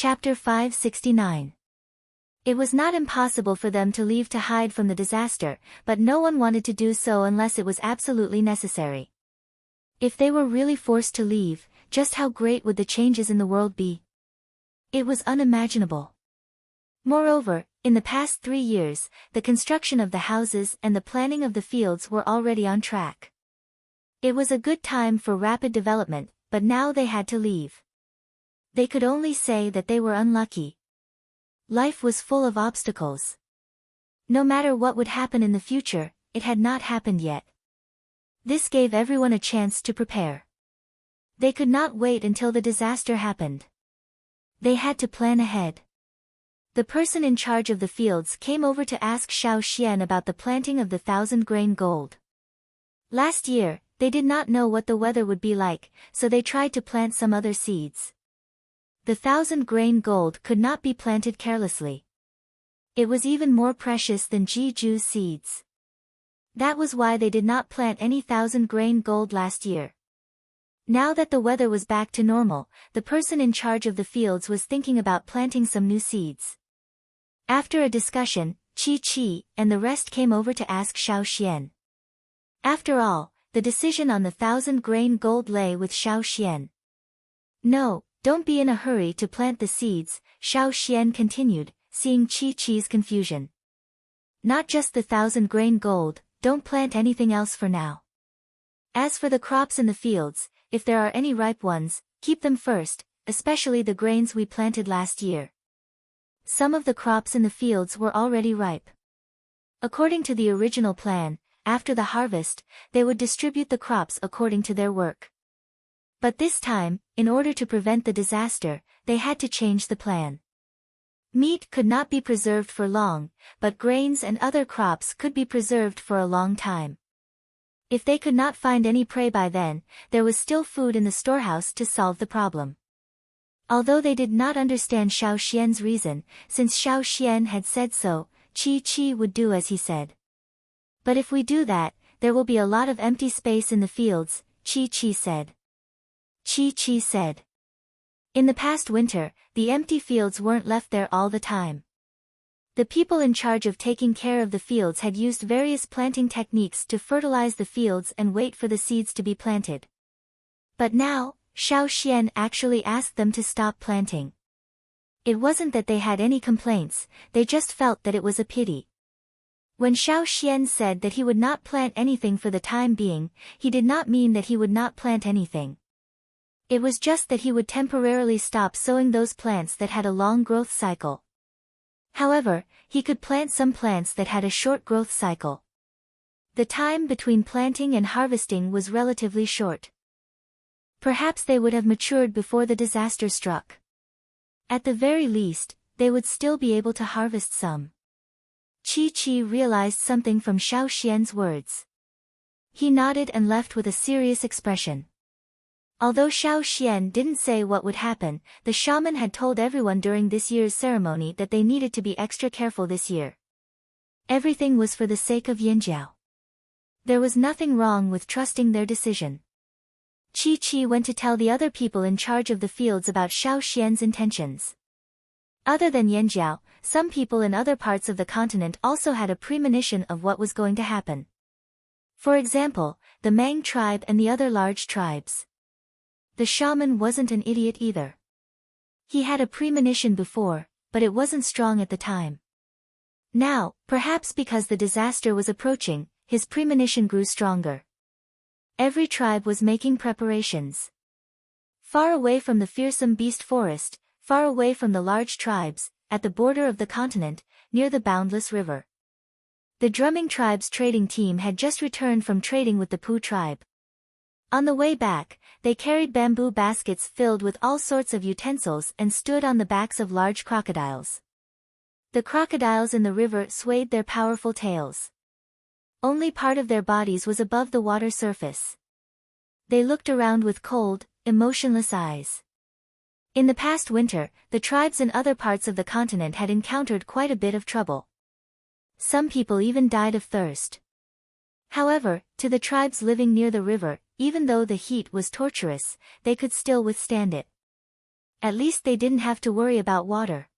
Chapter 569. It was not impossible for them to leave to hide from the disaster, but no one wanted to do so unless it was absolutely necessary. If they were really forced to leave, just how great would the changes in the world be? It was unimaginable. Moreover, in the past 3 years, the construction of the houses and the planting of the fields were already on track. It was a good time for rapid development, but now they had to leave. They could only say that they were unlucky. Life was full of obstacles. No matter what would happen in the future, it had not happened yet. This gave everyone a chance to prepare. They could not wait until the disaster happened. They had to plan ahead. The person in charge of the fields came over to ask Xiao Xian about the planting of the 1,000-grain gold. Last year, they did not know what the weather would be like, so they tried to plant some other seeds. The 1,000-grain gold could not be planted carelessly. It was even more precious than Jiju's seeds. That was why they did not plant any 1,000-grain gold last year. Now that the weather was back to normal, the person in charge of the fields was thinking about planting some new seeds. After a discussion, Qi and the rest came over to ask Xiao Xian. After all, the decision on the 1,000-grain gold lay with Xiao Xian. No, don't be in a hurry to plant the seeds, Xiao Xian continued, seeing Qi's confusion. Not just the 1,000-grain gold, don't plant anything else for now. As for the crops in the fields, if there are any ripe ones, keep them first, especially the grains we planted last year. Some of the crops in the fields were already ripe. According to the original plan, after the harvest, they would distribute the crops according to their work. But this time, in order to prevent the disaster, they had to change the plan. Meat could not be preserved for long, but grains and other crops could be preserved for a long time. If they could not find any prey by then, there was still food in the storehouse to solve the problem. Although they did not understand Xiao Xian's reason, since Xiao Xian had said so, Qi would do as he said. But if we do that, there will be a lot of empty space in the fields, Qi said. Qi said. In the past winter, the empty fields weren't left there all the time. The people in charge of taking care of the fields had used various planting techniques to fertilize the fields and wait for the seeds to be planted. But now, Xiao Xian actually asked them to stop planting. It wasn't that they had any complaints, they just felt that it was a pity. When Xiao Xian said that he would not plant anything for the time being, he did not mean that he would not plant anything. It was just that he would temporarily stop sowing those plants that had a long growth cycle. However, he could plant some plants that had a short growth cycle. The time between planting and harvesting was relatively short. Perhaps they would have matured before the disaster struck. At the very least, they would still be able to harvest some. Qi realized something from Xiao Xian's words. He nodded and left with a serious expression. Although Xiao Xian didn't say what would happen, the shaman had told everyone during this year's ceremony that they needed to be extra careful this year. Everything was for the sake of Yanjiao. There was nothing wrong with trusting their decision. Qi went to tell the other people in charge of the fields about Xiao Xian's intentions. Other than Yanjiao, some people in other parts of the continent also had a premonition of what was going to happen. For example, the Mang tribe and the other large tribes. The shaman wasn't an idiot either. He had a premonition before, but it wasn't strong at the time. Now, perhaps because the disaster was approaching, his premonition grew stronger. Every tribe was making preparations. Far away from the fearsome beast forest, far away from the large tribes, at the border of the continent, near the boundless river. The drumming tribe's trading team had just returned from trading with the Pu tribe. On the way back, they carried bamboo baskets filled with all sorts of utensils and stood on the backs of large crocodiles. The crocodiles in the river swayed their powerful tails. Only part of their bodies was above the water surface. They looked around with cold, emotionless eyes. In the past winter, the tribes in other parts of the continent had encountered quite a bit of trouble. Some people even died of thirst. However, to the tribes living near the river, even though the heat was torturous, they could still withstand it. At least they didn't have to worry about water.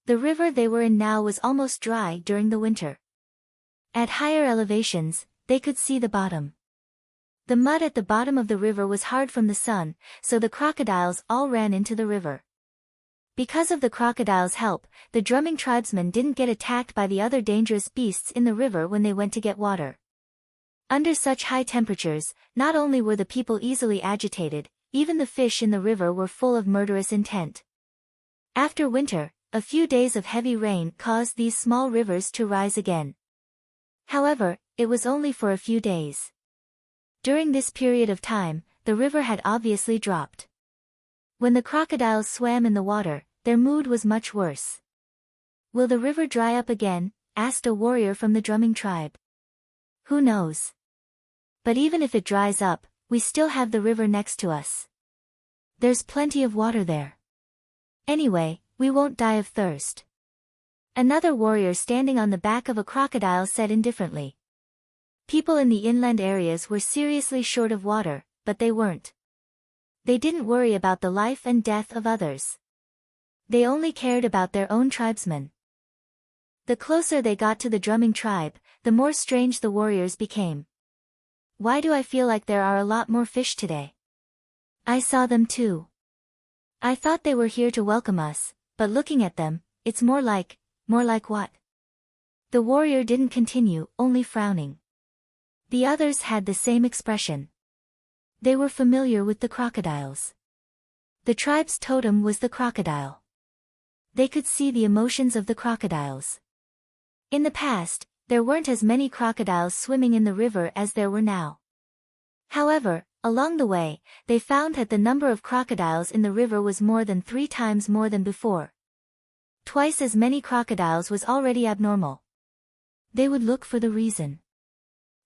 The river they were in now was almost dry during the winter. At higher elevations, they could see the bottom. The mud at the bottom of the river was hard from the sun, so the crocodiles all ran into the river. Because of the crocodiles' help, the drumming tribesmen didn't get attacked by the other dangerous beasts in the river when they went to get water. Under such high temperatures, not only were the people easily agitated, even the fish in the river were full of murderous intent. After winter, a few days of heavy rain caused these small rivers to rise again. However, it was only for a few days. During this period of time, the river had obviously dropped. When the crocodiles swam in the water, their mood was much worse. "Will the river dry up again?" asked a warrior from the drumming tribe. "Who knows? But even if it dries up, we still have the river next to us. There's plenty of water there. Anyway, we won't die of thirst." Another warrior standing on the back of a crocodile said indifferently. People in the inland areas were seriously short of water, but they weren't. They didn't worry about the life and death of others. They only cared about their own tribesmen. The closer they got to the drumming tribe, the more strange the warriors became. "Why do I feel like there are a lot more fish today? I saw them too. I thought they were here to welcome us, but looking at them, it's more like what?" The warrior didn't continue, only frowning. The others had the same expression. They were familiar with the crocodiles. The tribe's totem was the crocodile. They could see the emotions of the crocodiles. In the past, there weren't as many crocodiles swimming in the river as there were now. However, along the way, they found that the number of crocodiles in the river was more than 3 times more than before. Twice as many crocodiles was already abnormal. They would look for the reason.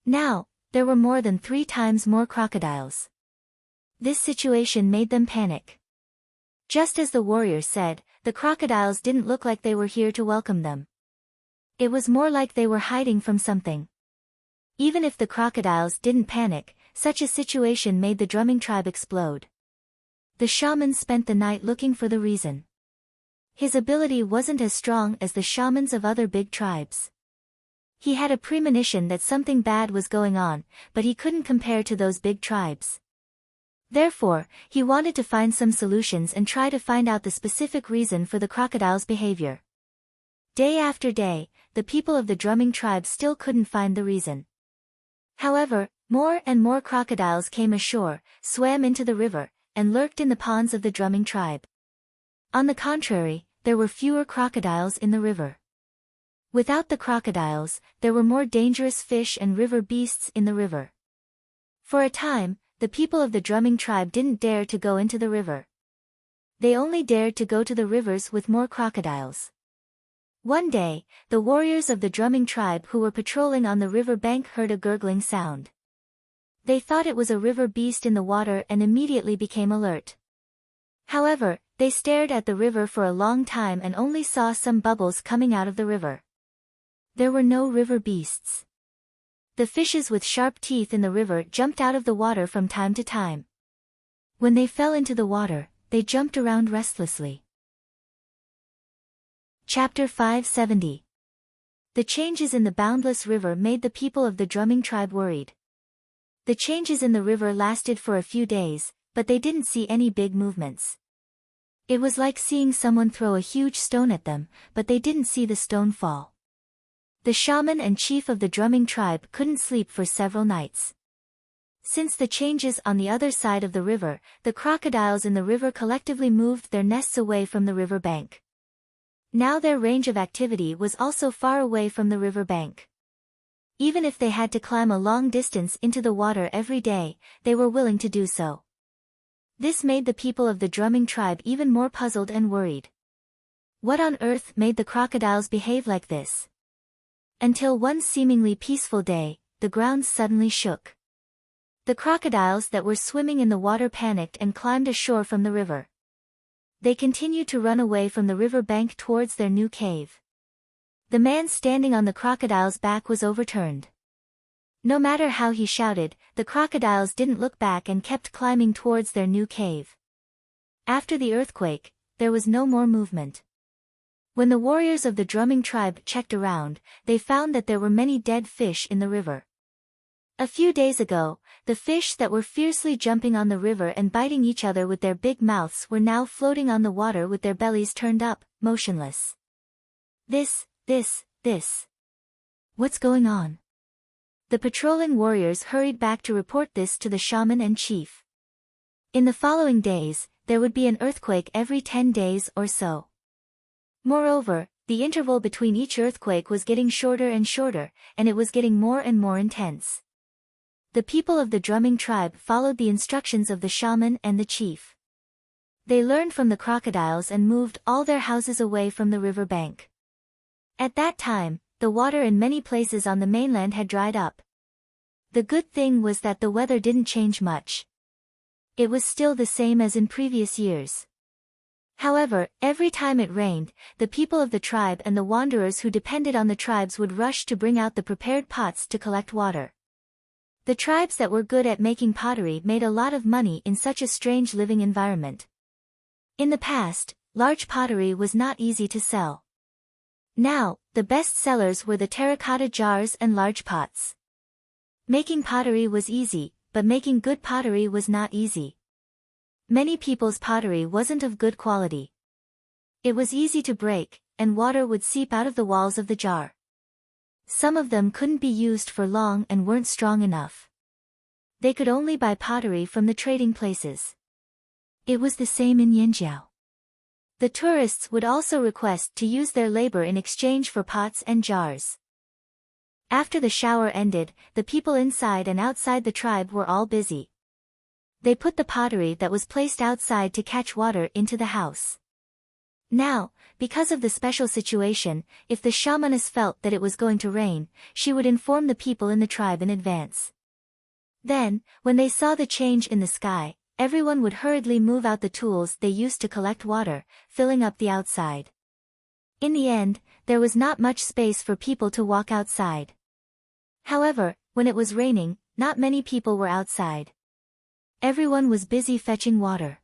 Now, there were more than 3 times more crocodiles. This situation made them panic. Just as the warriors said, the crocodiles didn't look like they were here to welcome them. It was more like they were hiding from something. Even if the crocodiles didn't panic, such a situation made the drumming tribe explode. The shaman spent the night looking for the reason. His ability wasn't as strong as the shamans of other big tribes. He had a premonition that something bad was going on, but he couldn't compare to those big tribes. Therefore, he wanted to find some solutions and try to find out the specific reason for the crocodile's behavior. Day after day, the people of the drumming tribe still couldn't find the reason. However, more and more crocodiles came ashore, swam into the river, and lurked in the ponds of the drumming tribe. On the contrary, there were fewer crocodiles in the river. Without the crocodiles, there were more dangerous fish and river beasts in the river. For a time, the people of the drumming tribe didn't dare to go into the river. They only dared to go to the rivers with more crocodiles. One day, the warriors of the drumming tribe who were patrolling on the river bank heard a gurgling sound. They thought it was a river beast in the water and immediately became alert. However, they stared at the river for a long time and only saw some bubbles coming out of the river. There were no river beasts. The fishes with sharp teeth in the river jumped out of the water from time to time. When they fell into the water, they jumped around restlessly. Chapter 570. The changes in the boundless river made the people of the drumming tribe worried. The changes in the river lasted for a few days, but they didn't see any big movements. It was like seeing someone throw a huge stone at them, but they didn't see the stone fall. The shaman and chief of the drumming tribe couldn't sleep for several nights. Since the changes on the other side of the river, the crocodiles in the river collectively moved their nests away from the river bank. Now their range of activity was also far away from the river bank. Even if they had to climb a long distance into the water every day, they were willing to do so. This made the people of the drumming tribe even more puzzled and worried. What on earth made the crocodiles behave like this? Until one seemingly peaceful day, the ground suddenly shook. The crocodiles that were swimming in the water panicked and climbed ashore from the river. They continued to run away from the river bank towards their new cave. The man standing on the crocodile's back was overturned. No matter how he shouted, the crocodiles didn't look back and kept climbing towards their new cave. After the earthquake, there was no more movement. When the warriors of the drumming tribe checked around, they found that there were many dead fish in the river. A few days ago, the fish that were fiercely jumping on the river and biting each other with their big mouths were now floating on the water with their bellies turned up, motionless. This. What's going on? The patrolling warriors hurried back to report this to the shaman and chief. In the following days, there would be an earthquake every 10 days or so. Moreover, the interval between each earthquake was getting shorter and shorter, and it was getting more and more intense. The people of the drumming tribe followed the instructions of the shaman and the chief. They learned from the crocodiles and moved all their houses away from the river bank. At that time, the water in many places on the mainland had dried up. The good thing was that the weather didn't change much. It was still the same as in previous years. However, every time it rained, the people of the tribe and the wanderers who depended on the tribes would rush to bring out the prepared pots to collect water. The tribes that were good at making pottery made a lot of money in such a strange living environment. In the past, large pottery was not easy to sell. Now, the best sellers were the terracotta jars and large pots. Making pottery was easy, but making good pottery was not easy. Many people's pottery wasn't of good quality. It was easy to break, and water would seep out of the walls of the jar. Some of them couldn't be used for long and weren't strong enough. They could only buy pottery from the trading places. It was the same in Yanjiao. The tourists would also request to use their labor in exchange for pots and jars. After the shower ended, the people inside and outside the tribe were all busy. They put the pottery that was placed outside to catch water into the house. Now, because of the special situation, if the shamaness felt that it was going to rain, she would inform the people in the tribe in advance. Then, when they saw the change in the sky, everyone would hurriedly move out the tools they used to collect water, filling up the outside. In the end, there was not much space for people to walk outside. However, when it was raining, not many people were outside. Everyone was busy fetching water.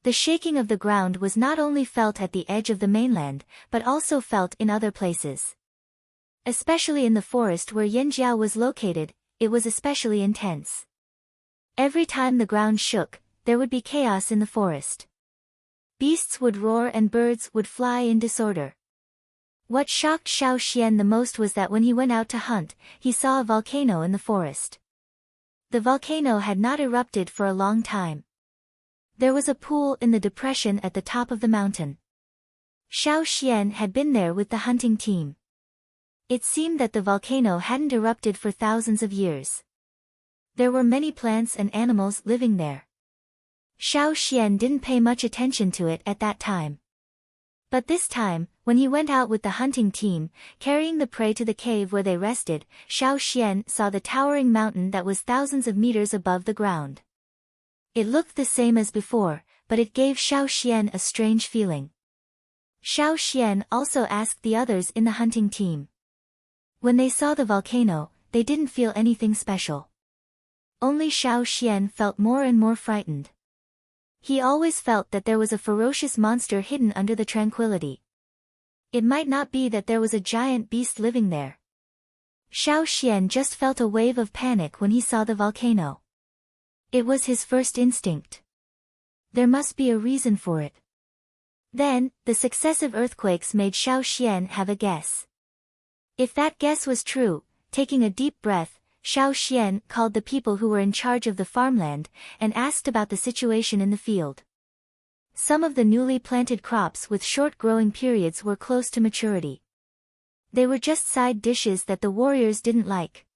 The shaking of the ground was not only felt at the edge of the mainland, but also felt in other places. Especially in the forest where Yanjiao was located, it was especially intense. Every time the ground shook, there would be chaos in the forest. Beasts would roar and birds would fly in disorder. What shocked Xiao Xian the most was that when he went out to hunt, he saw a volcano in the forest. The volcano had not erupted for a long time. There was a pool in the depression at the top of the mountain. Xiao Xian had been there with the hunting team. It seemed that the volcano hadn't erupted for thousands of years. There were many plants and animals living there. Xiao Xian didn't pay much attention to it at that time. But this time, when he went out with the hunting team, carrying the prey to the cave where they rested, Xiao Xian saw the towering mountain that was thousands of meters above the ground. It looked the same as before, but it gave Xiao Xian a strange feeling. Xiao Xian also asked the others in the hunting team. When they saw the volcano, they didn't feel anything special. Only Xiao Xian felt more and more frightened. He always felt that there was a ferocious monster hidden under the tranquility. It might not be that there was a giant beast living there. Xiao Xian just felt a wave of panic when he saw the volcano. It was his first instinct. There must be a reason for it. Then, the successive earthquakes made Xiao Xian have a guess. If that guess was true, taking a deep breath, Xiao Xian called the people who were in charge of the farmland, and asked about the situation in the field. Some of the newly planted crops with short growing periods were close to maturity. They were just side dishes that the warriors didn't like.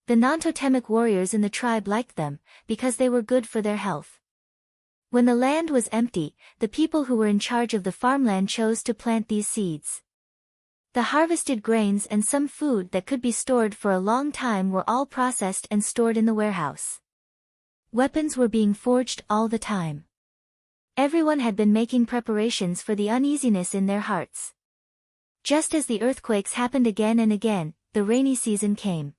The non-totemic warriors in the tribe liked them, because they were good for their health. When the land was empty, the people who were in charge of the farmland chose to plant these seeds. The harvested grains and some food that could be stored for a long time were all processed and stored in the warehouse. Weapons were being forged all the time. Everyone had been making preparations for the uneasiness in their hearts. Just as the earthquakes happened again and again, the rainy season came.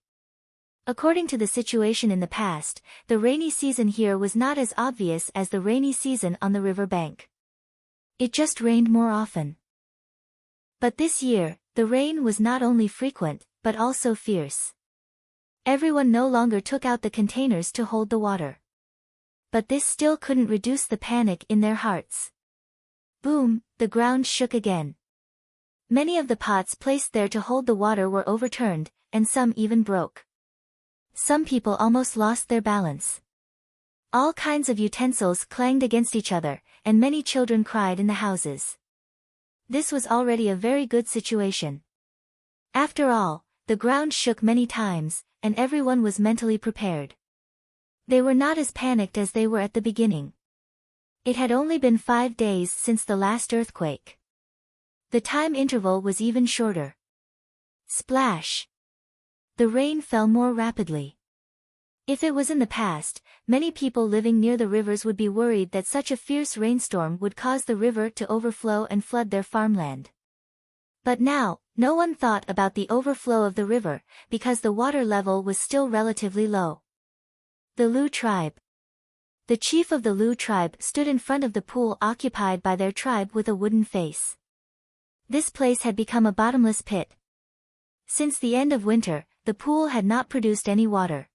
According to the situation in the past, the rainy season here was not as obvious as the rainy season on the river bank. It just rained more often. But this year, the rain was not only frequent, but also fierce. Everyone no longer took out the containers to hold the water. But this still couldn't reduce the panic in their hearts. Boom, the ground shook again. Many of the pots placed there to hold the water were overturned, and some even broke. Some people almost lost their balance. All kinds of utensils clanged against each other, and many children cried in the houses. This was already a very good situation. After all, the ground shook many times, and everyone was mentally prepared. They were not as panicked as they were at the beginning. It had only been 5 days since the last earthquake. The time interval was even shorter. Splash! The rain fell more rapidly. If it was in the past, many people living near the rivers would be worried that such a fierce rainstorm would cause the river to overflow and flood their farmland. But now, no one thought about the overflow of the river, because the water level was still relatively low. The Lu tribe. The chief of the Lu tribe stood in front of the pool occupied by their tribe with a wooden face. This place had become a bottomless pit. Since the end of winter, the pool had not produced any water.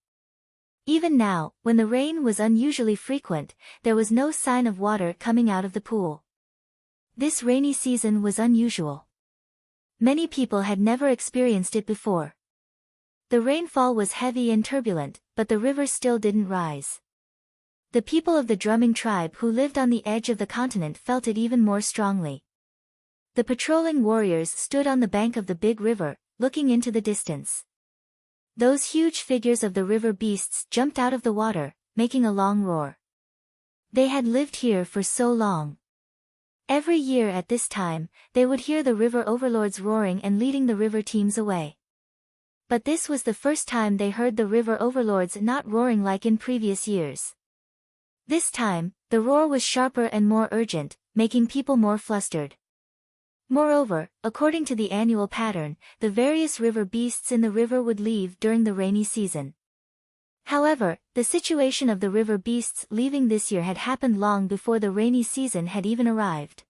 Even now, when the rain was unusually frequent, there was no sign of water coming out of the pool. This rainy season was unusual. Many people had never experienced it before. The rainfall was heavy and turbulent, but the river still didn't rise. The people of the drumming tribe who lived on the edge of the continent felt it even more strongly. The patrolling warriors stood on the bank of the big river, looking into the distance. Those huge figures of the river beasts jumped out of the water, making a long roar. They had lived here for so long. Every year at this time, they would hear the river overlords roaring and leading the river teams away. But this was the first time they heard the river overlords not roaring like in previous years. This time, the roar was sharper and more urgent, making people more flustered. Moreover, according to the annual pattern, the various river beasts in the river would leave during the rainy season. However, the situation of the river beasts leaving this year had happened long before the rainy season had even arrived.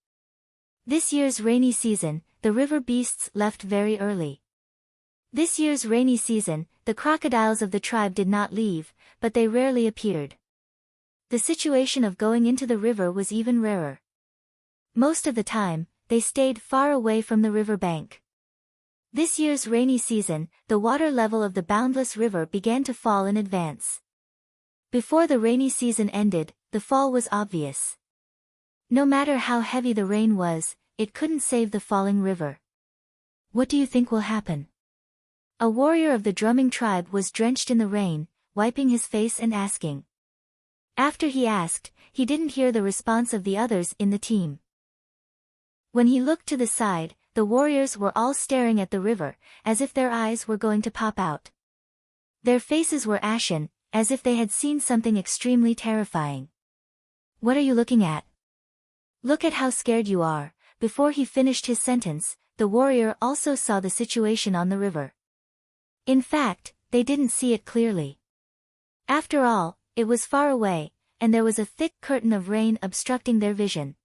This year's rainy season, the river beasts left very early. This year's rainy season, the crocodiles of the tribe did not leave, but they rarely appeared. The situation of going into the river was even rarer. Most of the time, they stayed far away from the river bank. This year's rainy season, the water level of the boundless river began to fall in advance. Before the rainy season ended, the fall was obvious. No matter how heavy the rain was, it couldn't save the falling river. What do you think will happen? A warrior of the drumming tribe was drenched in the rain, wiping his face and asking. After he asked, he didn't hear the response of the others in the team. When he looked to the side, the warriors were all staring at the river, as if their eyes were going to pop out. Their faces were ashen, as if they had seen something extremely terrifying. What are you looking at? Look at how scared you are. Before he finished his sentence, the warrior also saw the situation on the river. In fact, they didn't see it clearly. After all, it was far away, and there was a thick curtain of rain obstructing their vision.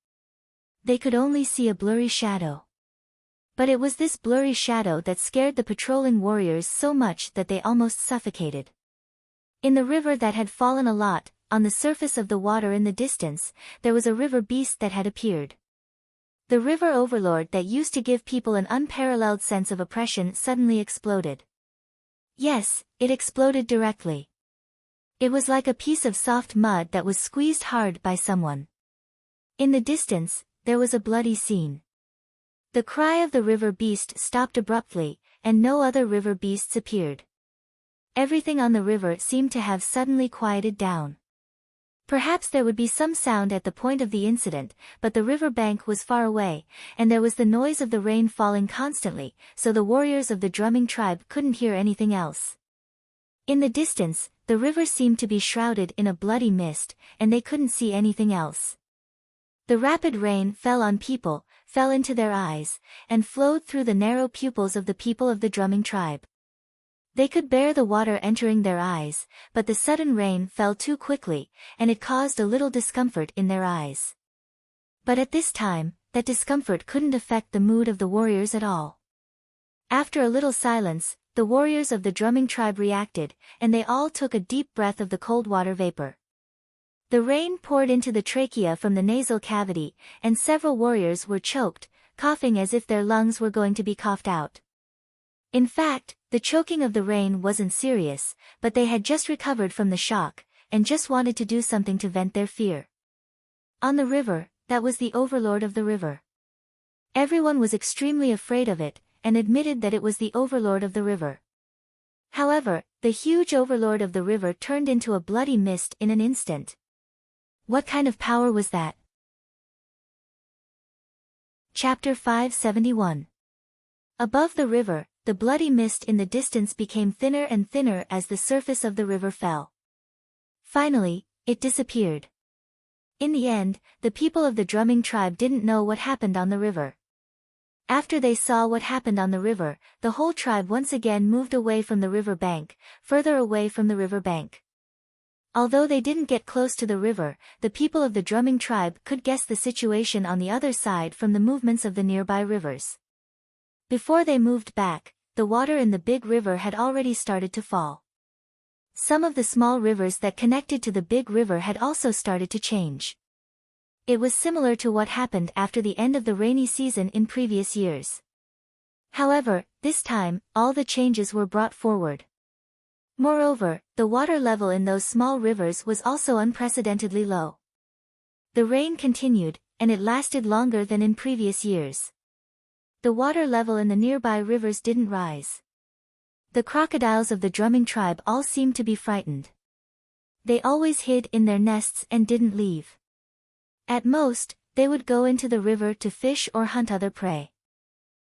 They could only see a blurry shadow. But it was this blurry shadow that scared the patrolling warriors so much that they almost suffocated. In the river that had fallen a lot, on the surface of the water in the distance, there was a river beast that had appeared. The river overlord that used to give people an unparalleled sense of oppression suddenly exploded. Yes, it exploded directly. It was like a piece of soft mud that was squeezed hard by someone. In the distance, there was a bloody scene. The cry of the river beast stopped abruptly, and no other river beasts appeared. Everything on the river seemed to have suddenly quieted down. Perhaps there would be some sound at the point of the incident, but the river bank was far away, and there was the noise of the rain falling constantly, so the warriors of the drumming tribe couldn't hear anything else. In the distance, the river seemed to be shrouded in a bloody mist, and they couldn't see anything else. The rapid rain fell on people, fell into their eyes, and flowed through the narrow pupils of the people of the drumming tribe. They could bear the water entering their eyes, but the sudden rain fell too quickly, and it caused a little discomfort in their eyes. But at this time, that discomfort couldn't affect the mood of the warriors at all. After a little silence, the warriors of the drumming tribe reacted, and they all took a deep breath of the cold water vapor. The rain poured into the trachea from the nasal cavity, and several warriors were choked, coughing as if their lungs were going to be coughed out. In fact, the choking of the rain wasn't serious, but they had just recovered from the shock, and just wanted to do something to vent their fear. On the river, that was the overlord of the river. Everyone was extremely afraid of it, and admitted that it was the overlord of the river. However, the huge overlord of the river turned into a bloody mist in an instant. What kind of power was that? Chapter 571. Above the river, the bloody mist in the distance became thinner and thinner as the surface of the river fell. Finally, it disappeared. In the end, the people of the drumming tribe didn't know what happened on the river. After they saw what happened on the river, the whole tribe once again moved away from the river bank, further away from the river bank. Although they didn't get close to the river, the people of the drumming tribe could guess the situation on the other side from the movements of the nearby rivers. Before they moved back, the water in the big river had already started to fall. Some of the small rivers that connected to the big river had also started to change. It was similar to what happened after the end of the rainy season in previous years. However, this time, all the changes were brought forward. Moreover, the water level in those small rivers was also unprecedentedly low. The rain continued, and it lasted longer than in previous years. The water level in the nearby rivers didn't rise. The crocodiles of the drumming tribe all seemed to be frightened. They always hid in their nests and didn't leave. At most, they would go into the river to fish or hunt other prey.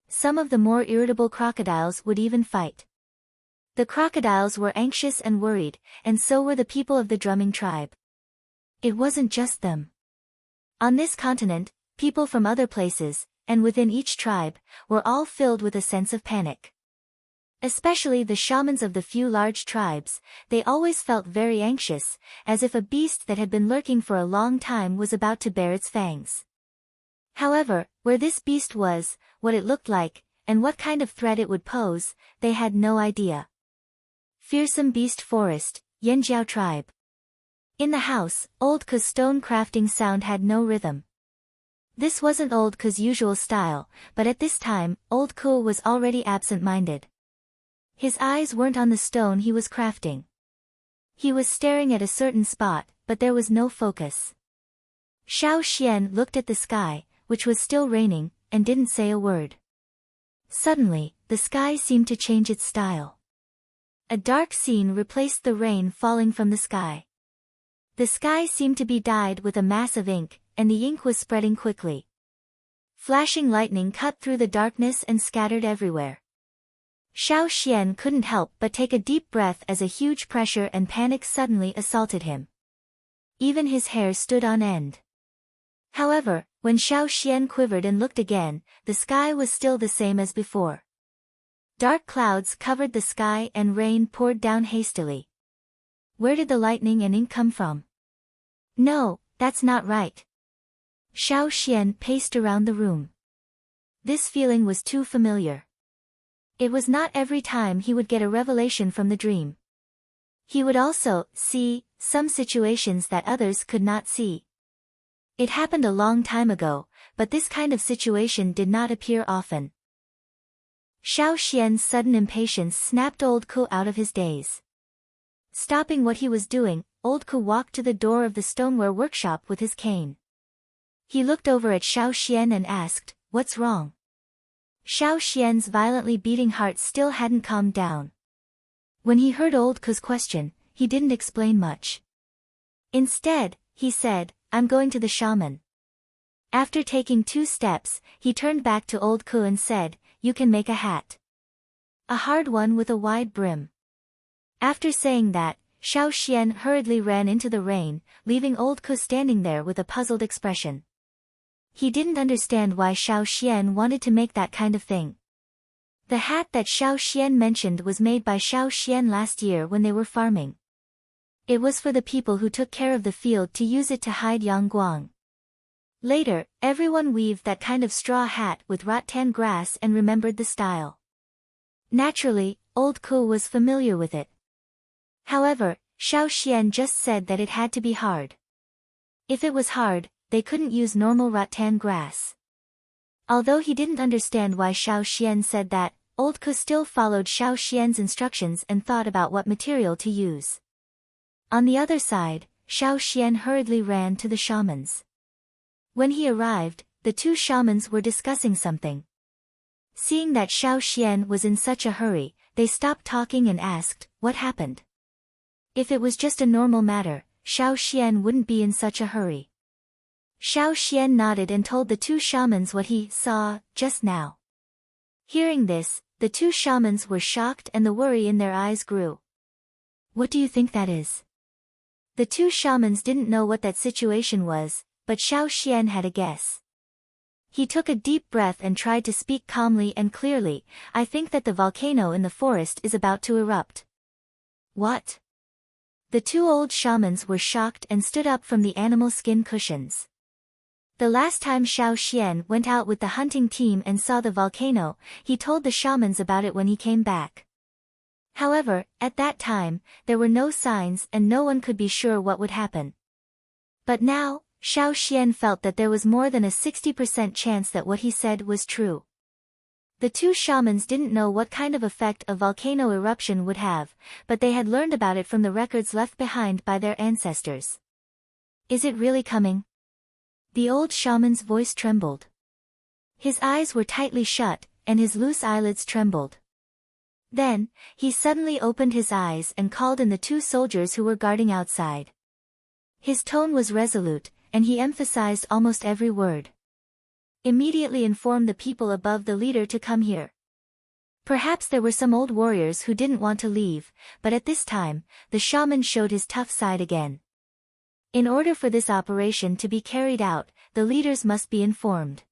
Some of the more irritable crocodiles would even fight. The crocodiles were anxious and worried, and so were the people of the drumming tribe. It wasn't just them. On this continent, people from other places, and within each tribe, were all filled with a sense of panic. Especially the shamans of the few large tribes, they always felt very anxious, as if a beast that had been lurking for a long time was about to bare its fangs. However, where this beast was, what it looked like, and what kind of threat it would pose, they had no idea. Fearsome Beast Forest, Yanjiao Tribe. In the house, Old Ku's stone crafting sound had no rhythm. This wasn't Old Ku's usual style, but at this time, Old Ku was already absent-minded. His eyes weren't on the stone he was crafting. He was staring at a certain spot, but there was no focus. Xiao Xian looked at the sky, which was still raining, and didn't say a word. Suddenly, the sky seemed to change its style. A dark scene replaced the rain falling from the sky. The sky seemed to be dyed with a mass of ink, and the ink was spreading quickly. Flashing lightning cut through the darkness and scattered everywhere. Xiao Xian couldn't help but take a deep breath as a huge pressure and panic suddenly assaulted him. Even his hair stood on end. However, when Xiao Xian quivered and looked again, the sky was still the same as before. Dark clouds covered the sky and rain poured down hastily. Where did the lightning and ink come from? No, that's not right. Xiao Xian paced around the room. This feeling was too familiar. It was not every time he would get a revelation from the dream. He would also see some situations that others could not see. It happened a long time ago, but this kind of situation did not appear often. Xiao Xian's sudden impatience snapped Old Ku out of his daze. Stopping what he was doing, Old Ku walked to the door of the stoneware workshop with his cane. He looked over at Xiao Xian and asked, "What's wrong?" Xiao Xian's violently beating heart still hadn't calmed down. When he heard Old Ku's question, he didn't explain much. Instead, he said, "I'm going to the shaman." After taking 2 steps, he turned back to Old Ku and said, "You can make a hat. A hard one with a wide brim." After saying that, Xiao Xian hurriedly ran into the rain, leaving Old Ku standing there with a puzzled expression. He didn't understand why Xiao Xian wanted to make that kind of thing. The hat that Xiao Xian mentioned was made by Xiao Xian last year when they were farming. It was for the people who took care of the field to use it to hide Yang Guang. Later, everyone weaved that kind of straw hat with rattan grass and remembered the style. Naturally, old Ku was familiar with it. However, Xiao Xian just said that it had to be hard. If it was hard, they couldn't use normal rattan grass. Although he didn't understand why Xiao Xian said that, old Ku still followed Xiao Xian's instructions and thought about what material to use. On the other side, Xiao Xian hurriedly ran to the shamans. When he arrived, the two shamans were discussing something. Seeing that Xiao Xian was in such a hurry, they stopped talking and asked, "What happened?" If it was just a normal matter, Xiao Xian wouldn't be in such a hurry. Xiao Xian nodded and told the two shamans what he saw just now. Hearing this, the two shamans were shocked and the worry in their eyes grew. "What do you think that is?" The two shamans didn't know what that situation was, but Xiao Xian had a guess. He took a deep breath and tried to speak calmly and clearly. "I think that the volcano in the forest is about to erupt." "What?" The two old shamans were shocked and stood up from the animal skin cushions. The last time Xiao Xian went out with the hunting team and saw the volcano, he told the shamans about it when he came back. However, at that time, there were no signs and no one could be sure what would happen. But now, Xiao Xian felt that there was more than a 60% chance that what he said was true. The two shamans didn't know what kind of effect a volcano eruption would have, but they had learned about it from the records left behind by their ancestors. "Is it really coming?" The old shaman's voice trembled. His eyes were tightly shut, and his loose eyelids trembled. Then, he suddenly opened his eyes and called in the two soldiers who were guarding outside. His tone was resolute, and he emphasized almost every word. "Immediately inform the people above the leader to come here." Perhaps there were some old warriors who didn't want to leave, but at this time, the shaman showed his tough side again. In order for this operation to be carried out, the leaders must be informed.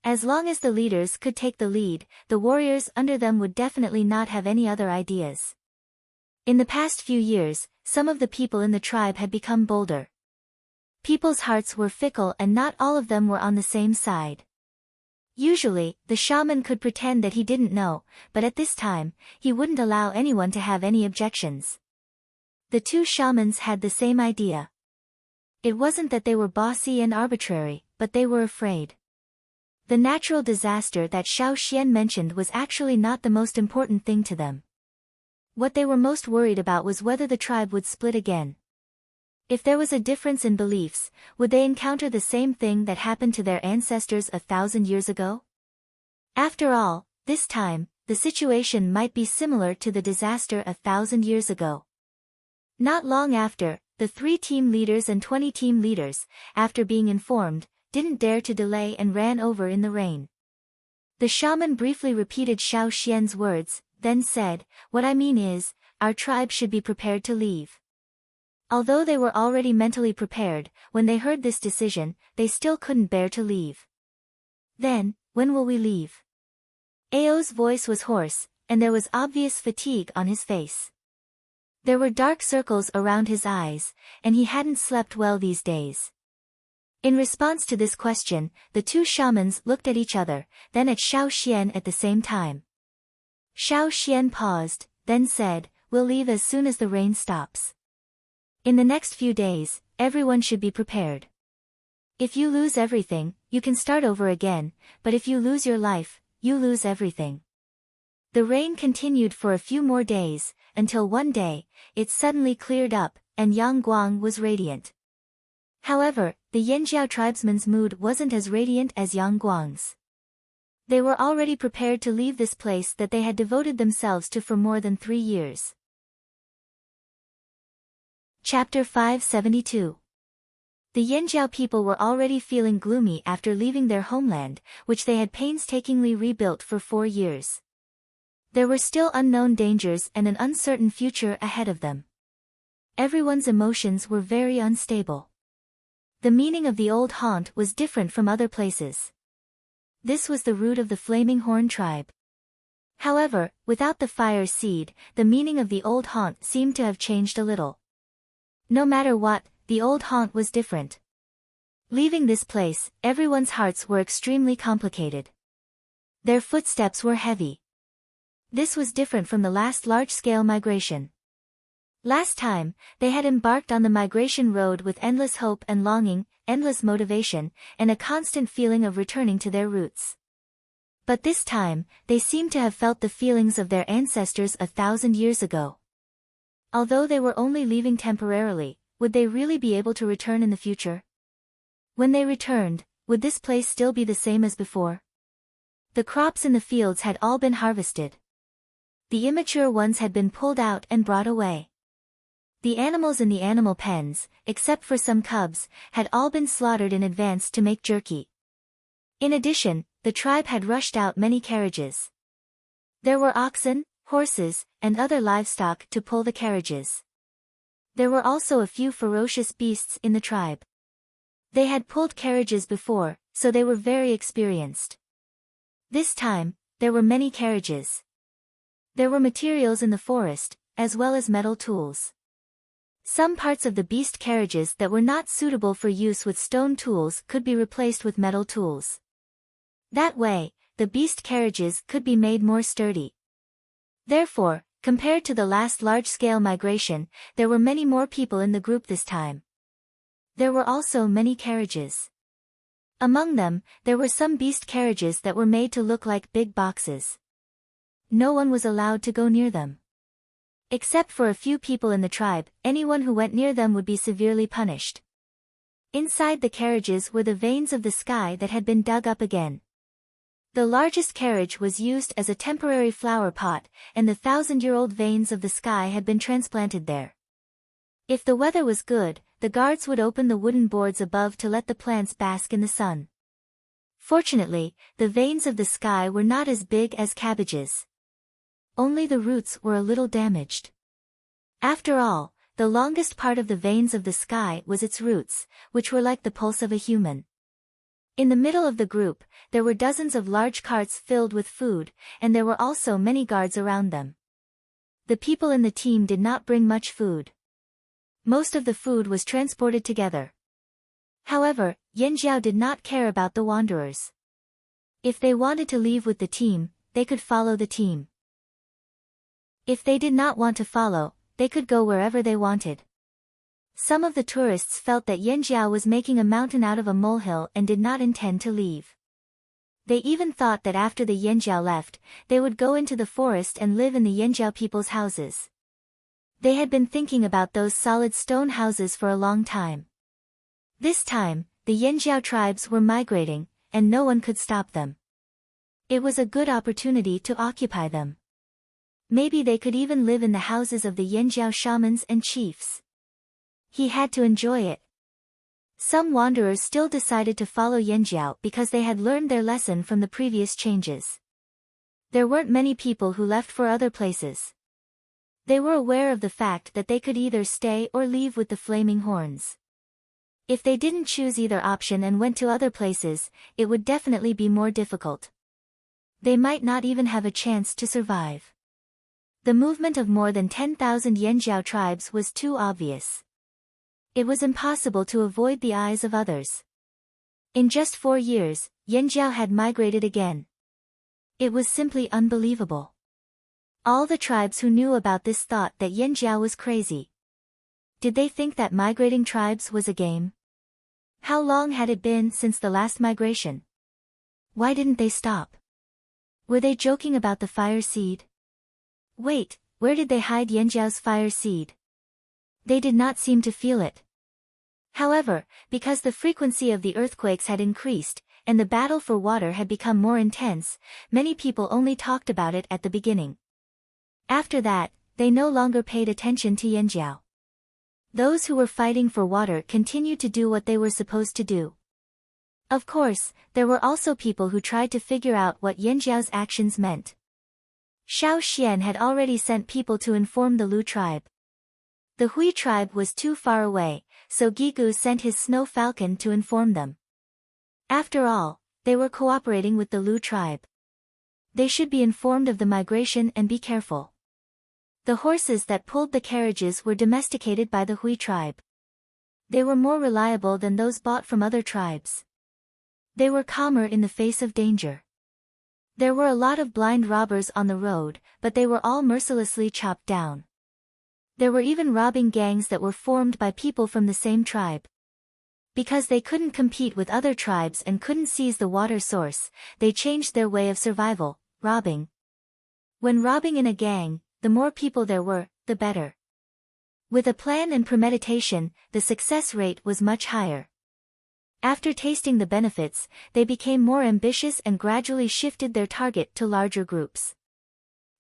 As long as the leaders could take the lead, the warriors under them would definitely not have any other ideas. In the past few years, some of the people in the tribe had become bolder. People's hearts were fickle and not all of them were on the same side. Usually, the shaman could pretend that he didn't know, but at this time, he wouldn't allow anyone to have any objections. The two shamans had the same idea. It wasn't that they were bossy and arbitrary, but they were afraid. The natural disaster that Xiao Xian mentioned was actually not the most important thing to them. What they were most worried about was whether the tribe would split again. If there was a difference in beliefs, would they encounter the same thing that happened to their ancestors 1,000 years ago? After all, this time, the situation might be similar to the disaster 1,000 years ago. Not long after, the 3 team leaders and 20 team leaders, after being informed, didn't dare to delay and ran over in the rain. The shaman briefly repeated Xiao Xian's words, then said, "What I mean is, our tribe should be prepared to leave." Although they were already mentally prepared, when they heard this decision, they still couldn't bear to leave. "Then, when will we leave?" Ao's voice was hoarse, and there was obvious fatigue on his face. There were dark circles around his eyes, and he hadn't slept well these days. In response to this question, the two shamans looked at each other, then at Xiao Xian at the same time. Xiao Xian paused, then said, "We'll leave as soon as the rain stops. In the next few days, everyone should be prepared. If you lose everything, you can start over again, but if you lose your life, you lose everything." The rain continued for a few more days, until one day, it suddenly cleared up, and Yang Guang was radiant. However, the Yanjiao tribesmen's mood wasn't as radiant as Yang Guang's. They were already prepared to leave this place that they had devoted themselves to for more than 3 years. Chapter 572. The Yanjiao people were already feeling gloomy after leaving their homeland, which they had painstakingly rebuilt for 4 years. There were still unknown dangers and an uncertain future ahead of them. Everyone's emotions were very unstable. The meaning of the old haunt was different from other places. This was the root of the Flaming Horn tribe. However, without the fire seed, the meaning of the old haunt seemed to have changed a little. No matter what, the old haunt was different. Leaving this place, everyone's hearts were extremely complicated. Their footsteps were heavy. This was different from the last large-scale migration. Last time, they had embarked on the migration road with endless hope and longing, endless motivation, and a constant feeling of returning to their roots. But this time, they seemed to have felt the feelings of their ancestors 1,000 years ago. Although they were only leaving temporarily, would they really be able to return in the future? When they returned, would this place still be the same as before? The crops in the fields had all been harvested. The immature ones had been pulled out and brought away. The animals in the animal pens, except for some cubs, had all been slaughtered in advance to make jerky. In addition, the tribe had rushed out many carriages. There were oxen, horses, and other livestock to pull the carriages. There were also a few ferocious beasts in the tribe. They had pulled carriages before, so they were very experienced. This time, there were many carriages. There were materials in the forest, as well as metal tools. Some parts of the beast carriages that were not suitable for use with stone tools could be replaced with metal tools. That way, the beast carriages could be made more sturdy. Therefore, compared to the last large-scale migration, there were many more people in the group this time. There were also many carriages. Among them, there were some beast carriages that were made to look like big boxes. No one was allowed to go near them. Except for a few people in the tribe, anyone who went near them would be severely punished. Inside the carriages were the veins of the sky that had been dug up again. The largest carriage was used as a temporary flower pot, and the 1,000-year-old veins of the sky had been transplanted there. If the weather was good, the guards would open the wooden boards above to let the plants bask in the sun. Fortunately, the veins of the sky were not as big as cabbages. Only the roots were a little damaged. After all, the longest part of the veins of the sky was its roots, which were like the pulse of a human. In the middle of the group, there were dozens of large carts filled with food, and there were also many guards around them. The people in the team did not bring much food. Most of the food was transported together. However, Yanjiao did not care about the wanderers. If they wanted to leave with the team, they could follow the team. If they did not want to follow, they could go wherever they wanted. Some of the tourists felt that Yanjiao was making a mountain out of a molehill and did not intend to leave. They even thought that after the Yanjiao left, they would go into the forest and live in the Yanjiao people's houses. They had been thinking about those solid stone houses for a long time. This time, the Yanjiao tribes were migrating, and no one could stop them. It was a good opportunity to occupy them. Maybe they could even live in the houses of the Yanjiao shamans and chiefs. He had to enjoy it. Some wanderers still decided to follow Yanjiao because they had learned their lesson from the previous changes. There weren't many people who left for other places. They were aware of the fact that they could either stay or leave with the flaming horns. If they didn't choose either option and went to other places, it would definitely be more difficult. They might not even have a chance to survive. The movement of more than 10,000 Yanjiao tribes was too obvious. It was impossible to avoid the eyes of others. In just 4 years, Yanjiao had migrated again. It was simply unbelievable. All the tribes who knew about this thought that Yanjiao was crazy. Did they think that migrating tribes was a game? How long had it been since the last migration? Why didn't they stop? Were they joking about the fire seed? Wait, where did they hide Yanjiao's fire seed? They did not seem to feel it. However, because the frequency of the earthquakes had increased, and the battle for water had become more intense, many people only talked about it at the beginning. After that, they no longer paid attention to Yanjiao. Those who were fighting for water continued to do what they were supposed to do. Of course, there were also people who tried to figure out what Yanjiao's actions meant. Xiao Xian had already sent people to inform the Lu tribe. The Hui tribe was too far away, so Gigu sent his snow falcon to inform them. After all, They were cooperating with the Lu tribe. They should be informed of the migration and be careful. The horses that pulled the carriages were domesticated by the Hui tribe. They were more reliable than those bought from other tribes. They were calmer in the face of danger. There were a lot of blind robbers on the road, but they were all mercilessly chopped down. There were even robbing gangs that were formed by people from the same tribe. Because they couldn't compete with other tribes and couldn't seize the water source, they changed their way of survival, robbing. When robbing in a gang, the more people there were, the better. With a plan and premeditation, the success rate was much higher. After tasting the benefits, they became more ambitious and gradually shifted their target to larger groups.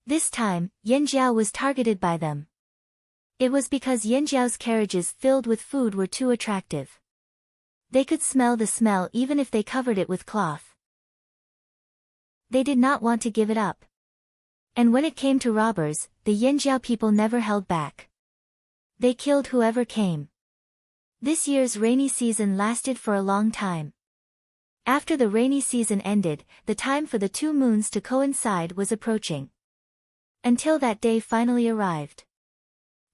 This time, Yanjiao was targeted by them. It was because Yanjiao's carriages filled with food were too attractive. They could smell the smell even if they covered it with cloth. They did not want to give it up. And when it came to robbers, the Yanjiao people never held back. They killed whoever came. This year's rainy season lasted for a long time. After the rainy season ended, the time for the 2 moons to coincide was approaching. Until that day finally arrived.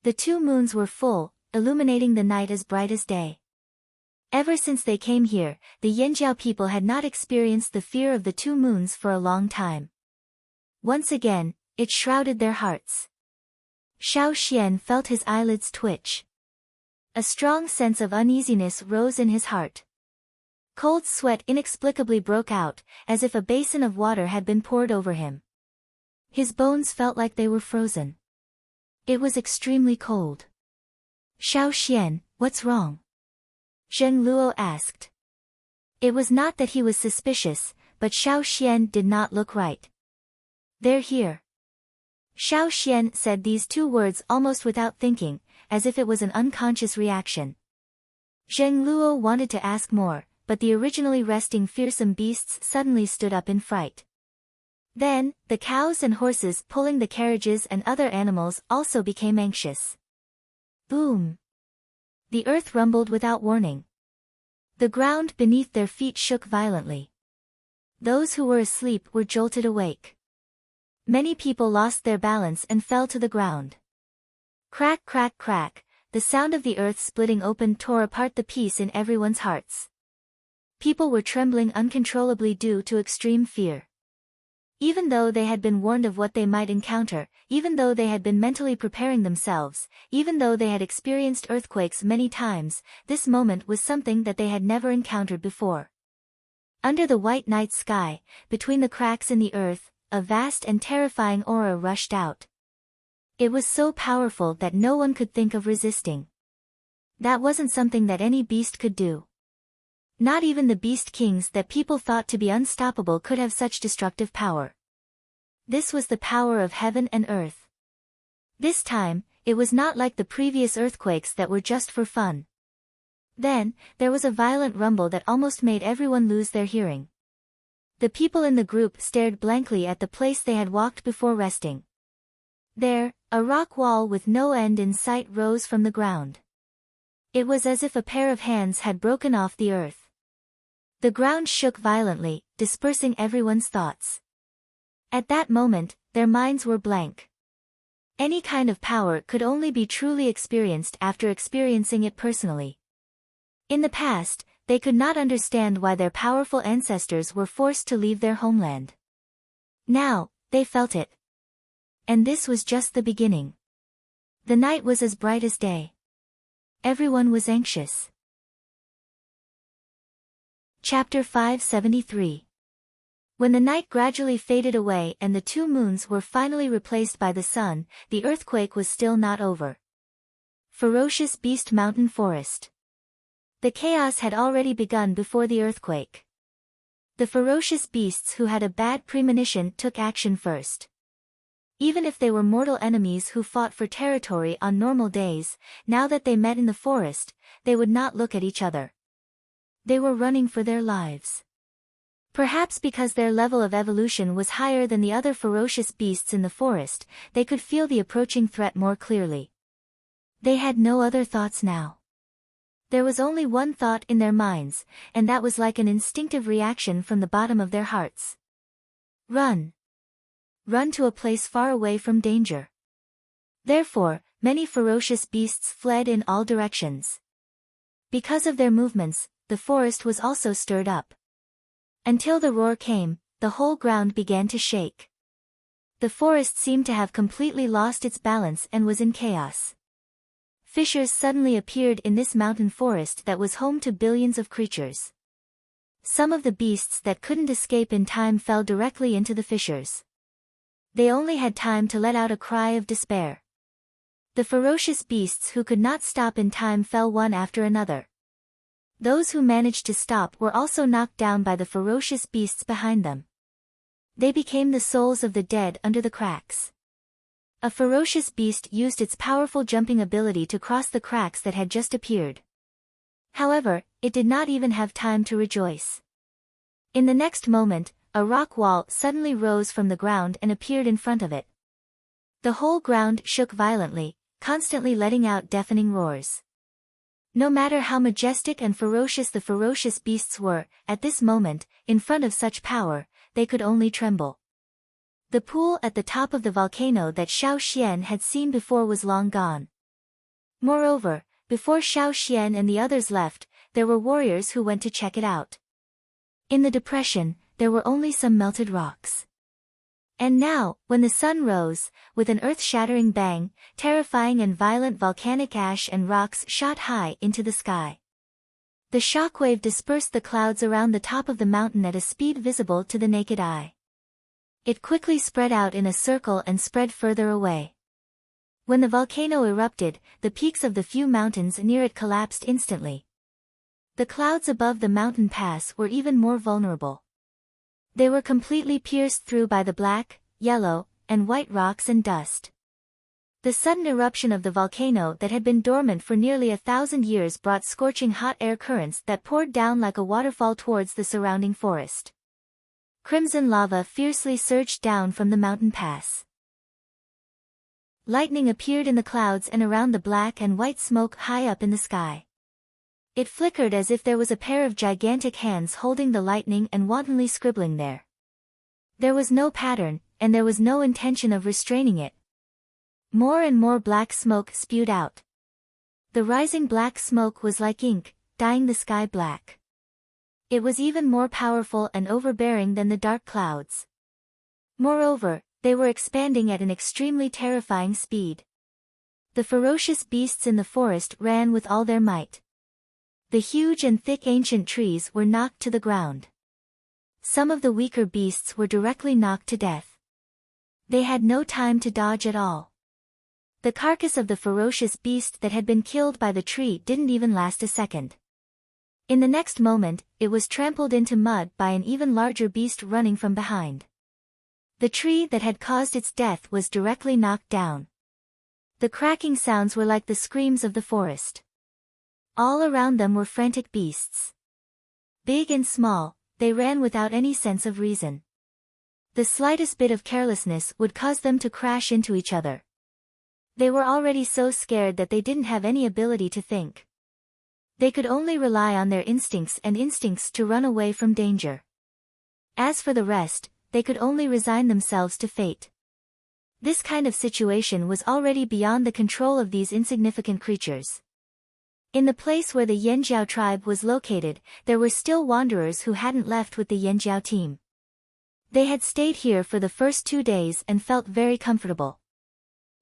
The 2 moons were full, illuminating the night as bright as day. Ever since they came here, the Yanjiao people had not experienced the fear of the 2 moons for a long time. Once again, it shrouded their hearts. Xiao Xian felt his eyelids twitch. A strong sense of uneasiness rose in his heart. Cold sweat inexplicably broke out, as if a basin of water had been poured over him. His bones felt like they were frozen. It was extremely cold. Xiao Xian, what's wrong? Zheng Luo asked. It was not that he was suspicious, but Xiao Xian did not look right. They're here. Xiao Xian said these 2 words almost without thinking, as if it was an unconscious reaction. Zheng Luo wanted to ask more, but the originally resting fearsome beasts suddenly stood up in fright. Then, the cows and horses pulling the carriages and other animals also became anxious. Boom! The earth rumbled without warning. The ground beneath their feet shook violently. Those who were asleep were jolted awake. Many people lost their balance and fell to the ground. Crack, crack, crack, the sound of the earth splitting open tore apart the peace in everyone's hearts. People were trembling uncontrollably due to extreme fear. Even though they had been warned of what they might encounter, even though they had been mentally preparing themselves, even though they had experienced earthquakes many times, this moment was something that they had never encountered before. Under the white night sky, between the cracks in the earth, a vast and terrifying aura rushed out. It was so powerful that no one could think of resisting. That wasn't something that any beast could do. Not even the beast kings that people thought to be unstoppable could have such destructive power. This was the power of heaven and earth. This time, it was not like the previous earthquakes that were just for fun. Then, there was a violent rumble that almost made everyone lose their hearing. The people in the group stared blankly at the place they had walked before resting. There, a rock wall with no end in sight rose from the ground. It was as if a pair of hands had broken off the earth. The ground shook violently, dispersing everyone's thoughts. At that moment, their minds were blank. Any kind of power could only be truly experienced after experiencing it personally. In the past, they could not understand why their powerful ancestors were forced to leave their homeland. Now, they felt it. And this was just the beginning. The night was as bright as day. Everyone was anxious. Chapter 573. When the night gradually faded away and the 2 moons were finally replaced by the sun, the earthquake was still not over. Ferocious Beast Mountain Forest. The chaos had already begun before the earthquake. The ferocious beasts who had a bad premonition took action first. Even if they were mortal enemies who fought for territory on normal days, now that they met in the forest, they would not look at each other. They were running for their lives. Perhaps because their level of evolution was higher than the other ferocious beasts in the forest, they could feel the approaching threat more clearly. They had no other thoughts now. There was only one thought in their minds, and that was like an instinctive reaction from the bottom of their hearts. Run. Run to a place far away from danger. Therefore, many ferocious beasts fled in all directions. Because of their movements, the forest was also stirred up. Until the roar came, the whole ground began to shake. The forest seemed to have completely lost its balance and was in chaos. Fissures suddenly appeared in this mountain forest that was home to billions of creatures. Some of the beasts that couldn't escape in time fell directly into the fissures. They only had time to let out a cry of despair. The ferocious beasts who could not stop in time fell one after another. Those who managed to stop were also knocked down by the ferocious beasts behind them. They became the souls of the dead under the cracks. A ferocious beast used its powerful jumping ability to cross the cracks that had just appeared. However, it did not even have time to rejoice. In the next moment, a rock wall suddenly rose from the ground and appeared in front of it. The whole ground shook violently, constantly letting out deafening roars. No matter how majestic and ferocious the ferocious beasts were, at this moment, in front of such power, they could only tremble. The pool at the top of the volcano that Xiao Xian had seen before was long gone. Moreover, before Xiao Xian and the others left, there were warriors who went to check it out. In the depression, there were only some melted rocks. And now, when the sun rose, with an earth-shattering bang, terrifying and violent volcanic ash and rocks shot high into the sky. The shockwave dispersed the clouds around the top of the mountain at a speed visible to the naked eye. It quickly spread out in a circle and spread further away. When the volcano erupted, the peaks of the few mountains near it collapsed instantly. The clouds above the mountain pass were even more vulnerable. They were completely pierced through by the black, yellow, and white rocks and dust. The sudden eruption of the volcano that had been dormant for nearly 1,000 years brought scorching hot air currents that poured down like a waterfall towards the surrounding forest. Crimson lava fiercely surged down from the mountain pass. Lightning appeared in the clouds and around the black and white smoke high up in the sky. It flickered as if there was a pair of gigantic hands holding the lightning and wantonly scribbling there. There was no pattern, and there was no intention of restraining it. More and more black smoke spewed out. The rising black smoke was like ink, dyeing the sky black. It was even more powerful and overbearing than the dark clouds. Moreover, they were expanding at an extremely terrifying speed. The ferocious beasts in the forest ran with all their might. The huge and thick ancient trees were knocked to the ground. Some of the weaker beasts were directly knocked to death. They had no time to dodge at all. The carcass of the ferocious beast that had been killed by the tree didn't even last a second. In the next moment, it was trampled into mud by an even larger beast running from behind. The tree that had caused its death was directly knocked down. The cracking sounds were like the screams of the forest. All around them were frantic beasts. Big and small, they ran without any sense of reason. The slightest bit of carelessness would cause them to crash into each other. They were already so scared that they didn't have any ability to think. They could only rely on their instincts to run away from danger. As for the rest, they could only resign themselves to fate. This kind of situation was already beyond the control of these insignificant creatures. In the place where the Yanjiao tribe was located, there were still wanderers who hadn't left with the Yanjiao team. They had stayed here for the first 2 days and felt very comfortable.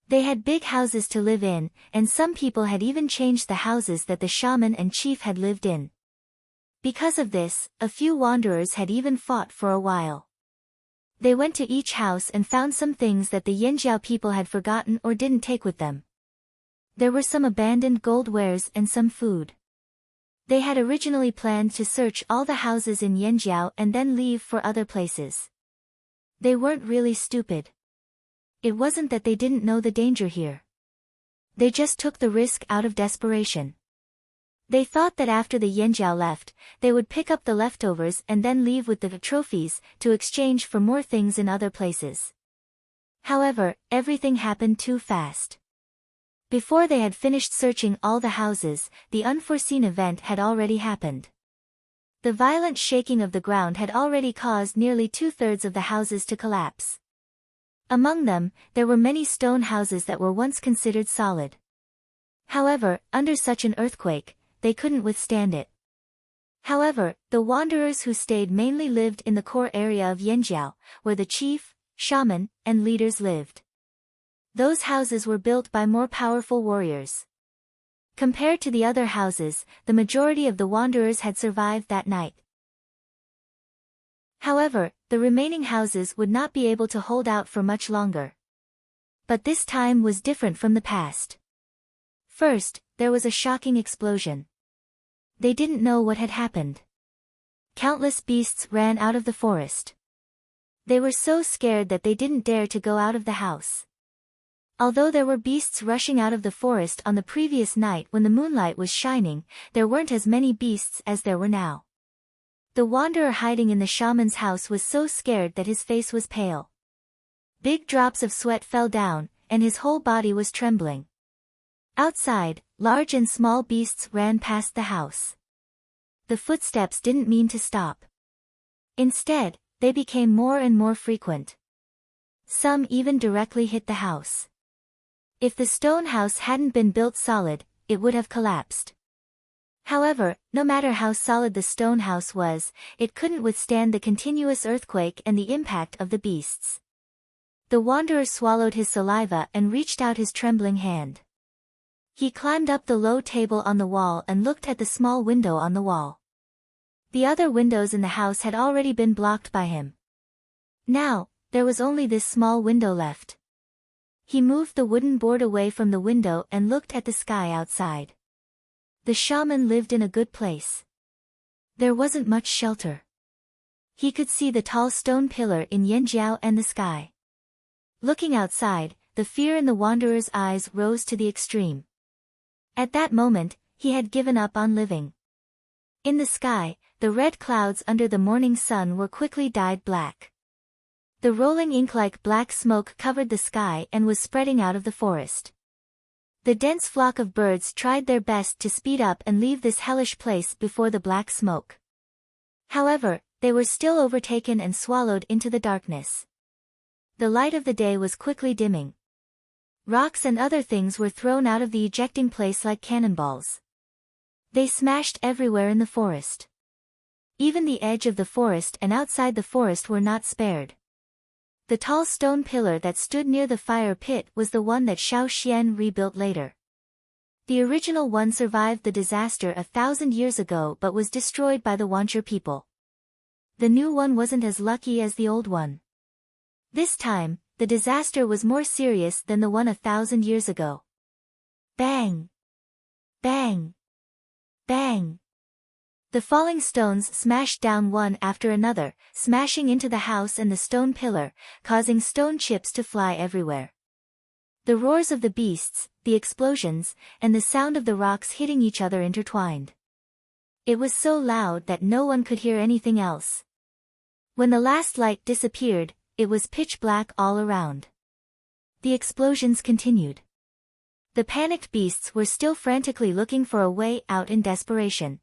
They had big houses to live in, and some people had even changed the houses that the shaman and chief had lived in. Because of this, a few wanderers had even fought for a while. They went to each house and found some things that the Yanjiao people had forgotten or didn't take with them. There were some abandoned gold wares and some food. They had originally planned to search all the houses in Yanjiao and then leave for other places. They weren't really stupid. It wasn't that they didn't know the danger here. They just took the risk out of desperation. They thought that after the Yanjiao left, they would pick up the leftovers and then leave with the trophies to exchange for more things in other places. However, everything happened too fast. Before they had finished searching all the houses, the unforeseen event had already happened. The violent shaking of the ground had already caused nearly 2/3 of the houses to collapse. Among them, there were many stone houses that were once considered solid. However, under such an earthquake, they couldn't withstand it. However, the wanderers who stayed mainly lived in the core area of Yanjiao, where the chief, shaman, and leaders lived. Those houses were built by more powerful warriors. Compared to the other houses, the majority of the wanderers had survived that night. However, the remaining houses would not be able to hold out for much longer. But this time was different from the past. First, there was a shocking explosion. They didn't know what had happened. Countless beasts ran out of the forest. They were so scared that they didn't dare to go out of the house. Although there were beasts rushing out of the forest on the previous night when the moonlight was shining, there weren't as many beasts as there were now. The wanderer hiding in the shaman's house was so scared that his face was pale. Big drops of sweat fell down, and his whole body was trembling. Outside, large and small beasts ran past the house. The footsteps didn't mean to stop. Instead, they became more and more frequent. Some even directly hit the house. If the stone house hadn't been built solid, it would have collapsed. However, no matter how solid the stone house was, it couldn't withstand the continuous earthquake and the impact of the beasts. The wanderer swallowed his saliva and reached out his trembling hand. He climbed up the low table on the wall and looked at the small window on the wall. The other windows in the house had already been blocked by him. Now, there was only this small window left. He moved the wooden board away from the window and looked at the sky outside. The shaman lived in a good place. There wasn't much shelter. He could see the tall stone pillar in Yanjiao and the sky. Looking outside, the fear in the wanderer's eyes rose to the extreme. At that moment, he had given up on living. In the sky, the red clouds under the morning sun were quickly dyed black. The rolling ink-like black smoke covered the sky and was spreading out of the forest. The dense flock of birds tried their best to speed up and leave this hellish place before the black smoke. However, they were still overtaken and swallowed into the darkness. The light of the day was quickly dimming. Rocks and other things were thrown out of the ejecting place like cannonballs. They smashed everywhere in the forest. Even the edge of the forest and outside the forest were not spared. The tall stone pillar that stood near the fire pit was the one that Xiao Xian rebuilt later. The original one survived the disaster 1,000 years ago but was destroyed by the Wancher people. The new one wasn't as lucky as the old one. This time, the disaster was more serious than the one 1,000 years ago. Bang! Bang! Bang! The falling stones smashed down one after another, smashing into the house and the stone pillar, causing stone chips to fly everywhere. The roars of the beasts, the explosions, and the sound of the rocks hitting each other intertwined. It was so loud that no one could hear anything else. When the last light disappeared, it was pitch black all around. The explosions continued. The panicked beasts were still frantically looking for a way out in desperation.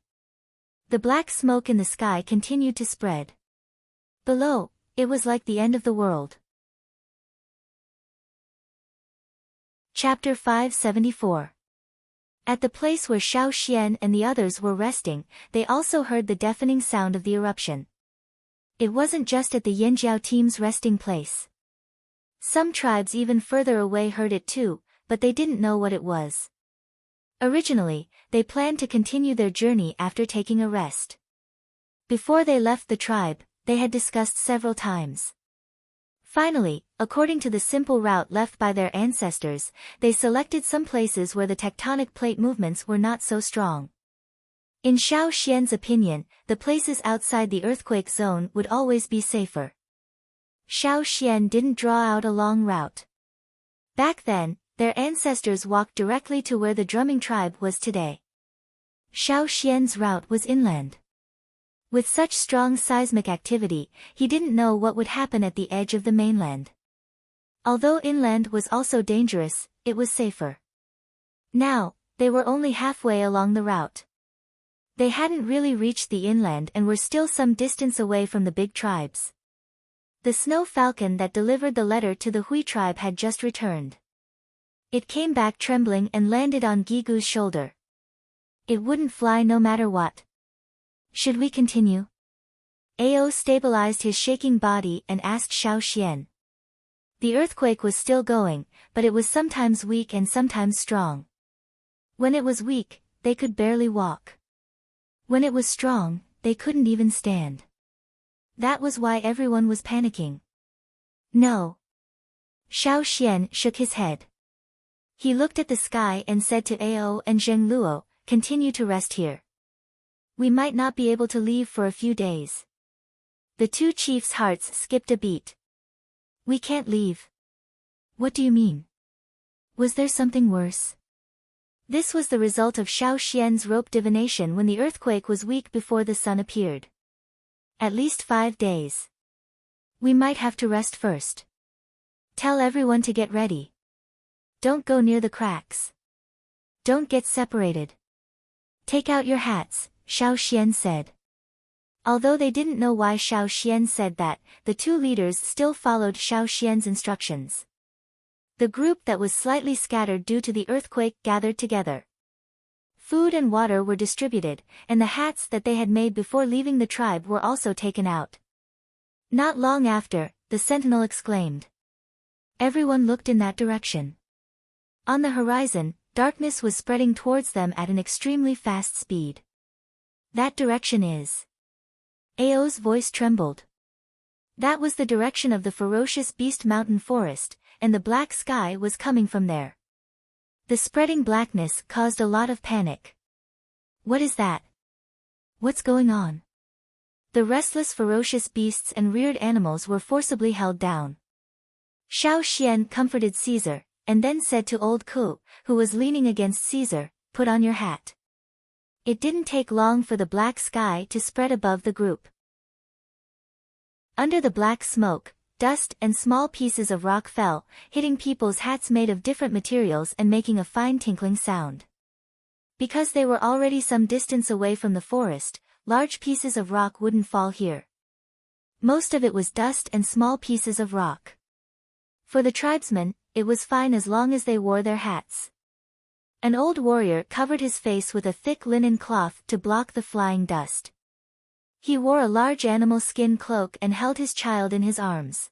The black smoke in the sky continued to spread. Below, it was like the end of the world. Chapter 574. At the place where Xiao Xian and the others were resting, they also heard the deafening sound of the eruption. It wasn't just at the Yanjiao team's resting place. Some tribes even further away heard it too, but they didn't know what it was. Originally, they planned to continue their journey after taking a rest. Before they left the tribe, they had discussed several times. Finally, according to the simple route left by their ancestors, they selected some places where the tectonic plate movements were not so strong. In Xiao Xian's opinion, the places outside the earthquake zone would always be safer. Xiao Xian didn't draw out a long route. Back then, their ancestors walked directly to where the drumming tribe was today. Xiao Xian's route was inland. With such strong seismic activity, he didn't know what would happen at the edge of the mainland. Although inland was also dangerous, it was safer. Now, they were only halfway along the route. They hadn't really reached the inland and were still some distance away from the big tribes. The snow falcon that delivered the letter to the Hui tribe had just returned. It came back trembling and landed on Gigu's shoulder. It wouldn't fly no matter what. Should we continue? Ao stabilized his shaking body and asked Xiao Xian. The earthquake was still going, but it was sometimes weak and sometimes strong. When it was weak, they could barely walk. When it was strong, they couldn't even stand. That was why everyone was panicking. No. Xiao Xian shook his head. He looked at the sky and said to Ao and Zheng Luo, "Continue to rest here. We might not be able to leave for a few days." The two chiefs' hearts skipped a beat. "We can't leave." "What do you mean? Was there something worse?" This was the result of Xiao Xian's rope divination when the earthquake was weak before the sun appeared. "At least 5 days. We might have to rest first. Tell everyone to get ready. Don't go near the cracks. Don't get separated. Take out your hats," Xiao Xian said. Although they didn't know why Xiao Xian said that, the two leaders still followed Xiao Xian's instructions. The group that was slightly scattered due to the earthquake gathered together. Food and water were distributed, and the hats that they had made before leaving the tribe were also taken out. Not long after, the sentinel exclaimed. Everyone looked in that direction. On the horizon, darkness was spreading towards them at an extremely fast speed. "That direction is..." Ao's voice trembled. That was the direction of the ferocious beast mountain forest, and the black sky was coming from there. The spreading blackness caused a lot of panic. "What is that? What's going on?" The restless ferocious beasts and reared animals were forcibly held down. Xiao Xian comforted Caesar, and then said to old Ku, who was leaning against Caesar, "Put on your hat." It didn't take long for the black sky to spread above the group. Under the black smoke, dust and small pieces of rock fell, hitting people's hats made of different materials and making a fine tinkling sound. Because they were already some distance away from the forest, large pieces of rock wouldn't fall here. Most of it was dust and small pieces of rock. For the tribesmen, it was fine as long as they wore their hats. An old warrior covered his face with a thick linen cloth to block the flying dust. He wore a large animal skin cloak and held his child in his arms.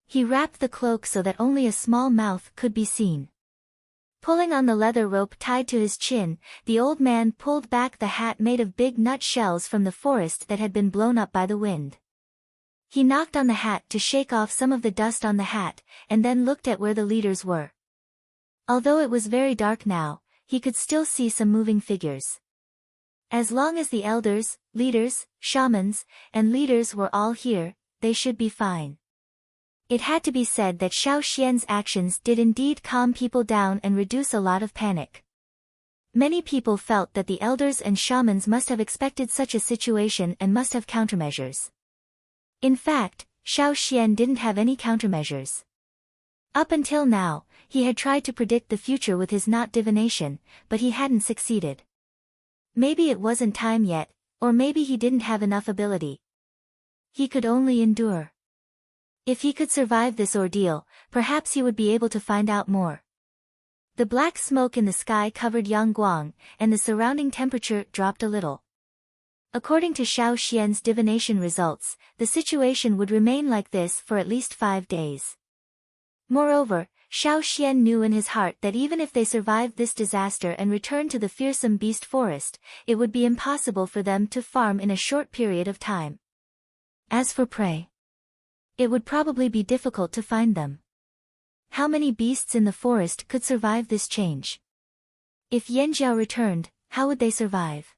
He wrapped the cloak so that only a small mouth could be seen. Pulling on the leather rope tied to his chin, the old man pulled back the hat made of big nut shells from the forest that had been blown up by the wind. He knocked on the hat to shake off some of the dust on the hat, and then looked at where the leaders were. Although it was very dark now, he could still see some moving figures. As long as the elders, leaders, shamans, and leaders were all here, they should be fine. It had to be said that Xiao Xian's actions did indeed calm people down and reduce a lot of panic. Many people felt that the elders and shamans must have expected such a situation and must have countermeasures. In fact, Xiao Xian didn't have any countermeasures. Up until now, he had tried to predict the future with his knot divination, but he hadn't succeeded. Maybe it wasn't time yet, or maybe he didn't have enough ability. He could only endure. If he could survive this ordeal, perhaps he would be able to find out more. The black smoke in the sky covered Yangguang, and the surrounding temperature dropped a little. According to Xiao Xian's divination results, the situation would remain like this for at least 5 days. Moreover, Xiao Xian knew in his heart that even if they survived this disaster and returned to the fearsome beast forest, it would be impossible for them to farm in a short period of time. As for prey, it would probably be difficult to find them. How many beasts in the forest could survive this change? If Yanjiao returned, how would they survive?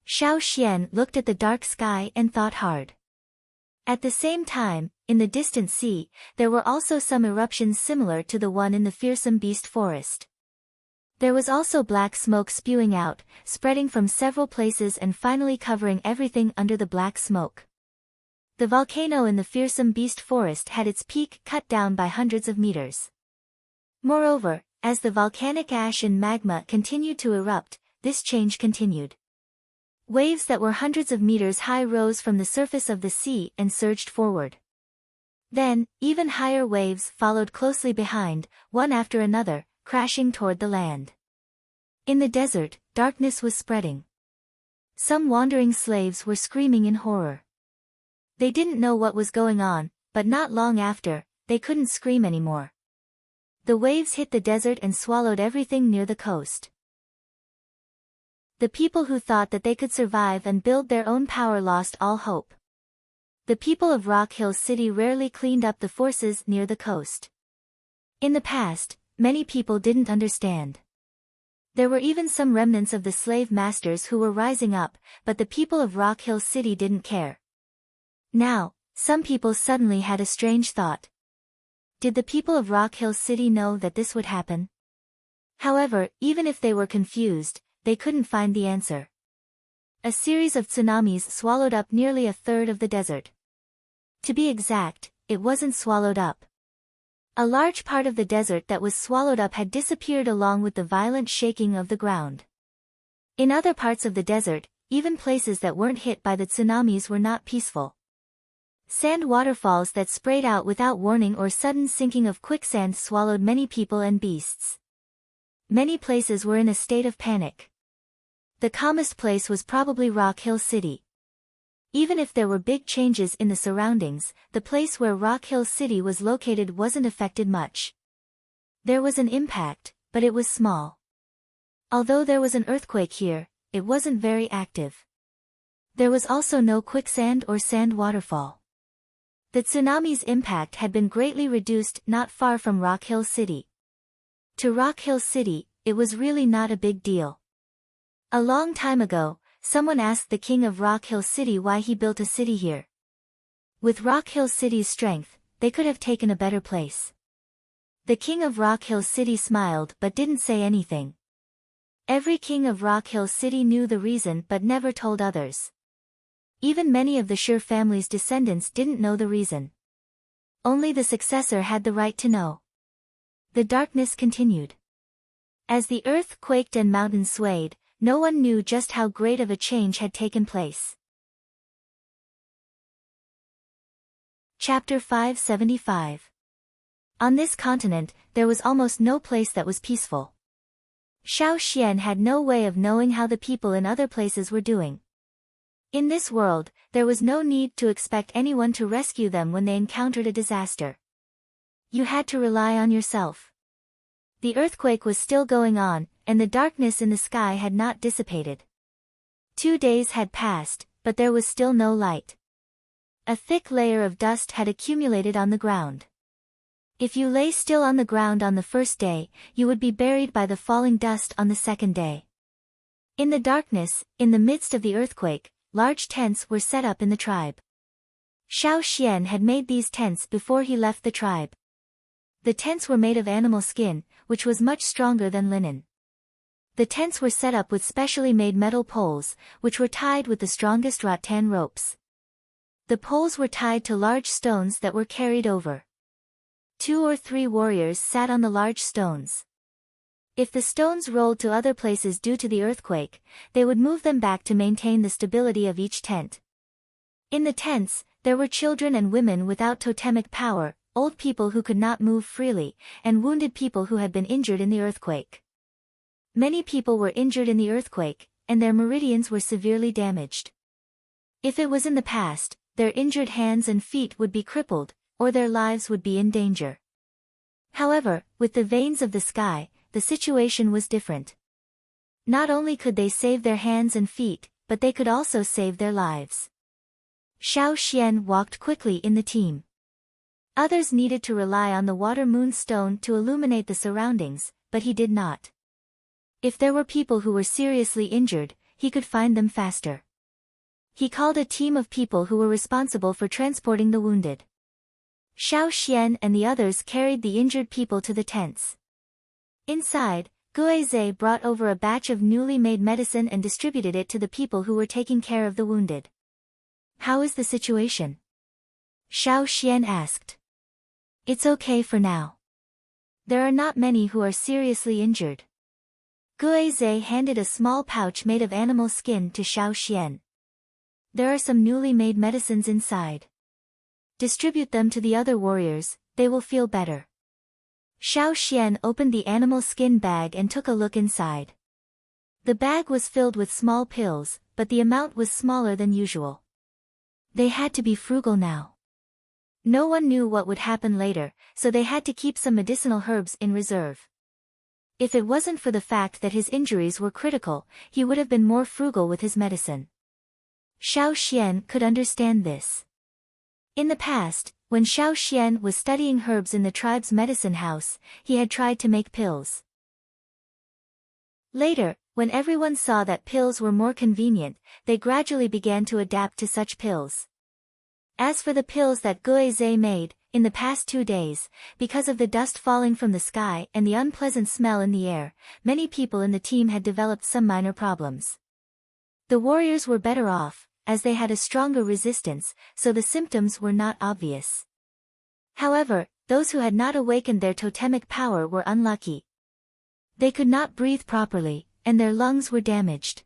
Xiao Xian looked at the dark sky and thought hard. At the same time, in the distant sea, there were also some eruptions similar to the one in the fearsome beast forest. There was also black smoke spewing out, spreading from several places and finally covering everything under the black smoke. The volcano in the fearsome beast forest had its peak cut down by hundreds of meters. Moreover, as the volcanic ash and magma continued to erupt, this change continued. Waves that were hundreds of meters high rose from the surface of the sea and surged forward. Then, even higher waves followed closely behind, one after another, crashing toward the land. In the desert, darkness was spreading. Some wandering slaves were screaming in horror. They didn't know what was going on, but not long after, they couldn't scream anymore. The waves hit the desert and swallowed everything near the coast. The people who thought that they could survive and build their own power lost all hope. The people of Rock Hill City rarely cleaned up the forces near the coast. In the past, many people didn't understand. There were even some remnants of the slave masters who were rising up, but the people of Rock Hill City didn't care. Now, some people suddenly had a strange thought. Did the people of Rock Hill City know that this would happen? However, even if they were confused, they couldn't find the answer. A series of tsunamis swallowed up nearly a third of the desert. To be exact, it wasn't swallowed up. A large part of the desert that was swallowed up had disappeared along with the violent shaking of the ground. In other parts of the desert, even places that weren't hit by the tsunamis were not peaceful. Sand waterfalls that sprayed out without warning or sudden sinking of quicksand swallowed many people and beasts. Many places were in a state of panic. The calmest place was probably Rock Hill City. Even if there were big changes in the surroundings, the place where Rock Hill City was located wasn't affected much. There was an impact, but it was small. Although there was an earthquake here, it wasn't very active. There was also no quicksand or sand waterfall. The tsunami's impact had been greatly reduced not far from Rock Hill City. To Rock Hill City, it was really not a big deal. A long time ago, someone asked the king of Rock Hill City why he built a city here. With Rock Hill City's strength, they could have taken a better place. The king of Rock Hill City smiled but didn't say anything. Every king of Rock Hill City knew the reason but never told others. Even many of the Shur family's descendants didn't know the reason. Only the successor had the right to know. The darkness continued. As the earth quaked and mountains swayed, no one knew just how great of a change had taken place. Chapter 575. On this continent, there was almost no place that was peaceful. Xiao Xian had no way of knowing how the people in other places were doing. In this world, there was no need to expect anyone to rescue them when they encountered a disaster. You had to rely on yourself. The earthquake was still going on, and the darkness in the sky had not dissipated. 2 days had passed, but there was still no light. A thick layer of dust had accumulated on the ground. If you lay still on the ground on the first day, you would be buried by the falling dust on the second day. In the darkness, in the midst of the earthquake, large tents were set up in the tribe. Xiao Xian had made these tents before he left the tribe. The tents were made of animal skin, which was much stronger than linen. The tents were set up with specially made metal poles, which were tied with the strongest rattan ropes. The poles were tied to large stones that were carried over. 2 or 3 warriors sat on the large stones. If the stones rolled to other places due to the earthquake, they would move them back to maintain the stability of each tent. In the tents, there were children and women without totemic power, old people who could not move freely, and wounded people who had been injured in the earthquake. Many people were injured in the earthquake, and their meridians were severely damaged. If it was in the past, their injured hands and feet would be crippled, or their lives would be in danger. However, with the veins of the sky, the situation was different. Not only could they save their hands and feet, but they could also save their lives. Xiao Xian walked quickly in the team. Others needed to rely on the water moon stone to illuminate the surroundings, but he did not. If there were people who were seriously injured, he could find them faster. He called a team of people who were responsible for transporting the wounded. Xiao Xian and the others carried the injured people to the tents. Inside, Guizhe brought over a batch of newly made medicine and distributed it to the people who were taking care of the wounded. "How is the situation?" Xiao Xian asked. "It's okay for now. There are not many who are seriously injured. Guizhe handed a small pouch made of animal skin to Xiao Xian. There are some newly made medicines inside. Distribute them to the other warriors, they will feel better. Xiao Xian opened the animal skin bag and took a look inside. The bag was filled with small pills, but the amount was smaller than usual. They had to be frugal now. No one knew what would happen later, so they had to keep some medicinal herbs in reserve. If it wasn't for the fact that his injuries were critical, he would have been more frugal with his medicine. Xiao Xian could understand this. In the past, when Xiao Xian was studying herbs in the tribe's medicine house, he had tried to make pills. Later, when everyone saw that pills were more convenient, they gradually began to adapt to such pills. As for the pills that Guizhe made, in the past 2 days, because of the dust falling from the sky and the unpleasant smell in the air, many people in the team had developed some minor problems. The warriors were better off, as they had a stronger resistance, so the symptoms were not obvious. However, those who had not awakened their totemic power were unlucky. They could not breathe properly, and their lungs were damaged.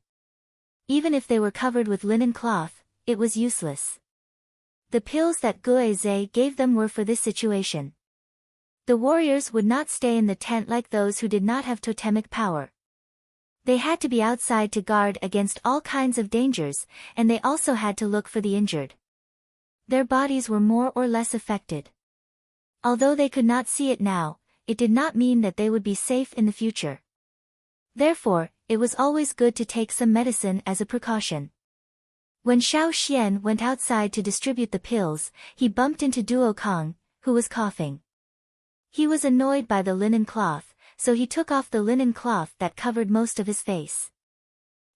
Even if they were covered with linen cloth, it was useless. The pills that Guizhe gave them were for this situation. The warriors would not stay in the tent like those who did not have totemic power. They had to be outside to guard against all kinds of dangers, and they also had to look for the injured. Their bodies were more or less affected. Although they could not see it now, it did not mean that they would be safe in the future. Therefore, it was always good to take some medicine as a precaution. When Xiao Xian went outside to distribute the pills, he bumped into Duo Kong, who was coughing. He was annoyed by the linen cloth, so he took off the linen cloth that covered most of his face.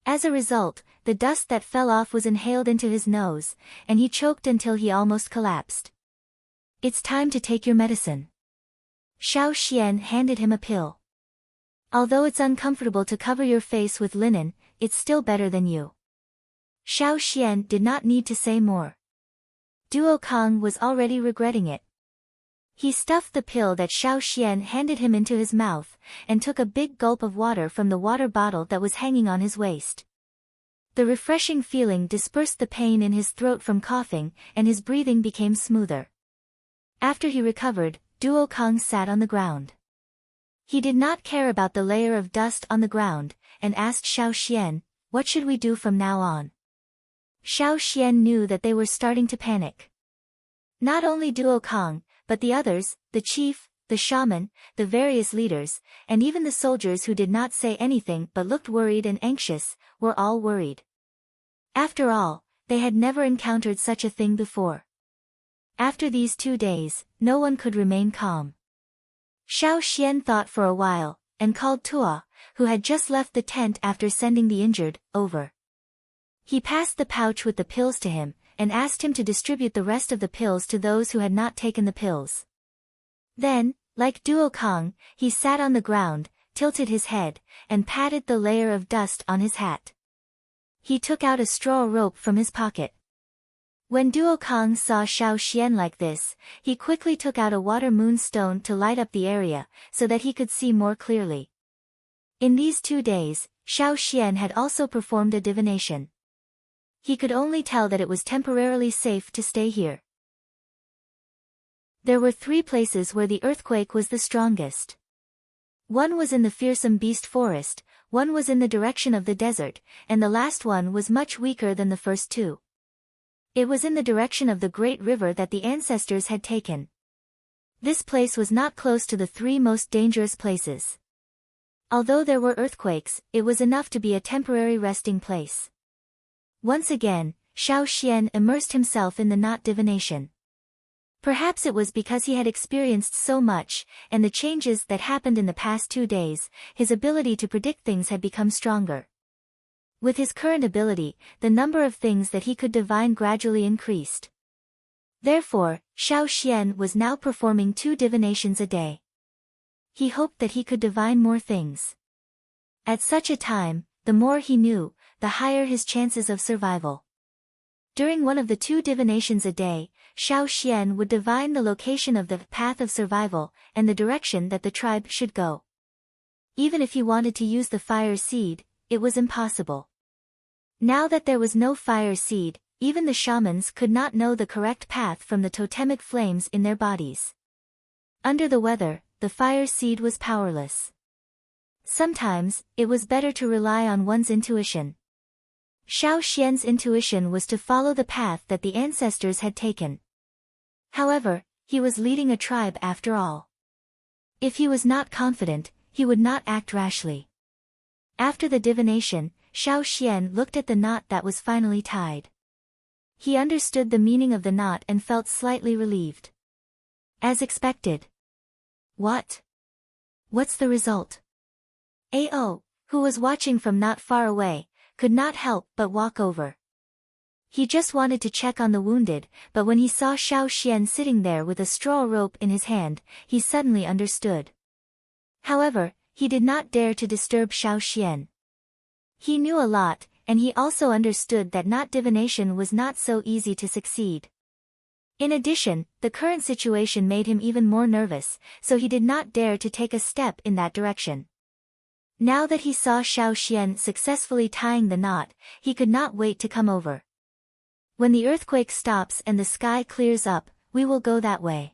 As a result, the dust that fell off was inhaled into his nose, and he choked until he almost collapsed. "It's time to take your medicine." Xiao Xian handed him a pill. "Although it's uncomfortable to cover your face with linen, it's still better than you." Xiao Xian did not need to say more. Duo Kong was already regretting it. He stuffed the pill that Xiao Xian handed him into his mouth, and took a big gulp of water from the water bottle that was hanging on his waist. The refreshing feeling dispersed the pain in his throat from coughing, and his breathing became smoother. After he recovered, Duo Kong sat on the ground. He did not care about the layer of dust on the ground, and asked Xiao Xian, "What should we do from now on?" Xiao Xian knew that they were starting to panic. Not only Duo Kong, but the others, the chief, the shaman, the various leaders, and even the soldiers who did not say anything but looked worried and anxious, were all worried. After all, they had never encountered such a thing before. After these 2 days, no one could remain calm. Xiao Xian thought for a while, and called Tua, who had just left the tent after sending the injured, over. He passed the pouch with the pills to him, and asked him to distribute the rest of the pills to those who had not taken the pills. Then, like Duo Kong, he sat on the ground, tilted his head, and patted the layer of dust on his hat. He took out a straw rope from his pocket. When Duo Kong saw Xiao Xian like this, he quickly took out a water moonstone to light up the area, so that he could see more clearly. In these 2 days, Xiao Xian had also performed a divination. He could only tell that it was temporarily safe to stay here. There were 3 places where the earthquake was the strongest. One was in the fearsome beast forest, one was in the direction of the desert, and the last one was much weaker than the first 2. It was in the direction of the great river that the ancestors had taken. This place was not close to the 3 most dangerous places. Although there were earthquakes, it was enough to be a temporary resting place. Once again, Xiao Xian immersed himself in the knot divination. Perhaps it was because he had experienced so much, and the changes that happened in the past 2 days, his ability to predict things had become stronger. With his current ability, the number of things that he could divine gradually increased. Therefore, Xiao Xian was now performing 2 divinations a day. He hoped that he could divine more things. At such a time, the more he knew, the higher his chances of survival. During one of the 2 divinations a day, Xiao Xian would divine the location of the path of survival and the direction that the tribe should go. Even if he wanted to use the fire seed, it was impossible. Now that there was no fire seed, even the shamans could not know the correct path from the totemic flames in their bodies. Under the weather, the fire seed was powerless. Sometimes, it was better to rely on one's intuition. Xiao Xian's intuition was to follow the path that the ancestors had taken. However, he was leading a tribe after all. If he was not confident, he would not act rashly. After the divination, Xiao Xian looked at the knot that was finally tied. He understood the meaning of the knot and felt slightly relieved. As expected. What? What's the result? Ao, who was watching from not far away, could not help but walk over. He just wanted to check on the wounded, but when he saw Xiao Xian sitting there with a straw rope in his hand, he suddenly understood. However, he did not dare to disturb Xiao Xian. He knew a lot, and he also understood that knot divination was not so easy to succeed. In addition, the current situation made him even more nervous, so he did not dare to take a step in that direction. Now that he saw Xiao Xian successfully tying the knot, he could not wait to come over. When the earthquake stops and the sky clears up, we will go that way.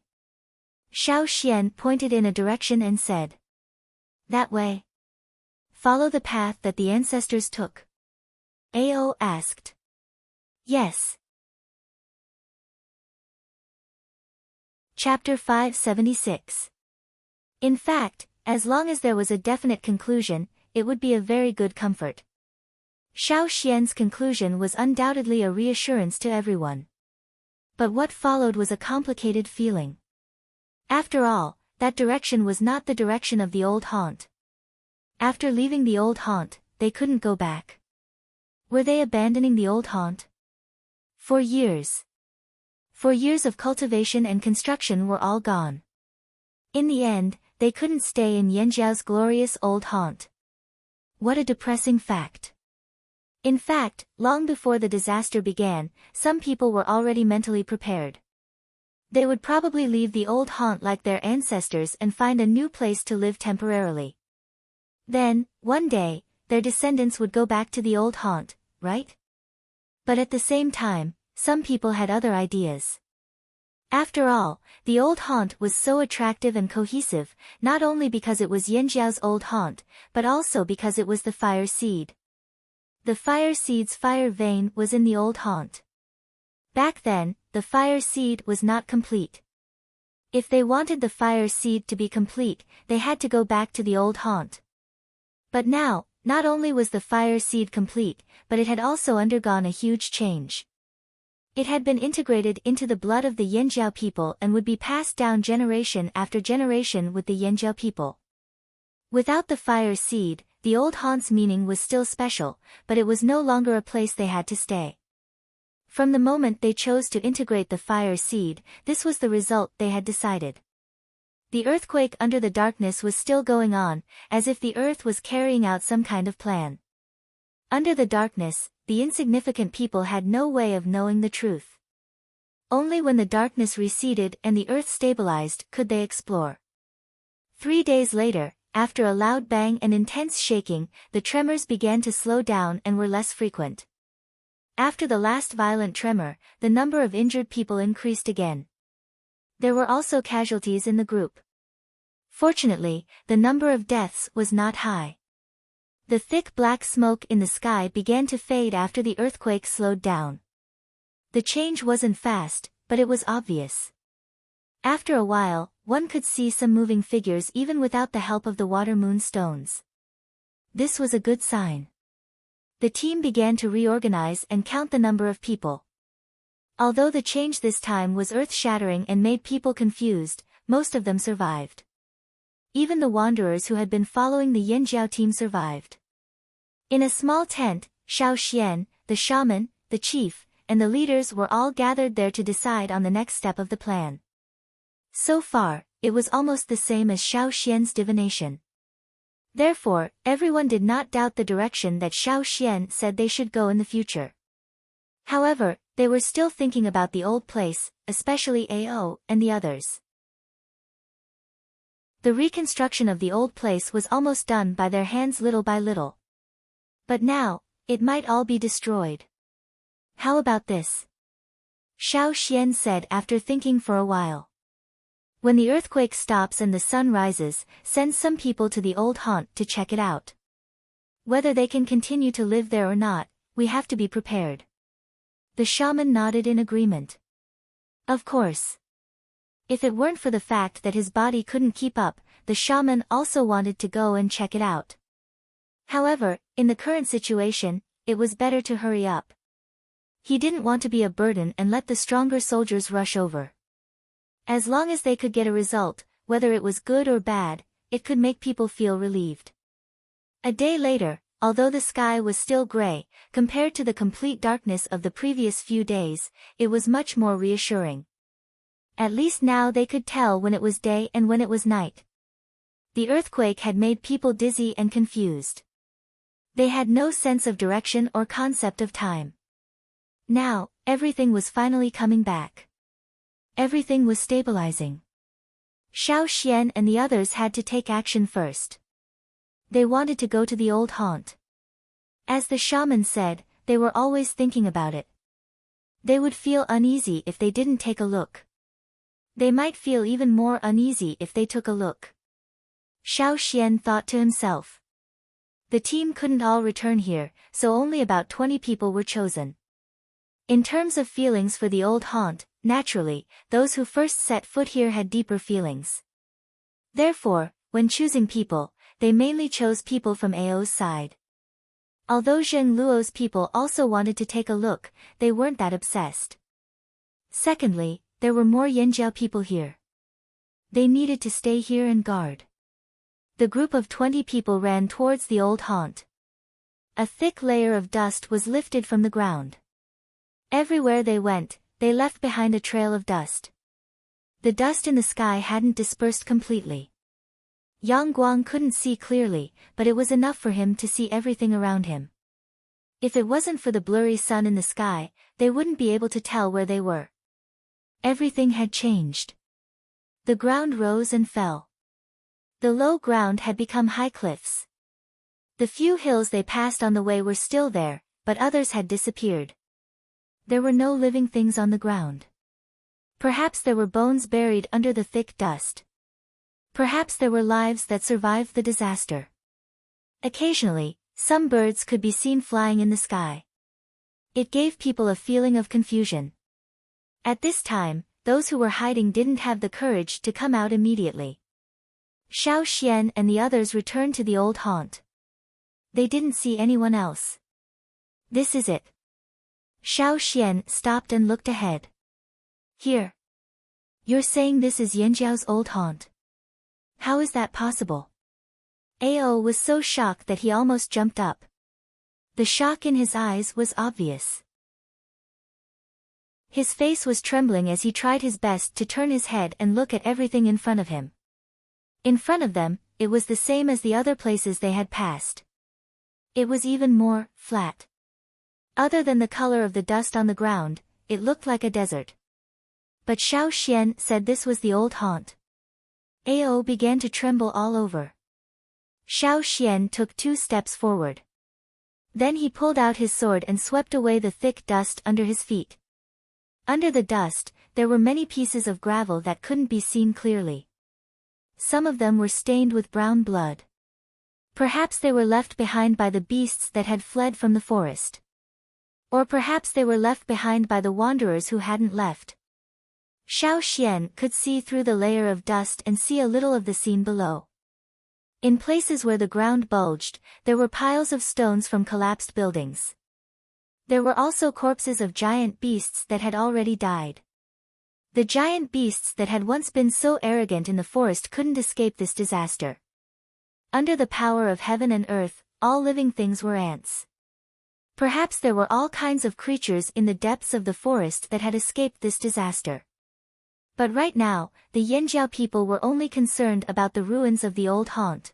Xiao Xian pointed in a direction and said. That way? Follow the path that the ancestors took. Ao asked. Yes. Chapter 576. In fact, as long as there was a definite conclusion, it would be a very good comfort. Xiao Xian's conclusion was undoubtedly a reassurance to everyone. But what followed was a complicated feeling. After all, that direction was not the direction of the old haunt. After leaving the old haunt, they couldn't go back. Were they abandoning the old haunt? For years. For years of cultivation and construction were all gone. In the end, they couldn't stay in Yanjiao's glorious old haunt. What a depressing fact. In fact, long before the disaster began, some people were already mentally prepared. They would probably leave the old haunt like their ancestors and find a new place to live temporarily. Then, one day, their descendants would go back to the old haunt, right? But at the same time, some people had other ideas. After all, the old haunt was so attractive and cohesive, not only because it was Yanjiao's old haunt, but also because it was the fire seed. The fire seed's fire vein was in the old haunt. Back then, the fire seed was not complete. If they wanted the fire seed to be complete, they had to go back to the old haunt. But now, not only was the fire seed complete, but it had also undergone a huge change. It had been integrated into the blood of the Yanjiao people and would be passed down generation after generation with the Yanjiao people. Without the fire seed, the old haunt's meaning was still special, but it was no longer a place they had to stay. From the moment they chose to integrate the fire seed, this was the result they had decided. The earthquake under the darkness was still going on, as if the earth was carrying out some kind of plan. Under the darkness, the insignificant people had no way of knowing the truth. Only when the darkness receded and the earth stabilized could they explore. 3 days later, after a loud bang and intense shaking, the tremors began to slow down and were less frequent. After the last violent tremor, the number of injured people increased again. There were also casualties in the group. Fortunately, the number of deaths was not high. The thick black smoke in the sky began to fade after the earthquake slowed down. The change wasn't fast, but it was obvious. After a while, one could see some moving figures even without the help of the water moon stones. This was a good sign. The team began to reorganize and count the number of people. Although the change this time was earth-shattering and made people confused, most of them survived. Even the wanderers who had been following the Yanjiao team survived. In a small tent, Xiao Xian, the shaman, the chief, and the leaders were all gathered there to decide on the next step of the plan. So far, it was almost the same as Xiao Xian's divination. Therefore, everyone did not doubt the direction that Xiao Xian said they should go in the future. However, They were still thinking about the old place, especially Ao and the others. The reconstruction of the old place was almost done by their hands little by little. But now, it might all be destroyed. How about this? Xiao Xian said after thinking for a while. When the earthquake stops and the sun rises, send some people to the old haunt to check it out. Whether they can continue to live there or not, we have to be prepared. The shaman nodded in agreement. Of course. If it weren't for the fact that his body couldn't keep up, the shaman also wanted to go and check it out. However, in the current situation, it was better to hurry up. He didn't want to be a burden and let the stronger soldiers rush over. As long as they could get a result, whether it was good or bad, it could make people feel relieved. A day later, although the sky was still gray, compared to the complete darkness of the previous few days, it was much more reassuring. At least now they could tell when it was day and when it was night. The earthquake had made people dizzy and confused. They had no sense of direction or concept of time. Now, everything was finally coming back. Everything was stabilizing. Xiao Xian and the others had to take action first. They wanted to go to the old haunt. As the shaman said, they were always thinking about it. They would feel uneasy if they didn't take a look. They might feel even more uneasy if they took a look. Xiao Xian thought to himself. The team couldn't all return here, so only about 20 people were chosen. In terms of feelings for the old haunt, naturally, those who first set foot here had deeper feelings. Therefore, when choosing people, they mainly chose people from Ao's side. Although Zheng Luo's people also wanted to take a look, they weren't that obsessed. Secondly, there were more Yanjiao people here. They needed to stay here and guard. The group of 20 people ran towards the old haunt. A thick layer of dust was lifted from the ground. Everywhere they went, they left behind a trail of dust. The dust in the sky hadn't dispersed completely. Yang Guang couldn't see clearly, but it was enough for him to see everything around him. If it wasn't for the blurry sun in the sky, they wouldn't be able to tell where they were. Everything had changed. The ground rose and fell. The low ground had become high cliffs. The few hills they passed on the way were still there, but others had disappeared. There were no living things on the ground. Perhaps there were bones buried under the thick dust. Perhaps there were lives that survived the disaster. Occasionally, some birds could be seen flying in the sky. It gave people a feeling of confusion. At this time, those who were hiding didn't have the courage to come out immediately. Xiao Xian and the others returned to the old haunt. They didn't see anyone else. This is it. Xiao Xian stopped and looked ahead. Here. You're saying this is Yanjiao's old haunt? How is that possible? Ao was so shocked that he almost jumped up. The shock in his eyes was obvious. His face was trembling as he tried his best to turn his head and look at everything in front of him. In front of them, it was the same as the other places they had passed. It was even more flat. Other than the color of the dust on the ground, it looked like a desert. But Xiao Xian said this was the old haunt. Ao began to tremble all over. Xiao Xian took 2 steps forward. Then he pulled out his sword and swept away the thick dust under his feet. Under the dust, there were many pieces of gravel that couldn't be seen clearly. Some of them were stained with brown blood. Perhaps they were left behind by the beasts that had fled from the forest. Or perhaps they were left behind by the wanderers who hadn't left. Xiao Xian could see through the layer of dust and see a little of the scene below. In places where the ground bulged, there were piles of stones from collapsed buildings. There were also corpses of giant beasts that had already died. The giant beasts that had once been so arrogant in the forest couldn't escape this disaster. Under the power of heaven and earth, all living things were ants. Perhaps there were all kinds of creatures in the depths of the forest that had escaped this disaster. But right now, the Yanjiao people were only concerned about the ruins of the old haunt.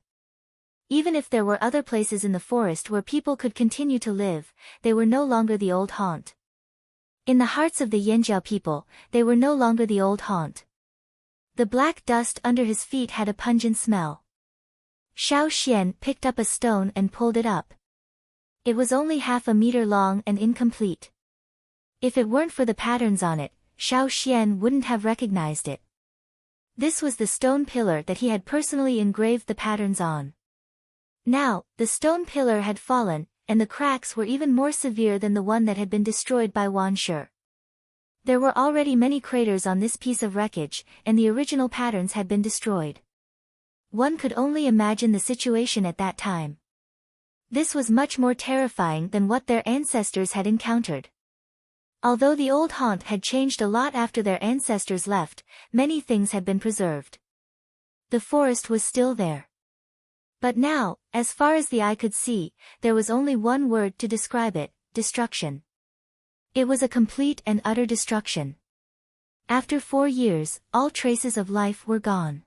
Even if there were other places in the forest where people could continue to live, they were no longer the old haunt. In the hearts of the Yanjiao people, they were no longer the old haunt. The black dust under his feet had a pungent smell. Xiao Xian picked up a stone and pulled it up. It was only half a meter long and incomplete. If it weren't for the patterns on it, Xiao Xian wouldn't have recognized it. This was the stone pillar that he had personally engraved the patterns on. Now, the stone pillar had fallen, and the cracks were even more severe than the one that had been destroyed by Wan Shi. There were already many craters on this piece of wreckage, and the original patterns had been destroyed. One could only imagine the situation at that time. This was much more terrifying than what their ancestors had encountered. Although the old haunt had changed a lot after their ancestors left, many things had been preserved. The forest was still there. But now, as far as the eye could see, there was only one word to describe it: destruction. It was a complete and utter destruction. After 4 years, all traces of life were gone.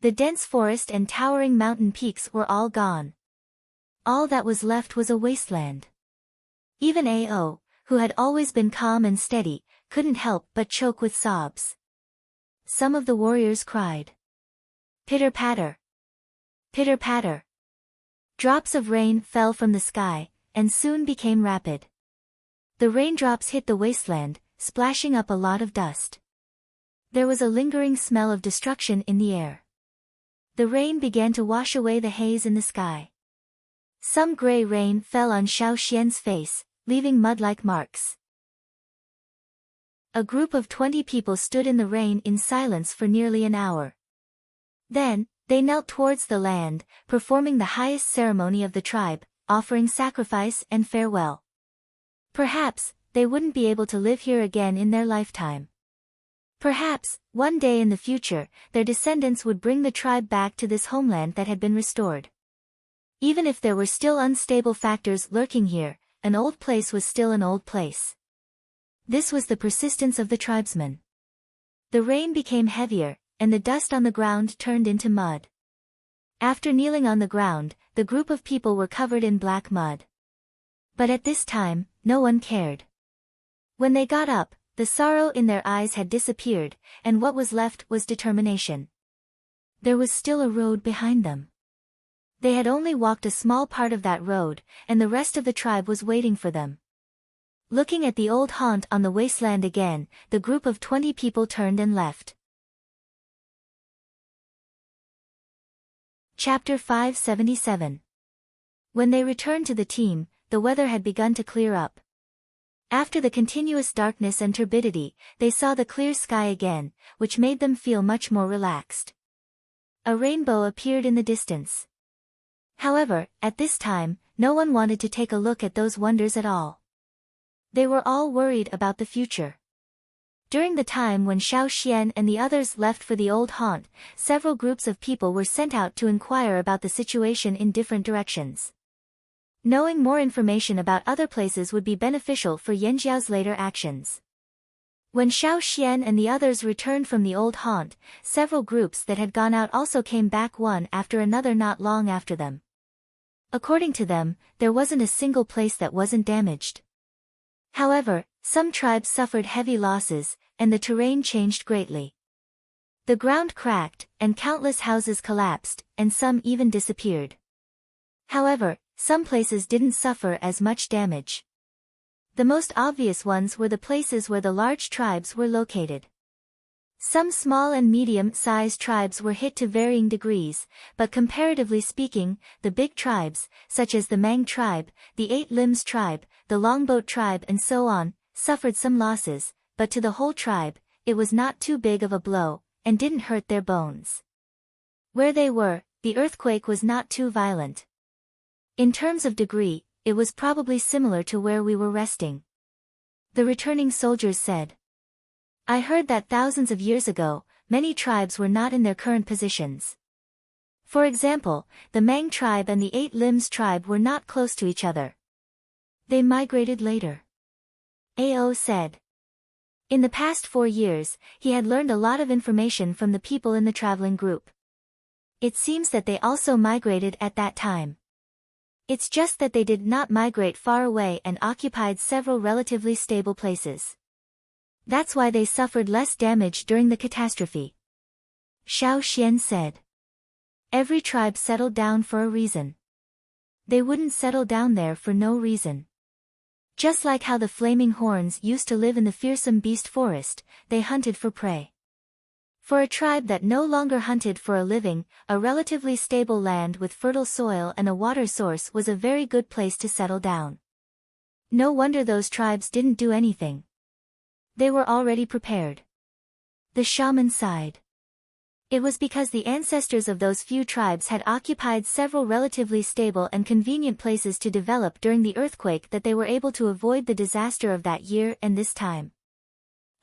The dense forest and towering mountain peaks were all gone. All that was left was a wasteland. Even Ao, who had always been calm and steady, couldn't help but choke with sobs. Some of the warriors cried. Pitter-patter. Pitter-patter. Drops of rain fell from the sky, and soon became rapid. The raindrops hit the wasteland, splashing up a lot of dust. There was a lingering smell of destruction in the air. The rain began to wash away the haze in the sky. Some gray rain fell on Xiao Xian's face, leaving mud-like marks. A group of 20 people stood in the rain in silence for nearly an hour. Then, they knelt towards the land, performing the highest ceremony of the tribe, offering sacrifice and farewell. Perhaps, they wouldn't be able to live here again in their lifetime. Perhaps, one day in the future, their descendants would bring the tribe back to this homeland that had been restored. Even if there were still unstable factors lurking here, an old place was still an old place. This was the persistence of the tribesmen. The rain became heavier, and the dust on the ground turned into mud. After kneeling on the ground, the group of people were covered in black mud. But at this time, no one cared. When they got up, the sorrow in their eyes had disappeared, and what was left was determination. There was still a road behind them. They had only walked a small part of that road, and the rest of the tribe was waiting for them. Looking at the old haunt on the wasteland again, the group of 20 people turned and left. Chapter 577. When they returned to the team, the weather had begun to clear up. After the continuous darkness and turbidity, they saw the clear sky again, which made them feel much more relaxed. A rainbow appeared in the distance. However, at this time, no one wanted to take a look at those wonders at all. They were all worried about the future. During the time when Xiao Xian and the others left for the old haunt, several groups of people were sent out to inquire about the situation in different directions. Knowing more information about other places would be beneficial for Yanjiao's later actions. When Xiao Xian and the others returned from the old haunt, several groups that had gone out also came back one after another not long after them. According to them, there wasn't a single place that wasn't damaged. However, some tribes suffered heavy losses, and the terrain changed greatly. The ground cracked, and countless houses collapsed, and some even disappeared. However, some places didn't suffer as much damage. The most obvious ones were the places where the large tribes were located. Some small and medium-sized tribes were hit to varying degrees, but comparatively speaking, the big tribes, such as the Mang tribe, the Eight Limbs tribe, the Longboat tribe and so on, suffered some losses, but to the whole tribe, it was not too big of a blow, and didn't hurt their bones. Where they were, the earthquake was not too violent. In terms of degree, it was probably similar to where we were resting. The returning soldiers said. I heard that thousands of years ago, many tribes were not in their current positions. For example, the Mang tribe and the Eight Limbs tribe were not close to each other. They migrated later. Ao said. In the past 4 years, he had learned a lot of information from the people in the traveling group. It seems that they also migrated at that time. It's just that they did not migrate far away and occupied several relatively stable places. That's why they suffered less damage during the catastrophe. Xiao Xian said. Every tribe settled down for a reason. They wouldn't settle down there for no reason. Just like how the flaming horns used to live in the fearsome beast forest, they hunted for prey. For a tribe that no longer hunted for a living, a relatively stable land with fertile soil and a water source was a very good place to settle down. No wonder those tribes didn't do anything. They were already prepared. The shaman sighed. It was because the ancestors of those few tribes had occupied several relatively stable and convenient places to develop during the earthquake that they were able to avoid the disaster of that year and this time.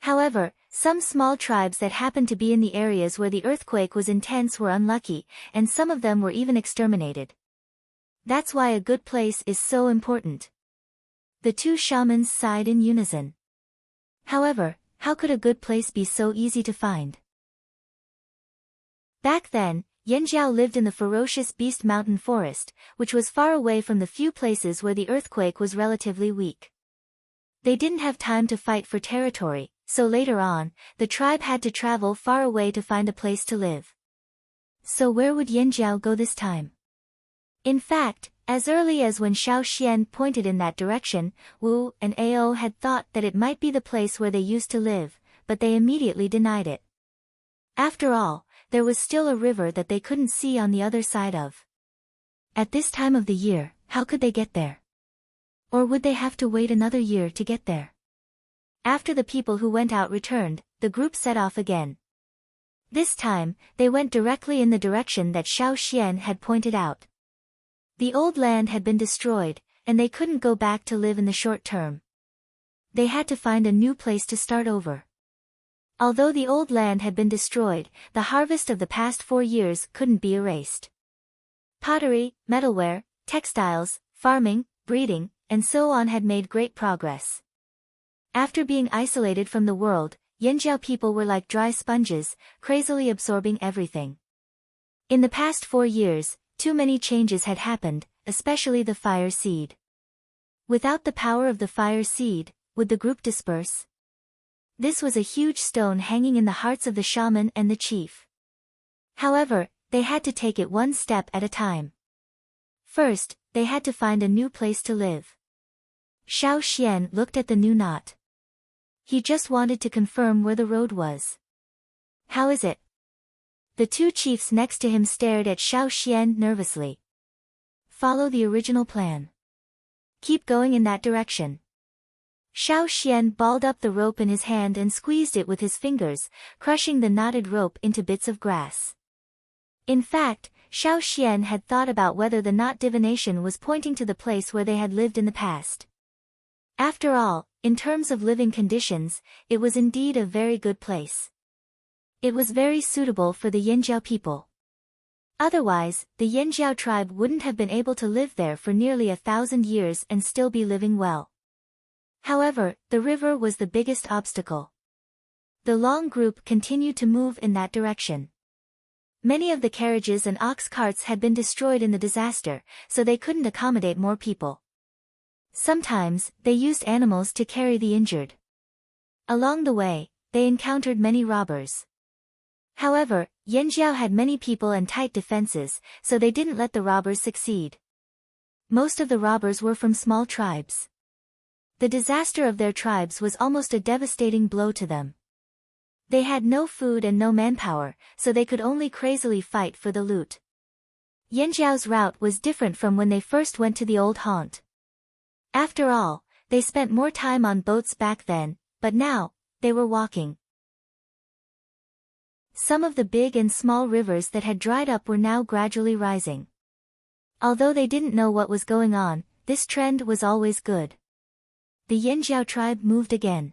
However, some small tribes that happened to be in the areas where the earthquake was intense were unlucky, and some of them were even exterminated. That's why a good place is so important. The two shamans sighed in unison. However, how could a good place be so easy to find? Back then, Yanjiao lived in the ferocious Beast Mountain forest, which was far away from the few places where the earthquake was relatively weak. They didn't have time to fight for territory, so later on, the tribe had to travel far away to find a place to live. So where would Yanjiao go this time? In fact, as early as when Xiao Xian pointed in that direction, Wu and Ao had thought that it might be the place where they used to live, but they immediately denied it. After all, there was still a river that they couldn't see on the other side of. At this time of the year, how could they get there? Or would they have to wait another year to get there? After the people who went out returned, the group set off again. This time, they went directly in the direction that Xiao Xian had pointed out. The old land had been destroyed, and they couldn't go back to live in the short term. They had to find a new place to start over. Although the old land had been destroyed, the harvest of the past 4 years couldn't be erased. Pottery, metalware, textiles, farming, breeding, and so on had made great progress. After being isolated from the world, Yanjiao people were like dry sponges, crazily absorbing everything. In the past 4 years, too many changes had happened, especially the fire seed. Without the power of the fire seed, would the group disperse? This was a huge stone hanging in the hearts of the shaman and the chief. However, they had to take it one step at a time. First, they had to find a new place to live. Xiao Xian looked at the new knot. He just wanted to confirm where the road was. How is it? The two chiefs next to him stared at Xiao Xian nervously. Follow the original plan. Keep going in that direction. Xiao Xian balled up the rope in his hand and squeezed it with his fingers, crushing the knotted rope into bits of grass. In fact, Xiao Xian had thought about whether the knot divination was pointing to the place where they had lived in the past. After all, in terms of living conditions, it was indeed a very good place. It was very suitable for the Yanjiao people. Otherwise, the Yanjiao tribe wouldn't have been able to live there for nearly 1,000 years and still be living well. However, the river was the biggest obstacle. The long group continued to move in that direction. Many of the carriages and ox carts had been destroyed in the disaster, so they couldn't accommodate more people. Sometimes, they used animals to carry the injured. Along the way, they encountered many robbers. However, Yanjiao had many people and tight defenses, so they didn't let the robbers succeed. Most of the robbers were from small tribes. The disaster of their tribes was almost a devastating blow to them. They had no food and no manpower, so they could only crazily fight for the loot. Yanjiao's route was different from when they first went to the old haunt. After all, they spent more time on boats back then, but now, they were walking. Some of the big and small rivers that had dried up were now gradually rising. Although they didn't know what was going on, this trend was always good. The Yanjiao tribe moved again.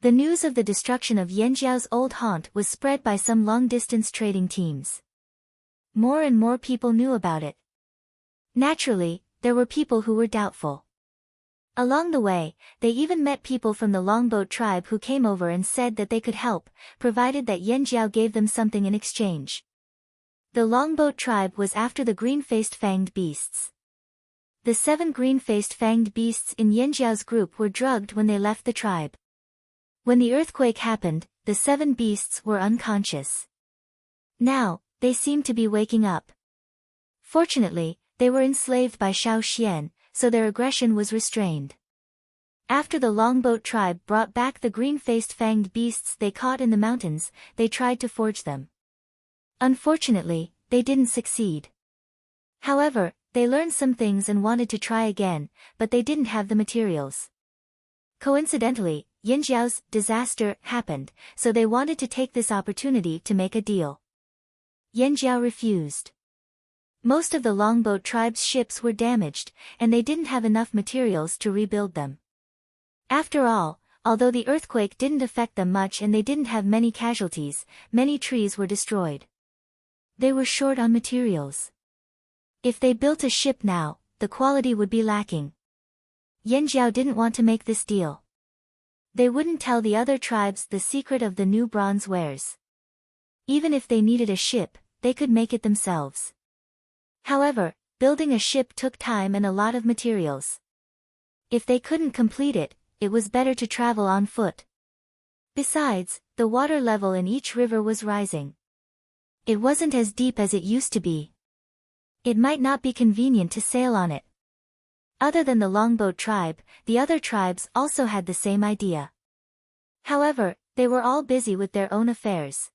The news of the destruction of Yanjiao's old haunt was spread by some long-distance trading teams. More and more people knew about it. Naturally, there were people who were doubtful. Along the way, they even met people from the Longboat tribe who came over and said that they could help, provided that Yanjiao gave them something in exchange. The Longboat tribe was after the green-faced fanged beasts. The 7 green-faced fanged beasts in Yanjiao's group were drugged when they left the tribe. When the earthquake happened, the 7 beasts were unconscious. Now, they seemed to be waking up. Fortunately, they were enslaved by Xiao Xian, so their aggression was restrained. After the longboat tribe brought back the green-faced fanged beasts they caught in the mountains, they tried to forge them. Unfortunately, they didn't succeed. However, they learned some things and wanted to try again, but they didn't have the materials. Coincidentally, Yanjiao's disaster happened, so they wanted to take this opportunity to make a deal. Yanjiao refused. Most of the longboat tribe's ships were damaged, and they didn't have enough materials to rebuild them. After all, although the earthquake didn't affect them much and they didn't have many casualties, many trees were destroyed. They were short on materials. If they built a ship now, the quality would be lacking. Yanjiao didn't want to make this deal. They wouldn't tell the other tribes the secret of the new bronze wares. Even if they needed a ship, they could make it themselves. However, building a ship took time and a lot of materials. If they couldn't complete it, it was better to travel on foot. Besides, the water level in each river was rising. It wasn't as deep as it used to be. It might not be convenient to sail on it. Other than the longboat tribe, the other tribes also had the same idea. However, they were all busy with their own affairs.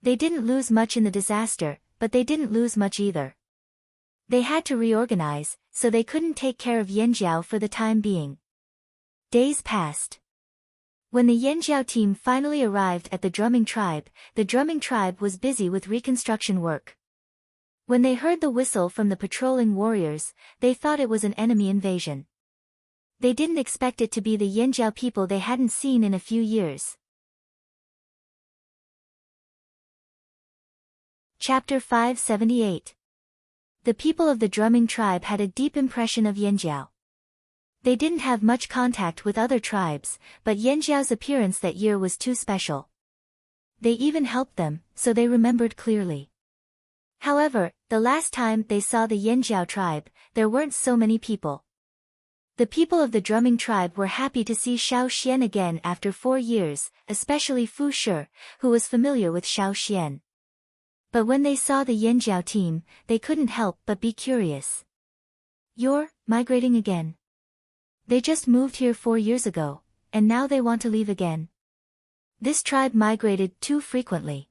They didn't lose much in the disaster, but they didn't lose much either. They had to reorganize, so they couldn't take care of Yanjiao for the time being. Days passed. When the Yanjiao team finally arrived at the drumming tribe was busy with reconstruction work. When they heard the whistle from the patrolling warriors, they thought it was an enemy invasion. They didn't expect it to be the Yanjiao people they hadn't seen in a few years. Chapter 578. The people of the drumming tribe had a deep impression of Yanjiao. They didn't have much contact with other tribes, but Yanjiao's appearance that year was too special. They even helped them, so they remembered clearly. However, the last time they saw the Yanjiao tribe, there weren't so many people. The people of the drumming tribe were happy to see Xiao Xian again after 4 years, especially Fu Shi, who was familiar with Xiao Xian. But when they saw the Yanjiao team, they couldn't help but be curious. You're migrating again. They just moved here 4 years ago, and now they want to leave again. This tribe migrated too frequently.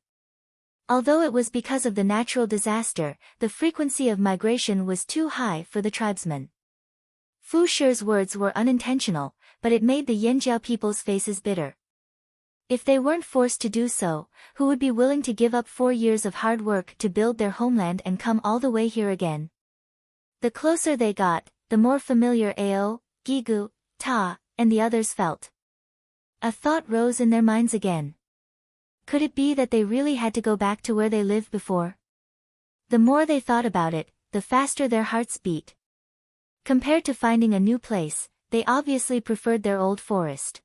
Although it was because of the natural disaster, the frequency of migration was too high for the tribesmen. Fu Shi's words were unintentional, but it made the Yanjiao people's faces bitter. If they weren't forced to do so, who would be willing to give up 4 years of hard work to build their homeland and come all the way here again? The closer they got, the more familiar Ao, Gigu, Ta, and the others felt. A thought rose in their minds again. Could it be that they really had to go back to where they lived before? The more they thought about it, the faster their hearts beat. Compared to finding a new place, they obviously preferred their old forest.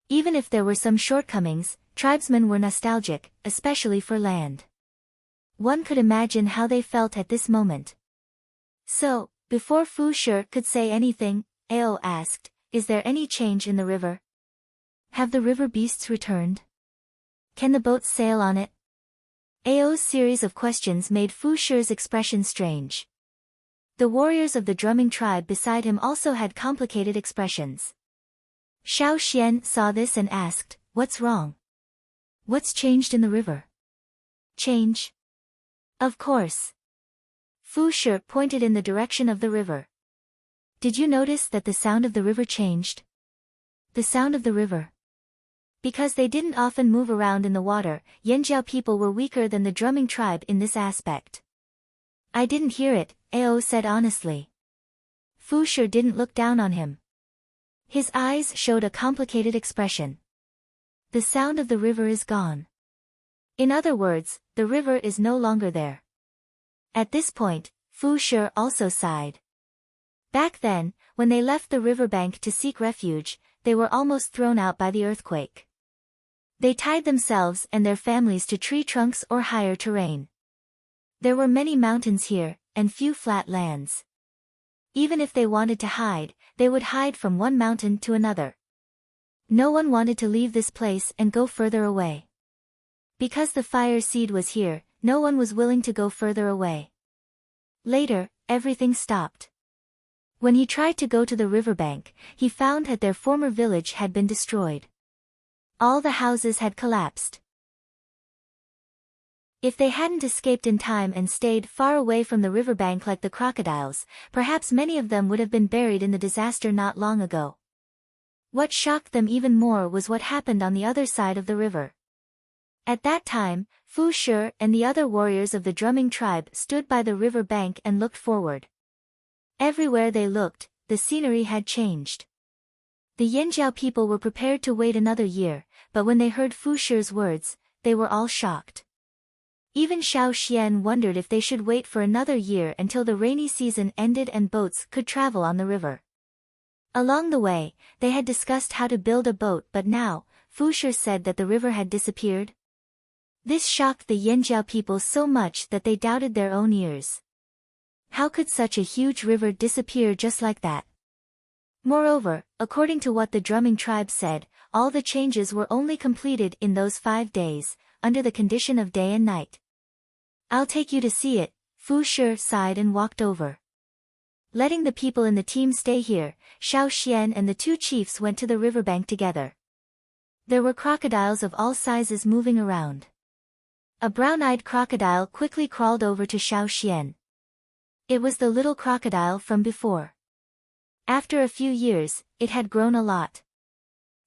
Even if there were some shortcomings, tribesmen were nostalgic, especially for land. One could imagine how they felt at this moment. So, before Fu Shi could say anything, Ao asked, "Is there any change in the river? Have the river beasts returned? Can the boats sail on it?" Ao's series of questions made Fu Shi's expression strange. The warriors of the drumming tribe beside him also had complicated expressions. Xiao Xian saw this and asked, "What's wrong? What's changed in the river?" "Change? Of course." Fu Shi pointed in the direction of the river. "Did you notice that the sound of the river changed?" "The sound of the river?" Because they didn't often move around in the water, Yanjiao people were weaker than the drumming tribe in this aspect. "I didn't hear it," Ao said honestly. Fu Shi didn't look down on him. His eyes showed a complicated expression. "The sound of the river is gone. In other words, the river is no longer there." At this point, Fu Shi also sighed. Back then, when they left the riverbank to seek refuge, they were almost thrown out by the earthquake. They tied themselves and their families to tree trunks or higher terrain. There were many mountains here, and few flat lands. Even if they wanted to hide, they would hide from one mountain to another. No one wanted to leave this place and go further away. Because the fire seed was here, no one was willing to go further away. Later, everything stopped. When he tried to go to the riverbank, he found that their former village had been destroyed. All the houses had collapsed. If they hadn't escaped in time and stayed far away from the riverbank like the crocodiles, perhaps many of them would have been buried in the disaster not long ago. What shocked them even more was what happened on the other side of the river. At that time, Fu Shi and the other warriors of the drumming tribe stood by the river bank and looked forward. Everywhere they looked, the scenery had changed. The Yanjiao people were prepared to wait another year, but when they heard Fu Shi's words, they were all shocked. Even Xiao Xian wondered if they should wait for another year until the rainy season ended and boats could travel on the river. Along the way, they had discussed how to build a boat, but now, Fu Shi said that the river had disappeared. This shocked the Yanjiao people so much that they doubted their own ears. How could such a huge river disappear just like that? Moreover, according to what the drumming tribe said, all the changes were only completed in those 5 days, under the condition of day and night. "I'll take you to see it," Fu Shi sighed and walked over. Letting the people in the team stay here, Xiao Xian and the 2 chiefs went to the riverbank together. There were crocodiles of all sizes moving around. A brown-eyed crocodile quickly crawled over to Xiao Xian. It was the little crocodile from before. After a few years, it had grown a lot.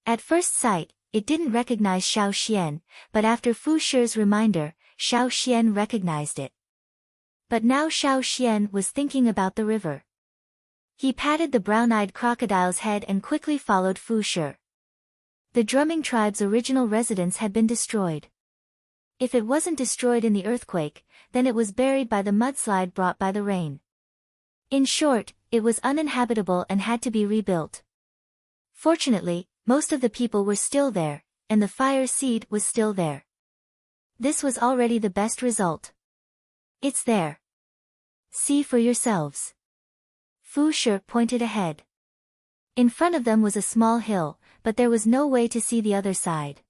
At first sight, it didn't recognize Xiao Xian, but after Fu Shi's reminder, Xiao Xian recognized it. But now Xiao Xian was thinking about the river. He patted the brown-eyed crocodile's head and quickly followed Fu Shi. The drumming tribe's original residence had been destroyed. If it wasn't destroyed in the earthquake, then it was buried by the mudslide brought by the rain. In short, it was uninhabitable and had to be rebuilt. Fortunately, most of the people were still there, and the fire seed was still there. This was already the best result. "It's there. See for yourselves." Fu Shi pointed ahead. In front of them was a small hill, but there was no way to see the other side.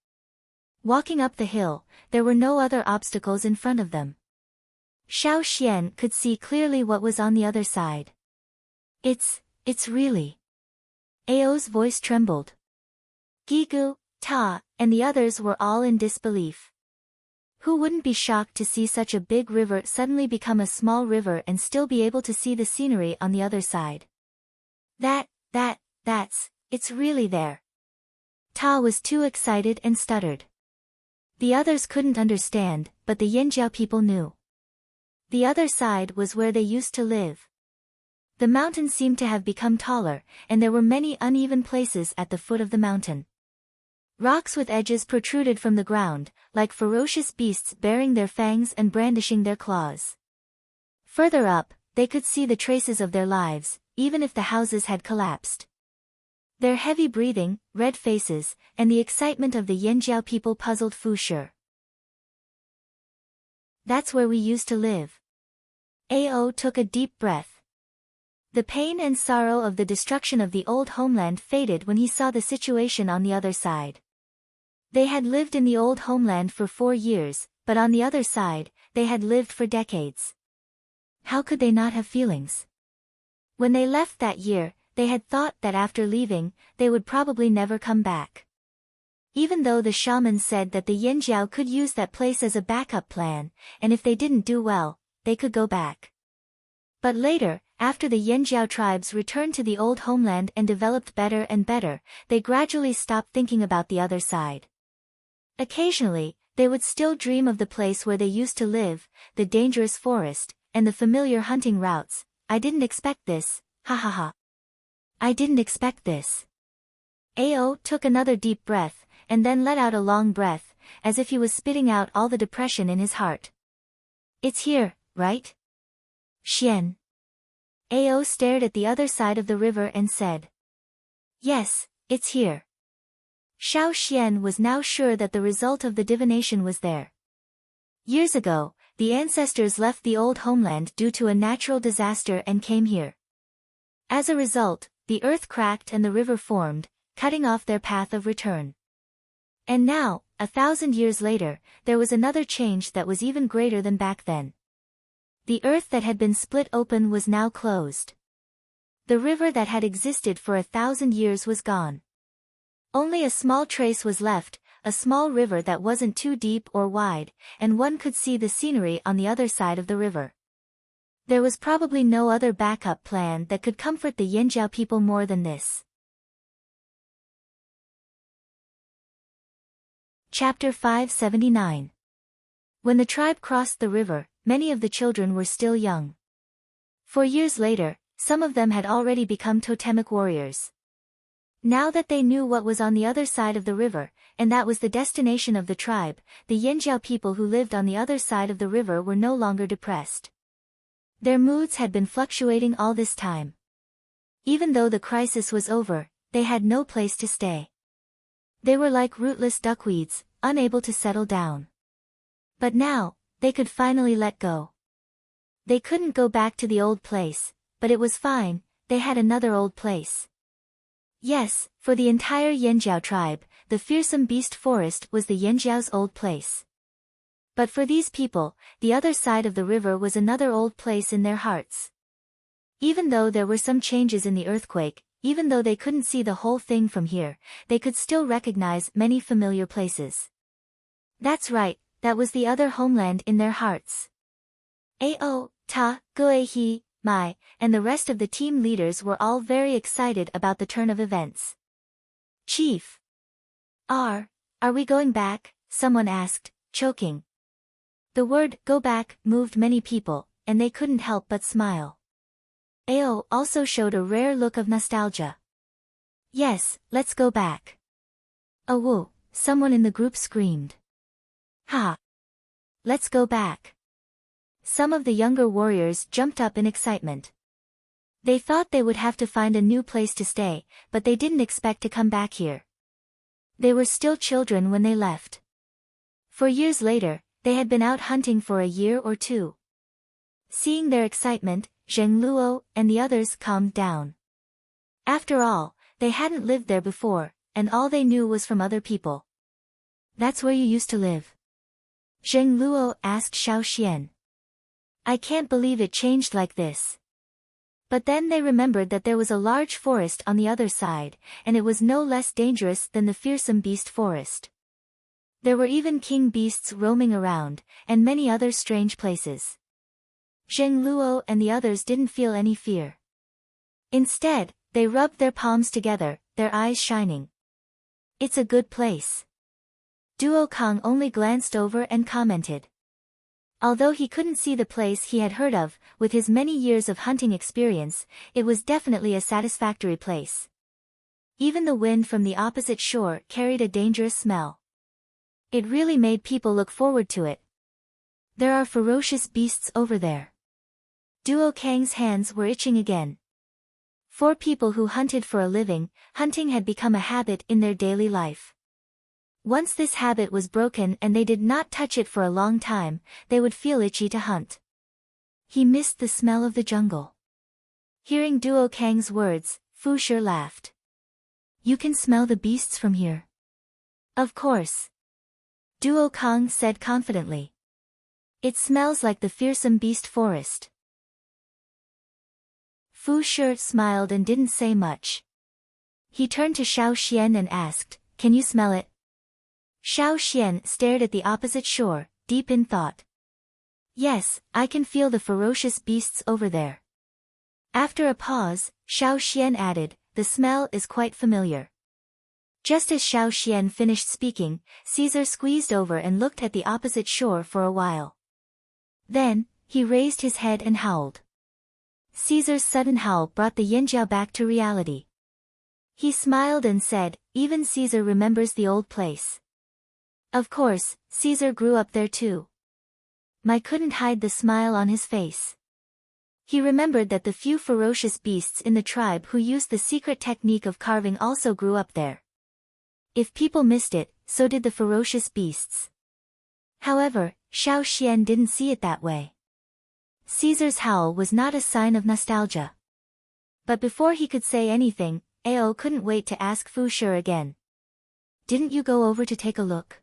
Walking up the hill, there were no other obstacles in front of them. Xiao Xian could see clearly what was on the other side. It's really." Ao's voice trembled. Gigu, Ta, and the others were all in disbelief. Who wouldn't be shocked to see such a big river suddenly become a small river and still be able to see the scenery on the other side? It's really there." Ta was too excited and stuttered. The others couldn't understand, but the Yanjiao people knew. The other side was where they used to live. The mountain seemed to have become taller, and there were many uneven places at the foot of the mountain. Rocks with edges protruded from the ground, like ferocious beasts baring their fangs and brandishing their claws. Further up, they could see the traces of their lives, even if the houses had collapsed. Their heavy breathing, red faces, and the excitement of the Yanjiao people puzzled Fu Shi. "That's where we used to live." Ao took a deep breath. The pain and sorrow of the destruction of the old homeland faded when he saw the situation on the other side. They had lived in the old homeland for 4 years, but on the other side, they had lived for decades. How could they not have feelings? When they left that year, they had thought that after leaving, they would probably never come back. Even though the shaman said that the Yanjiao could use that place as a backup plan, and if they didn't do well, they could go back. But later, after the Yanjiao tribes returned to the old homeland and developed better and better, they gradually stopped thinking about the other side. Occasionally, they would still dream of the place where they used to live, the dangerous forest, and the familiar hunting routes. "I didn't expect this, ha ha ha. I didn't expect this." Ao took another deep breath, and then let out a long breath, as if he was spitting out all the depression in his heart. "It's here, right? Xian." Ao stared at the other side of the river and said, "Yes, it's here." Xiao Xian was now sure that the result of the divination was there. Years ago, the ancestors left the old homeland due to a natural disaster and came here. As a result, the earth cracked and the river formed, cutting off their path of return. And now, 1,000 years later, there was another change that was even greater than back then. The earth that had been split open was now closed. The river that had existed for 1,000 years was gone. Only a small trace was left, a small river that wasn't too deep or wide, and one could see the scenery on the other side of the river. There was probably no other backup plan that could comfort the Yanjiao people more than this. Chapter 579. When the tribe crossed the river, many of the children were still young. 4 years later, some of them had already become totemic warriors. Now that they knew what was on the other side of the river, and that was the destination of the tribe, the Yanjiao people who lived on the other side of the river were no longer depressed. Their moods had been fluctuating all this time. Even though the crisis was over, they had no place to stay. They were like rootless duckweeds, unable to settle down. But now, they could finally let go. They couldn't go back to the old place, but it was fine, they had another old place. Yes, for the entire Yanjiao tribe, the fearsome beast forest was the Yanjiao's old place. But for these people, the other side of the river was another old place in their hearts. Even though there were some changes in the earthquake, even though they couldn't see the whole thing from here, they could still recognize many familiar places. That's right, that was the other homeland in their hearts. Ao, Ta, Guehi, Mai, and the rest of the team leaders were all very excited about the turn of events. Chief. Are we going back? Someone asked, choking. The word, go back, moved many people, and they couldn't help but smile. Ao also showed a rare look of nostalgia. Yes, let's go back. Oh, someone in the group screamed. Ha! Let's go back. Some of the younger warriors jumped up in excitement. They thought they would have to find a new place to stay, but they didn't expect to come back here. They were still children when they left. 4 years later, they had been out hunting for a year or two. Seeing their excitement, Zheng Luo and the others calmed down. After all, they hadn't lived there before, and all they knew was from other people. That's where you used to live? Zheng Luo asked Xiao Xian. I can't believe it changed like this. But then they remembered that there was a large forest on the other side, and it was no less dangerous than the fearsome beast forest. There were even king beasts roaming around, and many other strange places. Zheng Luo and the others didn't feel any fear. Instead, they rubbed their palms together, their eyes shining. It's a good place. Duo Kang only glanced over and commented. Although he couldn't see the place he had heard of, with his many years of hunting experience, it was definitely a satisfactory place. Even the wind from the opposite shore carried a dangerous smell. It really made people look forward to it. There are ferocious beasts over there. Duo Kang's hands were itching again. For people who hunted for a living, hunting had become a habit in their daily life. Once this habit was broken and they did not touch it for a long time, they would feel itchy to hunt. He missed the smell of the jungle. Hearing Duo Kang's words, Fu Shi laughed. You can smell the beasts from here. Of course. Duo Kang said confidently. It smells like the fearsome beast forest. Fu Shi smiled and didn't say much. He turned to Xiao Xian and asked, Can you smell it? Xiao Xian stared at the opposite shore, deep in thought. Yes, I can feel the ferocious beasts over there. After a pause, Xiao Xian added, the smell is quite familiar. Just as Xiao Xian finished speaking, Caesar squeezed over and looked at the opposite shore for a while. Then, he raised his head and howled. Caesar's sudden howl brought the Yanjiao back to reality. He smiled and said, even Caesar remembers the old place. Of course, Caesar grew up there too. Mai couldn't hide the smile on his face. He remembered that the few ferocious beasts in the tribe who used the secret technique of carving also grew up there. If people missed it, so did the ferocious beasts. However, Xiao Xian didn't see it that way. Caesar's howl was not a sign of nostalgia. But before he could say anything, Ao couldn't wait to ask Fu Shi again. Didn't you go over to take a look?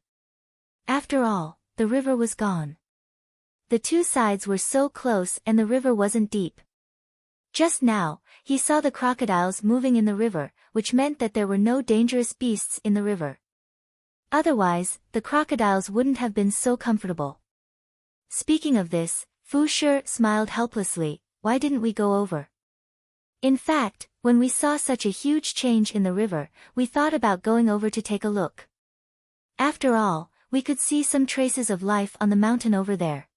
After all, the river was gone. The two sides were so close and the river wasn't deep. Just now, he saw the crocodiles moving in the river, which meant that there were no dangerous beasts in the river. Otherwise, the crocodiles wouldn't have been so comfortable. Speaking of this, Fu Shi smiled helplessly. Why didn't we go over? In fact, when we saw such a huge change in the river, we thought about going over to take a look. After all, we could see some traces of life on the mountain over there.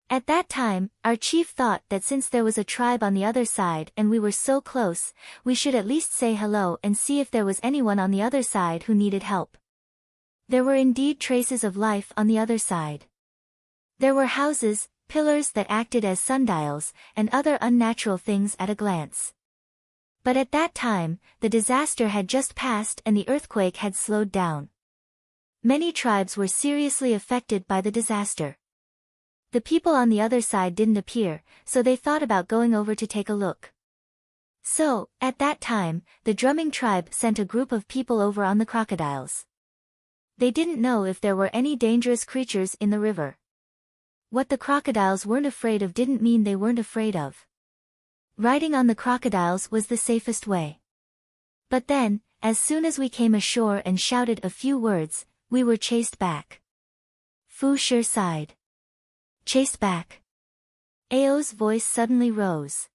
At that time, our chief thought that since there was a tribe on the other side and we were so close, we should at least say hello and see if there was anyone on the other side who needed help. There were indeed traces of life on the other side. There were houses, pillars that acted as sundials, and other unnatural things at a glance. But at that time, the disaster had just passed and the earthquake had slowed down. Many tribes were seriously affected by the disaster. The people on the other side didn't appear, so they thought about going over to take a look. So, at that time, the drumming tribe sent a group of people over on the crocodiles. They didn't know if there were any dangerous creatures in the river. What the crocodiles weren't afraid of didn't mean they weren't afraid of. Riding on the crocodiles was the safest way. But then, as soon as we came ashore and shouted a few words, we were chased back. Fu Shi sighed. Chased back. Ao's voice suddenly rose.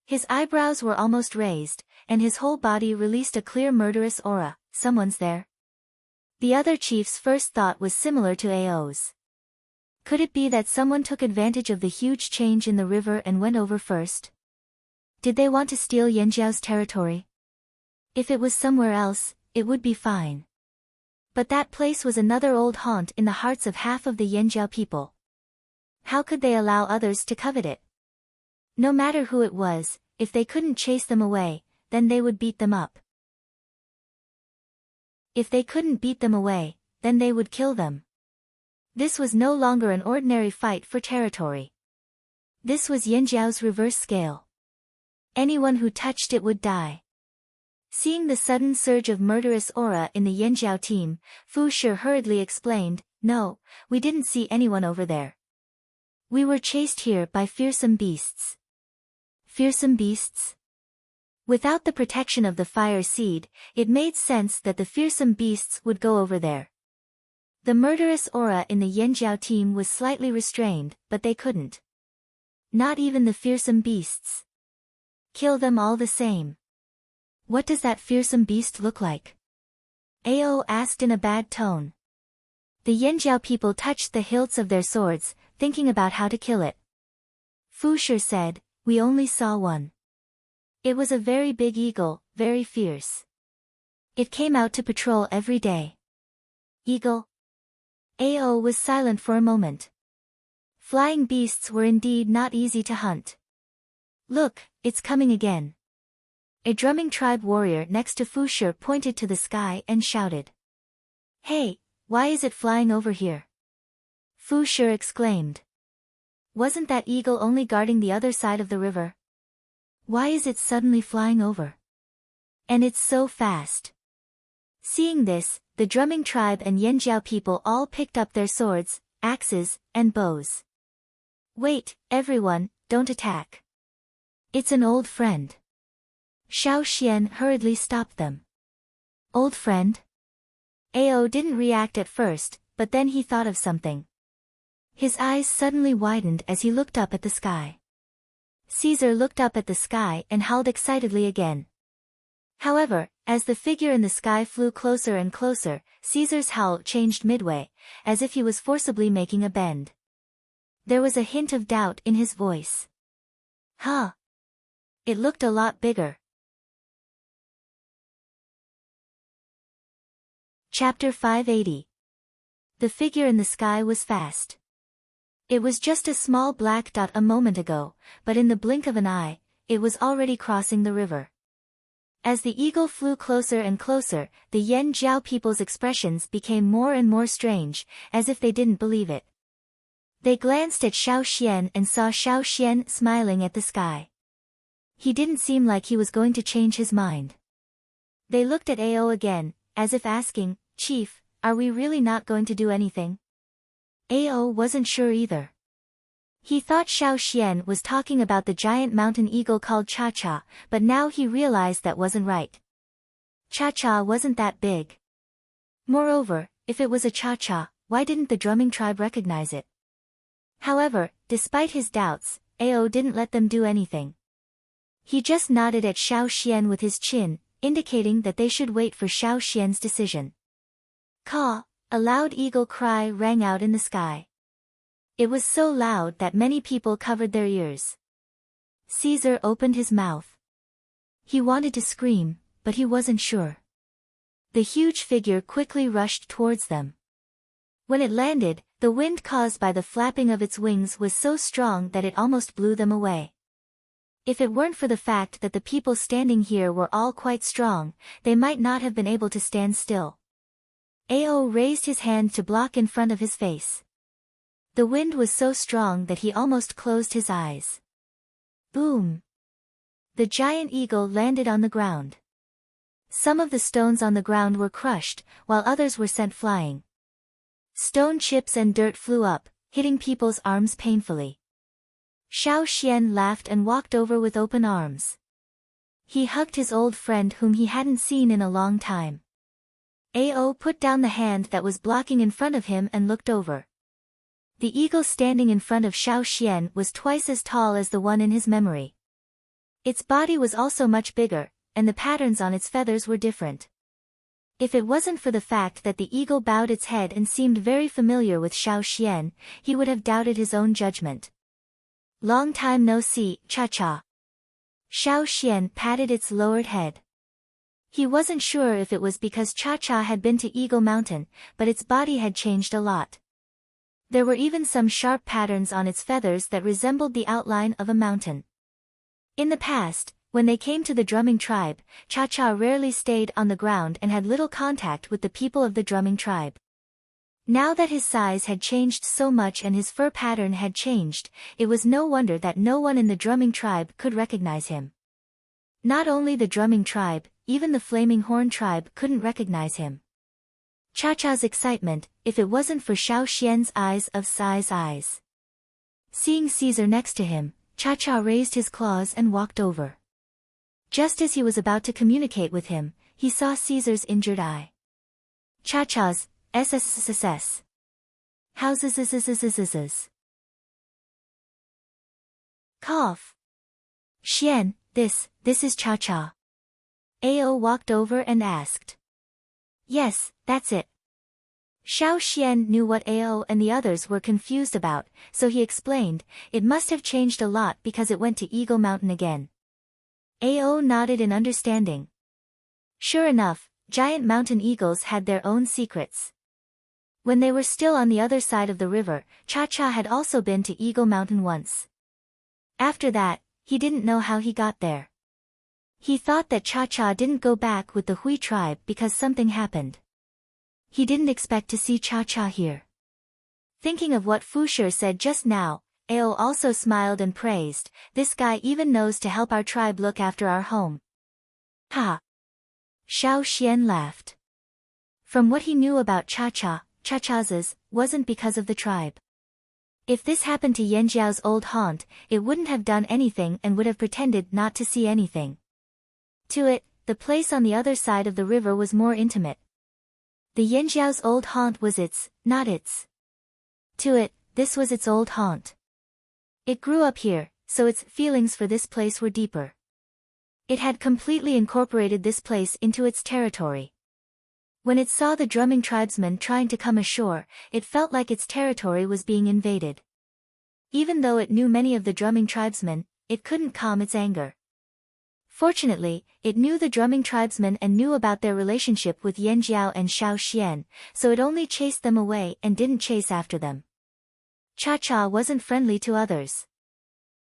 His eyebrows were almost raised, and his whole body released a clear murderous aura. Someone's there. The other chief's first thought was similar to Ao's. Could it be that someone took advantage of the huge change in the river and went over first? Did they want to steal Yanjiao's territory? If it was somewhere else, it would be fine. But that place was another old haunt in the hearts of half of the Yanjiao people. How could they allow others to covet it? No matter who it was, if they couldn't chase them away, then they would beat them up. If they couldn't beat them away, then they would kill them. This was no longer an ordinary fight for territory. This was Yanjiao's reverse scale. Anyone who touched it would die. Seeing the sudden surge of murderous aura in the Yanjiao team, Fu Shi hurriedly explained, "No, we didn't see anyone over there. We were chased here by fearsome beasts." Fearsome beasts? Without the protection of the fire seed, it made sense that the fearsome beasts would go over there. The murderous aura in the Yanjiao team was slightly restrained, but they couldn't. Not even the fearsome beasts. Kill them all the same. What does that fearsome beast look like? Ao asked in a bad tone. The Yanjiao people touched the hilts of their swords, thinking about how to kill it. Fu Shi said, "We only saw one. It was a very big eagle, very fierce. It came out to patrol every day." Eagle? Ao was silent for a moment. Flying beasts were indeed not easy to hunt. "Look, it's coming again." A drumming tribe warrior next to Fu Shi pointed to the sky and shouted. "Hey, why is it flying over here?" Fu Shi exclaimed. "Wasn't that eagle only guarding the other side of the river? Why is it suddenly flying over? And it's so fast." Seeing this, the drumming tribe and Yanjiao people all picked up their swords, axes, and bows. "Wait, everyone, don't attack. It's an old friend." Xiao Xian hurriedly stopped them. "Old friend?" Ao didn't react at first, but then he thought of something. His eyes suddenly widened as he looked up at the sky. Caesar looked up at the sky and howled excitedly again. However, as the figure in the sky flew closer and closer, Caesar's howl changed midway, as if he was forcibly making a bend. There was a hint of doubt in his voice. "Huh. It looked a lot bigger." Chapter 580. The figure in the sky was fast. It was just a small black dot a moment ago, but in the blink of an eye, it was already crossing the river. As the eagle flew closer and closer, the Yan Jiao people's expressions became more and more strange, as if they didn't believe it. They glanced at Xiao Xian and saw Xiao Xian smiling at the sky. He didn't seem like he was going to change his mind. They looked at Ao again, as if asking, "Chief, are we really not going to do anything?" Ao wasn't sure either. He thought Xiao Xian was talking about the giant mountain eagle called Cha-Cha, but now he realized that wasn't right. Cha-Cha wasn't that big. Moreover, if it was a Cha-Cha, why didn't the drumming tribe recognize it? However, despite his doubts, Ao didn't let them do anything. He just nodded at Xiao Xian with his chin, indicating that they should wait for Xiao Xian's decision. Caw! A loud eagle cry rang out in the sky. It was so loud that many people covered their ears. Caesar opened his mouth. He wanted to scream, but he wasn't sure. The huge figure quickly rushed towards them. When it landed, the wind caused by the flapping of its wings was so strong that it almost blew them away. If it weren't for the fact that the people standing here were all quite strong, they might not have been able to stand still. Ao raised his hand to block in front of his face. The wind was so strong that he almost closed his eyes. Boom! The giant eagle landed on the ground. Some of the stones on the ground were crushed, while others were sent flying. Stone chips and dirt flew up, hitting people's arms painfully. Xiao Xian laughed and walked over with open arms. He hugged his old friend whom he hadn't seen in a long time. Ao put down the hand that was blocking in front of him and looked over. The eagle standing in front of Xiao Xian was twice as tall as the one in his memory. Its body was also much bigger, and the patterns on its feathers were different. If it wasn't for the fact that the eagle bowed its head and seemed very familiar with Xiao Xian, he would have doubted his own judgment. Long time no see, Cha-Cha. Xiao Xian patted its lowered head. He wasn't sure if it was because Cha-Cha had been to Eagle Mountain, but its body had changed a lot. There were even some sharp patterns on its feathers that resembled the outline of a mountain. In the past, when they came to the drumming tribe, Cha-Cha rarely stayed on the ground and had little contact with the people of the drumming tribe. Now that his size had changed so much and his fur pattern had changed, it was no wonder that no one in the drumming tribe could recognize him. Not only the drumming tribe, even the Flaming Horn tribe couldn't recognize him. Cha-Cha's excitement, if it wasn't for Xiao Xian's eyes of size eyes. Seeing Caesar next to him, Cha-Cha raised his claws and walked over. Just as he was about to communicate with him, he saw Caesar's injured eye. Cha-Cha's SSSS. Houses. Cough. Xian, this is Cha-Cha. Ao walked over and asked. Yes, that's it. Xiao Xian knew what Ao and the others were confused about, so he explained, it must have changed a lot because it went to Eagle Mountain again. Ao nodded in understanding. Sure enough, giant mountain eagles had their own secrets. When they were still on the other side of the river, Cha-Cha had also been to Eagle Mountain once. After that, he didn't know how he got there. He thought that Cha-Cha didn't go back with the Hui tribe because something happened. He didn't expect to see Cha-Cha here. Thinking of what Fu Shi said just now, Ao also smiled and praised, this guy even knows to help our tribe look after our home. Ha! Xiao Xian laughed. From what he knew about Cha-Cha, Cha-Cha's wasn't because of the tribe. If this happened to Yanjiao's old haunt, it wouldn't have done anything and would have pretended not to see anything. To it, the place on the other side of the river was more intimate. The Yanjiao's old haunt was its, not its. To it, this was its old haunt. It grew up here, so its feelings for this place were deeper. It had completely incorporated this place into its territory. When it saw the drumming tribesmen trying to come ashore, it felt like its territory was being invaded. Even though it knew many of the drumming tribesmen, it couldn't calm its anger. Fortunately, it knew the drumming tribesmen and knew about their relationship with Yanjiao and Xiao Xian, so it only chased them away and didn't chase after them. Cha-Cha wasn't friendly to others.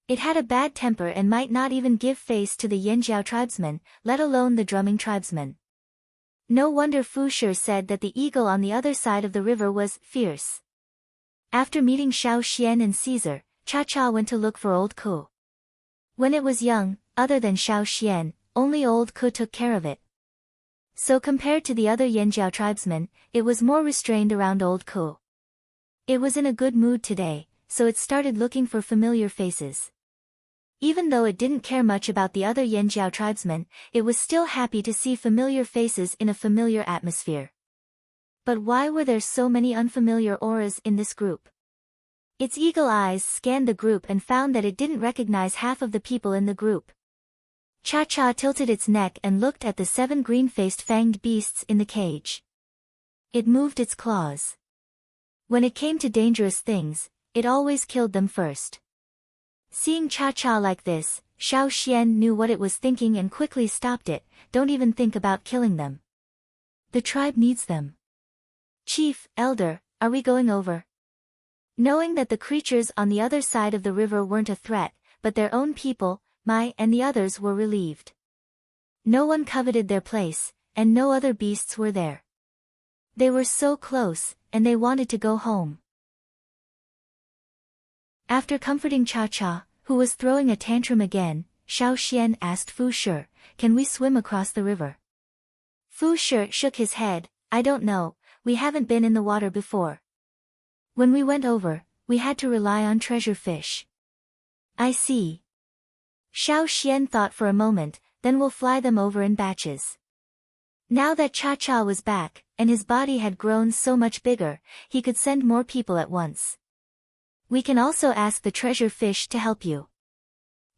It had a bad temper and might not even give face to the Yanjiao tribesmen, let alone the drumming tribesmen. No wonder Fu Shi said that the eagle on the other side of the river was fierce. After meeting Xiao Xian and Caesar, Cha-Cha went to look for old Ku. When it was young, other than Xiao Xian, only old Ke took care of it. So compared to the other Yanjiao tribesmen, it was more restrained around old Ke. It was in a good mood today, so it started looking for familiar faces. Even though it didn't care much about the other Yanjiao tribesmen, it was still happy to see familiar faces in a familiar atmosphere. But why were there so many unfamiliar auras in this group? Its eagle eyes scanned the group and found that it didn't recognize half of the people in the group. Cha-Cha tilted its neck and looked at the 7 green-faced fanged beasts in the cage. It moved its claws. When it came to dangerous things, it always killed them first. Seeing Cha-Cha like this, Xiao Xian knew what it was thinking and quickly stopped it. Don't even think about killing them. The tribe needs them. Chief, Elder, are we going over? Knowing that the creatures on the other side of the river weren't a threat, but their own people, Mai and the others were relieved. No one coveted their place, and no other beasts were there. They were so close, and they wanted to go home. After comforting Cha-Cha, who was throwing a tantrum again, Xiao Xian asked Fu Shi, "Can we swim across the river?" Fu Shi shook his head, "I don't know, we haven't been in the water before. When we went over, we had to rely on treasure fish." "I see." Xiao Xian thought for a moment, "Then we'll fly them over in batches." Now that Cha-Cha was back, and his body had grown so much bigger, he could send more people at once. "We can also ask the treasure fish to help you."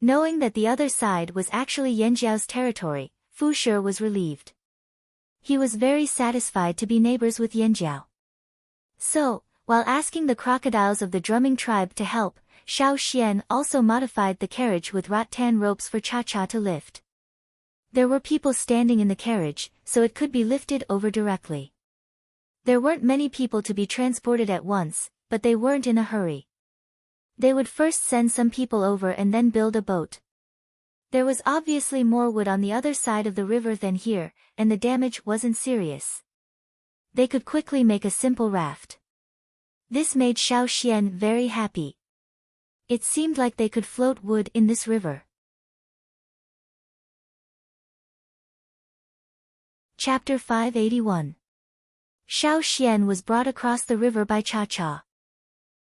Knowing that the other side was actually Yanjiao's territory, Fu Shi was relieved. He was very satisfied to be neighbors with Yanjiao. So, while asking the crocodiles of the drumming tribe to help, Xiao Xian also modified the carriage with rattan ropes for Cha-Cha to lift. There were people standing in the carriage, so it could be lifted over directly. There weren't many people to be transported at once, but they weren't in a hurry. They would first send some people over and then build a boat. There was obviously more wood on the other side of the river than here, and the damage wasn't serious. They could quickly make a simple raft. This made Xiao Xian very happy. It seemed like they could float wood in this river. Chapter 581. Xiao Xian was brought across the river by Cha-Cha.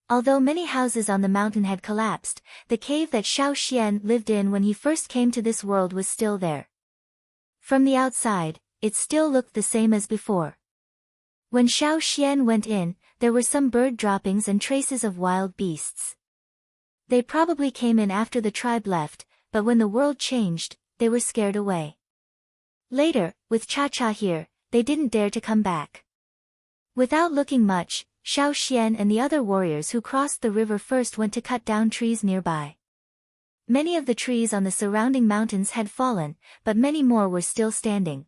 Although many houses on the mountain had collapsed, the cave that Xiao Xian lived in when he first came to this world was still there. From the outside, it still looked the same as before. When Xiao Xian went in, there were some bird droppings and traces of wild beasts. They probably came in after the tribe left, but when the world changed, they were scared away. Later, with Cha-Cha here, they didn't dare to come back. Without looking much, Xiao Xian and the other warriors who crossed the river first went to cut down trees nearby. Many of the trees on the surrounding mountains had fallen, but many more were still standing.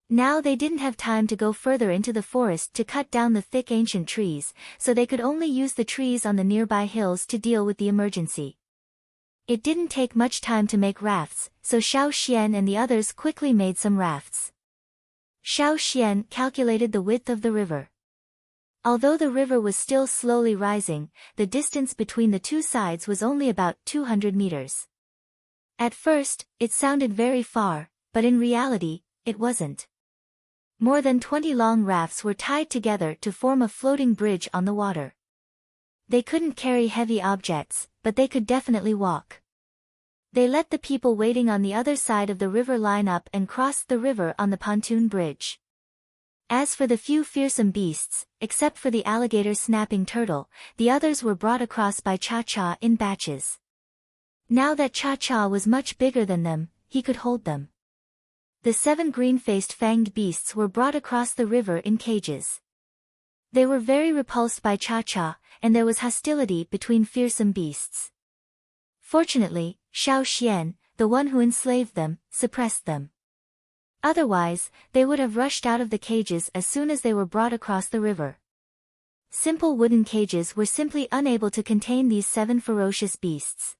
Now they didn't have time to go further into the forest to cut down the thick ancient trees, so they could only use the trees on the nearby hills to deal with the emergency. It didn't take much time to make rafts, so Xiao Xian and the others quickly made some rafts. Xiao Xian calculated the width of the river. Although the river was still slowly rising, the distance between the two sides was only about 200 meters. At first, it sounded very far, but in reality, it wasn't. More than 20 long rafts were tied together to form a floating bridge on the water. They couldn't carry heavy objects, but they could definitely walk. They let the people waiting on the other side of the river line up and crossed the river on the pontoon bridge. As for the few fearsome beasts, except for the alligator snapping turtle, the others were brought across by Cha-Cha in batches. Now that Cha-Cha was much bigger than them, he could hold them. The 7 green-faced fanged beasts were brought across the river in cages. They were very repulsed by Cha-Cha, and there was hostility between fearsome beasts. Fortunately, Xiao Xian, the one who enslaved them, suppressed them. Otherwise, they would have rushed out of the cages as soon as they were brought across the river. Simple wooden cages were simply unable to contain these 7 ferocious beasts.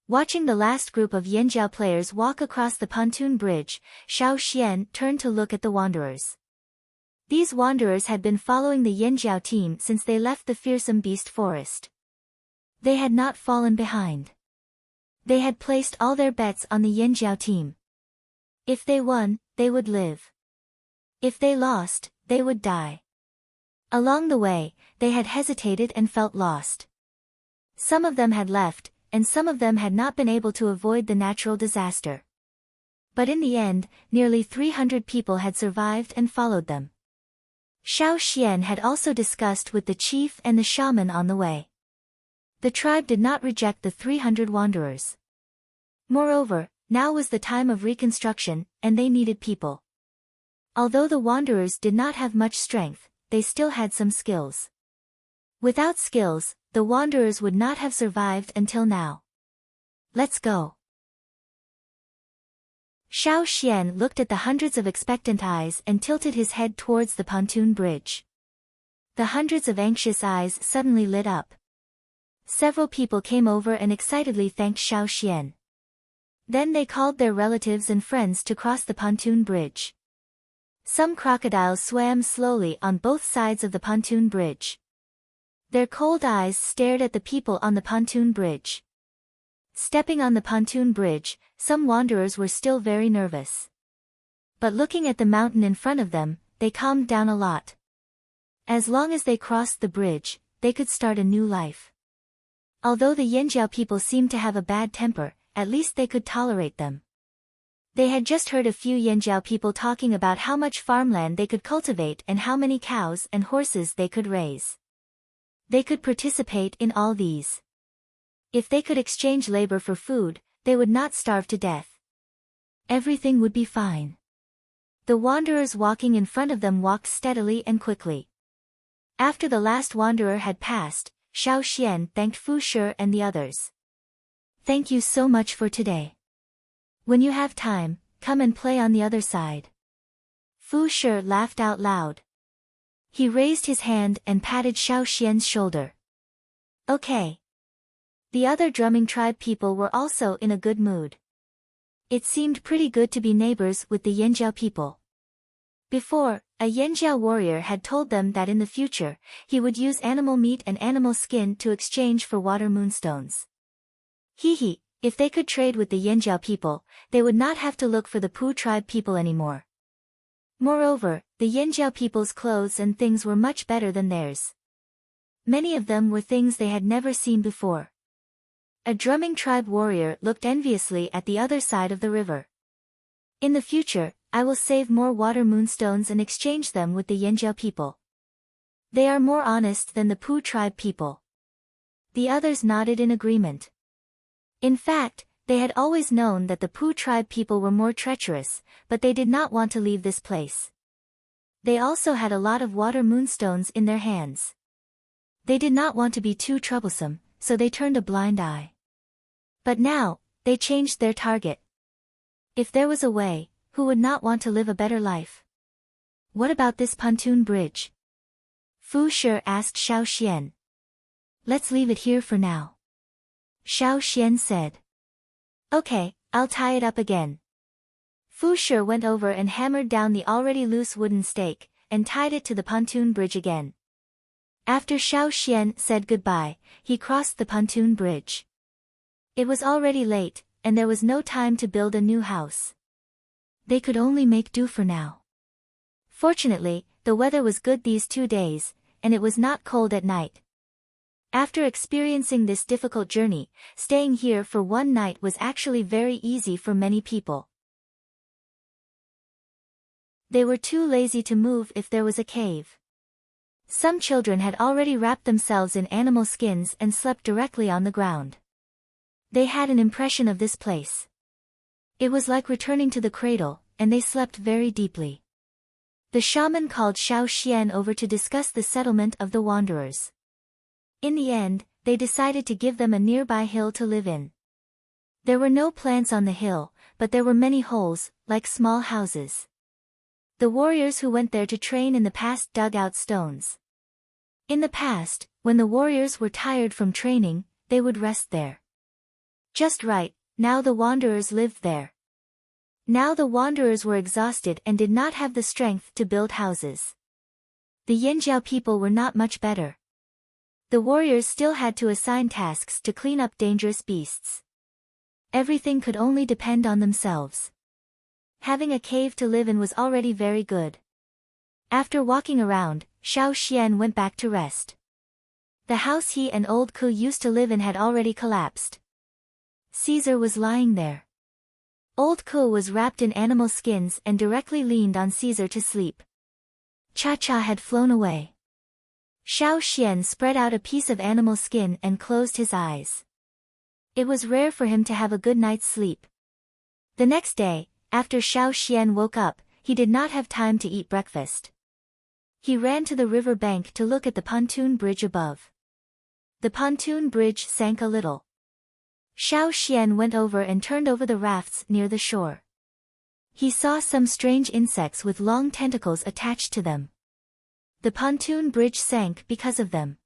Watching the last group of Yanjiao players walk across the pontoon bridge, Xiao Xian turned to look at the wanderers. These wanderers had been following the Yanjiao team since they left the fearsome beast forest. They had not fallen behind. They had placed all their bets on the Yinjiao team. If they won, they would live. If they lost, they would die. Along the way, they had hesitated and felt lost. Some of them had left, and some of them had not been able to avoid the natural disaster. But in the end, nearly 300 people had survived and followed them. Xiao Xian had also discussed with the chief and the shaman on the way. The tribe did not reject the 300 wanderers. Moreover, now was the time of reconstruction, and they needed people. Although the wanderers did not have much strength, they still had some skills. Without skills, the wanderers would not have survived until now. Let's go. Xiao Xian looked at the hundreds of expectant eyes and tilted his head towards the pontoon bridge. The hundreds of anxious eyes suddenly lit up. Several people came over and excitedly thanked Xiao Xian. Then they called their relatives and friends to cross the pontoon bridge. Some crocodiles swam slowly on both sides of the pontoon bridge. Their cold eyes stared at the people on the pontoon bridge. Stepping on the pontoon bridge, some wanderers were still very nervous. But looking at the mountain in front of them, they calmed down a lot. As long as they crossed the bridge, they could start a new life. Although the Yinjiao people seemed to have a bad temper, at least they could tolerate them. They had just heard a few Yinjiao people talking about how much farmland they could cultivate and how many cows and horses they could raise. They could participate in all these. If they could exchange labor for food, they would not starve to death. Everything would be fine. The wanderers walking in front of them walked steadily and quickly. After the last wanderer had passed, Xiao Xian thanked Fu Shi and the others. Thank you so much for today. When you have time, come and play on the other side. Fu Shi laughed out loud. He raised his hand and patted Xiao Xian's shoulder. Okay. The other drumming tribe people were also in a good mood. It seemed pretty good to be neighbors with the Yinjiao people. Before, a Yinjiao warrior had told them that in the future, he would use animal meat and animal skin to exchange for water moonstones. Hehe, if they could trade with the Yinjiao people, they would not have to look for the Pu tribe people anymore. Moreover, the Yinjiao people's clothes and things were much better than theirs. Many of them were things they had never seen before. A drumming tribe warrior looked enviously at the other side of the river. In the future, I will save more water moonstones and exchange them with the Yinjiao people. They are more honest than the Pu tribe people. The others nodded in agreement. In fact, they had always known that the Pu tribe people were more treacherous, but they did not want to leave this place. They also had a lot of water moonstones in their hands. They did not want to be too troublesome, so they turned a blind eye. But now, they changed their target. If there was a way, who would not want to live a better life? What about this pontoon bridge? Fu Shi asked Xiao Xian. Let's leave it here for now. Xiao Xian said. Okay, I'll tie it up again. Fu Shi went over and hammered down the already loose wooden stake, and tied it to the pontoon bridge again. After Xiao Xian said goodbye, he crossed the pontoon bridge. It was already late, and there was no time to build a new house. They could only make do for now. Fortunately, the weather was good these 2 days, and it was not cold at night. After experiencing this difficult journey, staying here for one night was actually very easy for many people. They were too lazy to move if there was a cave. Some children had already wrapped themselves in animal skins and slept directly on the ground. They had an impression of this place. It was like returning to the cradle, and they slept very deeply. The shaman called Xiao Xian over to discuss the settlement of the wanderers. In the end, they decided to give them a nearby hill to live in. There were no plants on the hill, but there were many holes, like small houses. The warriors who went there to train in the past dug out stones. In the past, when the warriors were tired from training, they would rest there. Just right, now the wanderers lived there. Now the wanderers were exhausted and did not have the strength to build houses. The Yinjiao people were not much better. The warriors still had to assign tasks to clean up dangerous beasts. Everything could only depend on themselves. Having a cave to live in was already very good. After walking around, Xiao Xian went back to rest. The house he and old Ku used to live in had already collapsed. Caesar was lying there. Old Ku was wrapped in animal skins and directly leaned on Caesar to sleep. Cha-Cha had flown away. Xiao Xian spread out a piece of animal skin and closed his eyes. It was rare for him to have a good night's sleep. The next day, after Xiao Xian woke up, he did not have time to eat breakfast. He ran to the river bank to look at the pontoon bridge above. The pontoon bridge sank a little. Xiao Xian went over and turned over the rafts near the shore. He saw some strange insects with long tentacles attached to them. The pontoon bridge sank because of them.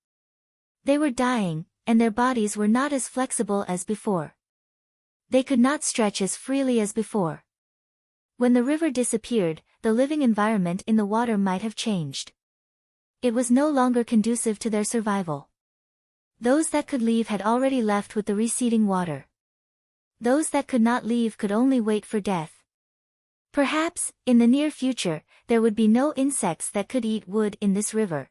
They were dying, and their bodies were not as flexible as before. They could not stretch as freely as before. When the river disappeared, the living environment in the water might have changed. It was no longer conducive to their survival. Those that could leave had already left with the receding water. Those that could not leave could only wait for death. Perhaps, in the near future, there would be no insects that could eat wood in this river.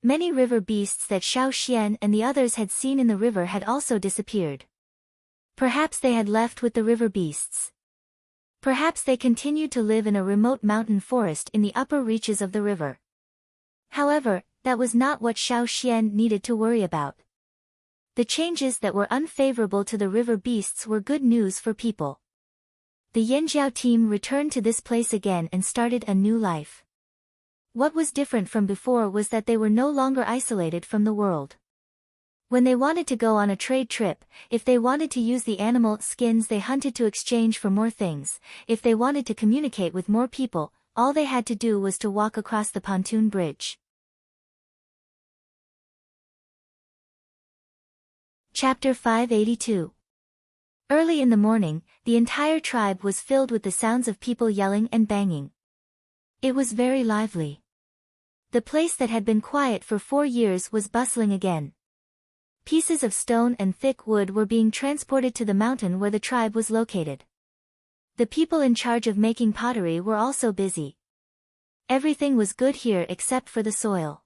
Many river beasts that Xiao Xian and the others had seen in the river had also disappeared. Perhaps they had left with the river beasts. Perhaps they continued to live in a remote mountain forest in the upper reaches of the river. However, that was not what Xiao Xian needed to worry about. The changes that were unfavorable to the river beasts were good news for people. The Yanjiao team returned to this place again and started a new life. What was different from before was that they were no longer isolated from the world. When they wanted to go on a trade trip, if they wanted to use the animal skins they hunted to exchange for more things, if they wanted to communicate with more people, all they had to do was to walk across the pontoon bridge. Chapter 582. Early in the morning, the entire tribe was filled with the sounds of people yelling and banging. It was very lively. The place that had been quiet for 4 years was bustling again. Pieces of stone and thick wood were being transported to the mountain where the tribe was located. The people in charge of making pottery were also busy. Everything was good here except for the soil.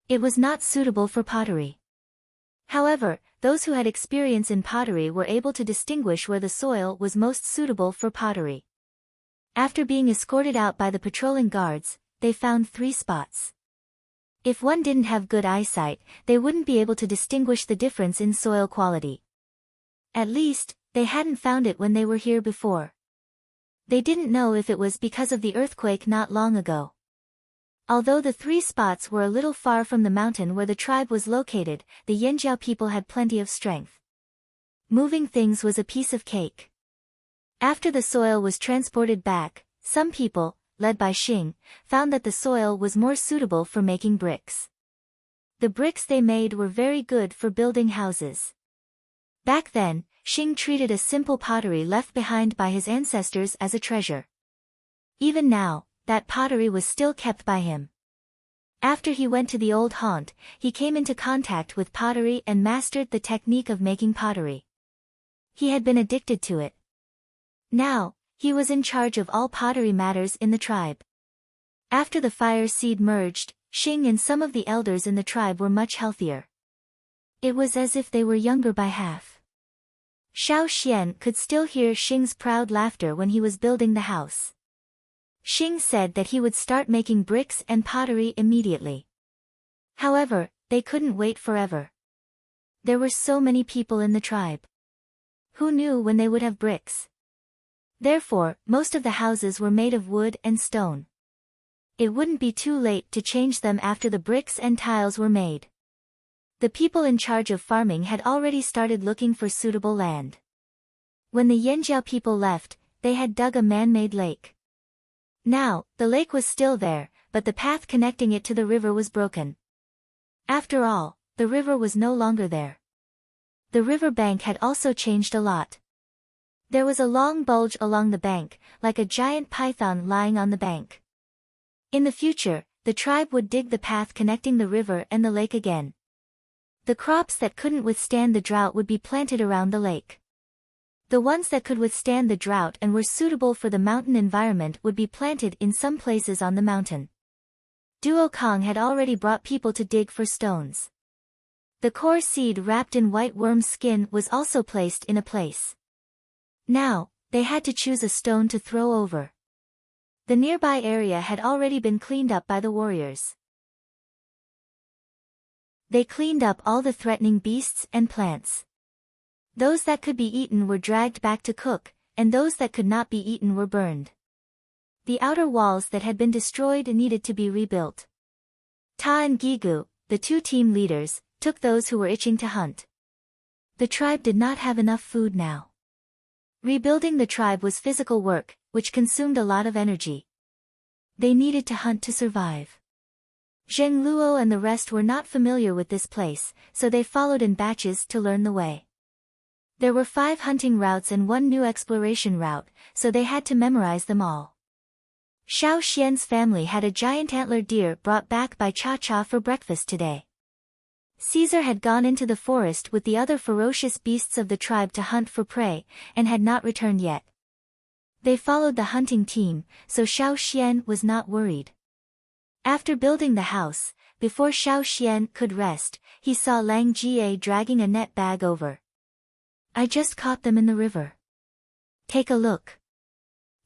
It was not suitable for pottery. However, those who had experience in pottery were able to distinguish where the soil was most suitable for pottery. After being escorted out by the patrolling guards, they found 3 spots. If one didn't have good eyesight, they wouldn't be able to distinguish the difference in soil quality. At least, they hadn't found it when they were here before. They didn't know if it was because of the earthquake not long ago. Although the 3 spots were a little far from the mountain where the tribe was located, the Yanjiao people had plenty of strength. Moving things was a piece of cake. After the soil was transported back, some people, led by Xing, found that the soil was more suitable for making bricks. The bricks they made were very good for building houses. Back then, Xing treated a simple pottery left behind by his ancestors as a treasure. Even now, that pottery was still kept by him. After he went to the old haunt, he came into contact with pottery and mastered the technique of making pottery. He had been addicted to it. Now, he was in charge of all pottery matters in the tribe. After the fire seed merged, Xing and some of the elders in the tribe were much healthier. It was as if they were younger by half. Xiao Xian could still hear Xing's proud laughter when he was building the house. Xing said that he would start making bricks and pottery immediately. However, they couldn't wait forever. There were so many people in the tribe. Who knew when they would have bricks? Therefore, most of the houses were made of wood and stone. It wouldn't be too late to change them after the bricks and tiles were made. The people in charge of farming had already started looking for suitable land. When the Yanjiao people left, they had dug a man-made lake. Now, the lake was still there, but the path connecting it to the river was broken. After all, the river was no longer there. The river bank had also changed a lot. There was a long bulge along the bank, like a giant python lying on the bank. In the future, the tribe would dig the path connecting the river and the lake again. The crops that couldn't withstand the drought would be planted around the lake. The ones that could withstand the drought and were suitable for the mountain environment would be planted in some places on the mountain. Duo Kong had already brought people to dig for stones. The core seed wrapped in white worm skin was also placed in a place. Now, they had to choose a stone to throw over. The nearby area had already been cleaned up by the warriors. They cleaned up all the threatening beasts and plants. Those that could be eaten were dragged back to cook, and those that could not be eaten were burned. The outer walls that had been destroyed needed to be rebuilt. Ta and Gigu, the two team leaders, took those who were itching to hunt. The tribe did not have enough food now. Rebuilding the tribe was physical work, which consumed a lot of energy. They needed to hunt to survive. Zheng Luo and the rest were not familiar with this place, so they followed in batches to learn the way. There were 5 hunting routes and 1 new exploration route, so they had to memorize them all. Xiao Xian's family had a giant antlered deer brought back by Cha Cha for breakfast today. Caesar had gone into the forest with the other ferocious beasts of the tribe to hunt for prey, and had not returned yet. They followed the hunting team, so Xiao Xian was not worried. After building the house, before Xiao Xian could rest, he saw Lang Jie dragging a net bag over. I just caught them in the river. Take a look.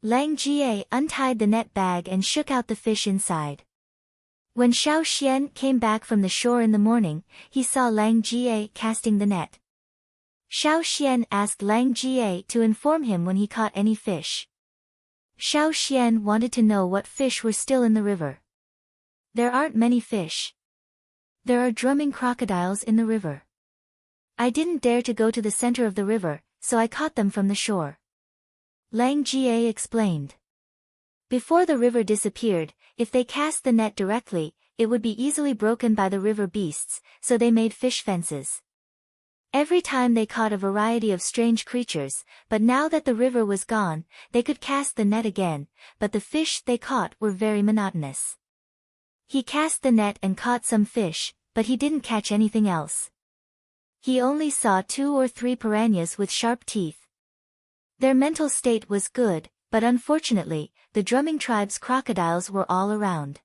Lang Jie untied the net bag and shook out the fish inside. When Xiao Xian came back from the shore in the morning, he saw Lang Jie casting the net. Xiao Xian asked Lang Jie to inform him when he caught any fish. Xiao Xian wanted to know what fish were still in the river. There aren't many fish. There are drumming crocodiles in the river. I didn't dare to go to the center of the river, so I caught them from the shore. Lang Jie explained. Before the river disappeared, if they cast the net directly, it would be easily broken by the river beasts, so they made fish fences. Every time they caught a variety of strange creatures, but now that the river was gone, they could cast the net again, but the fish they caught were very monotonous. He cast the net and caught some fish, but he didn't catch anything else. He only saw 2 or 3 piranhas with sharp teeth. Their mental state was good, but unfortunately, the drumming tribe's crocodiles were all around.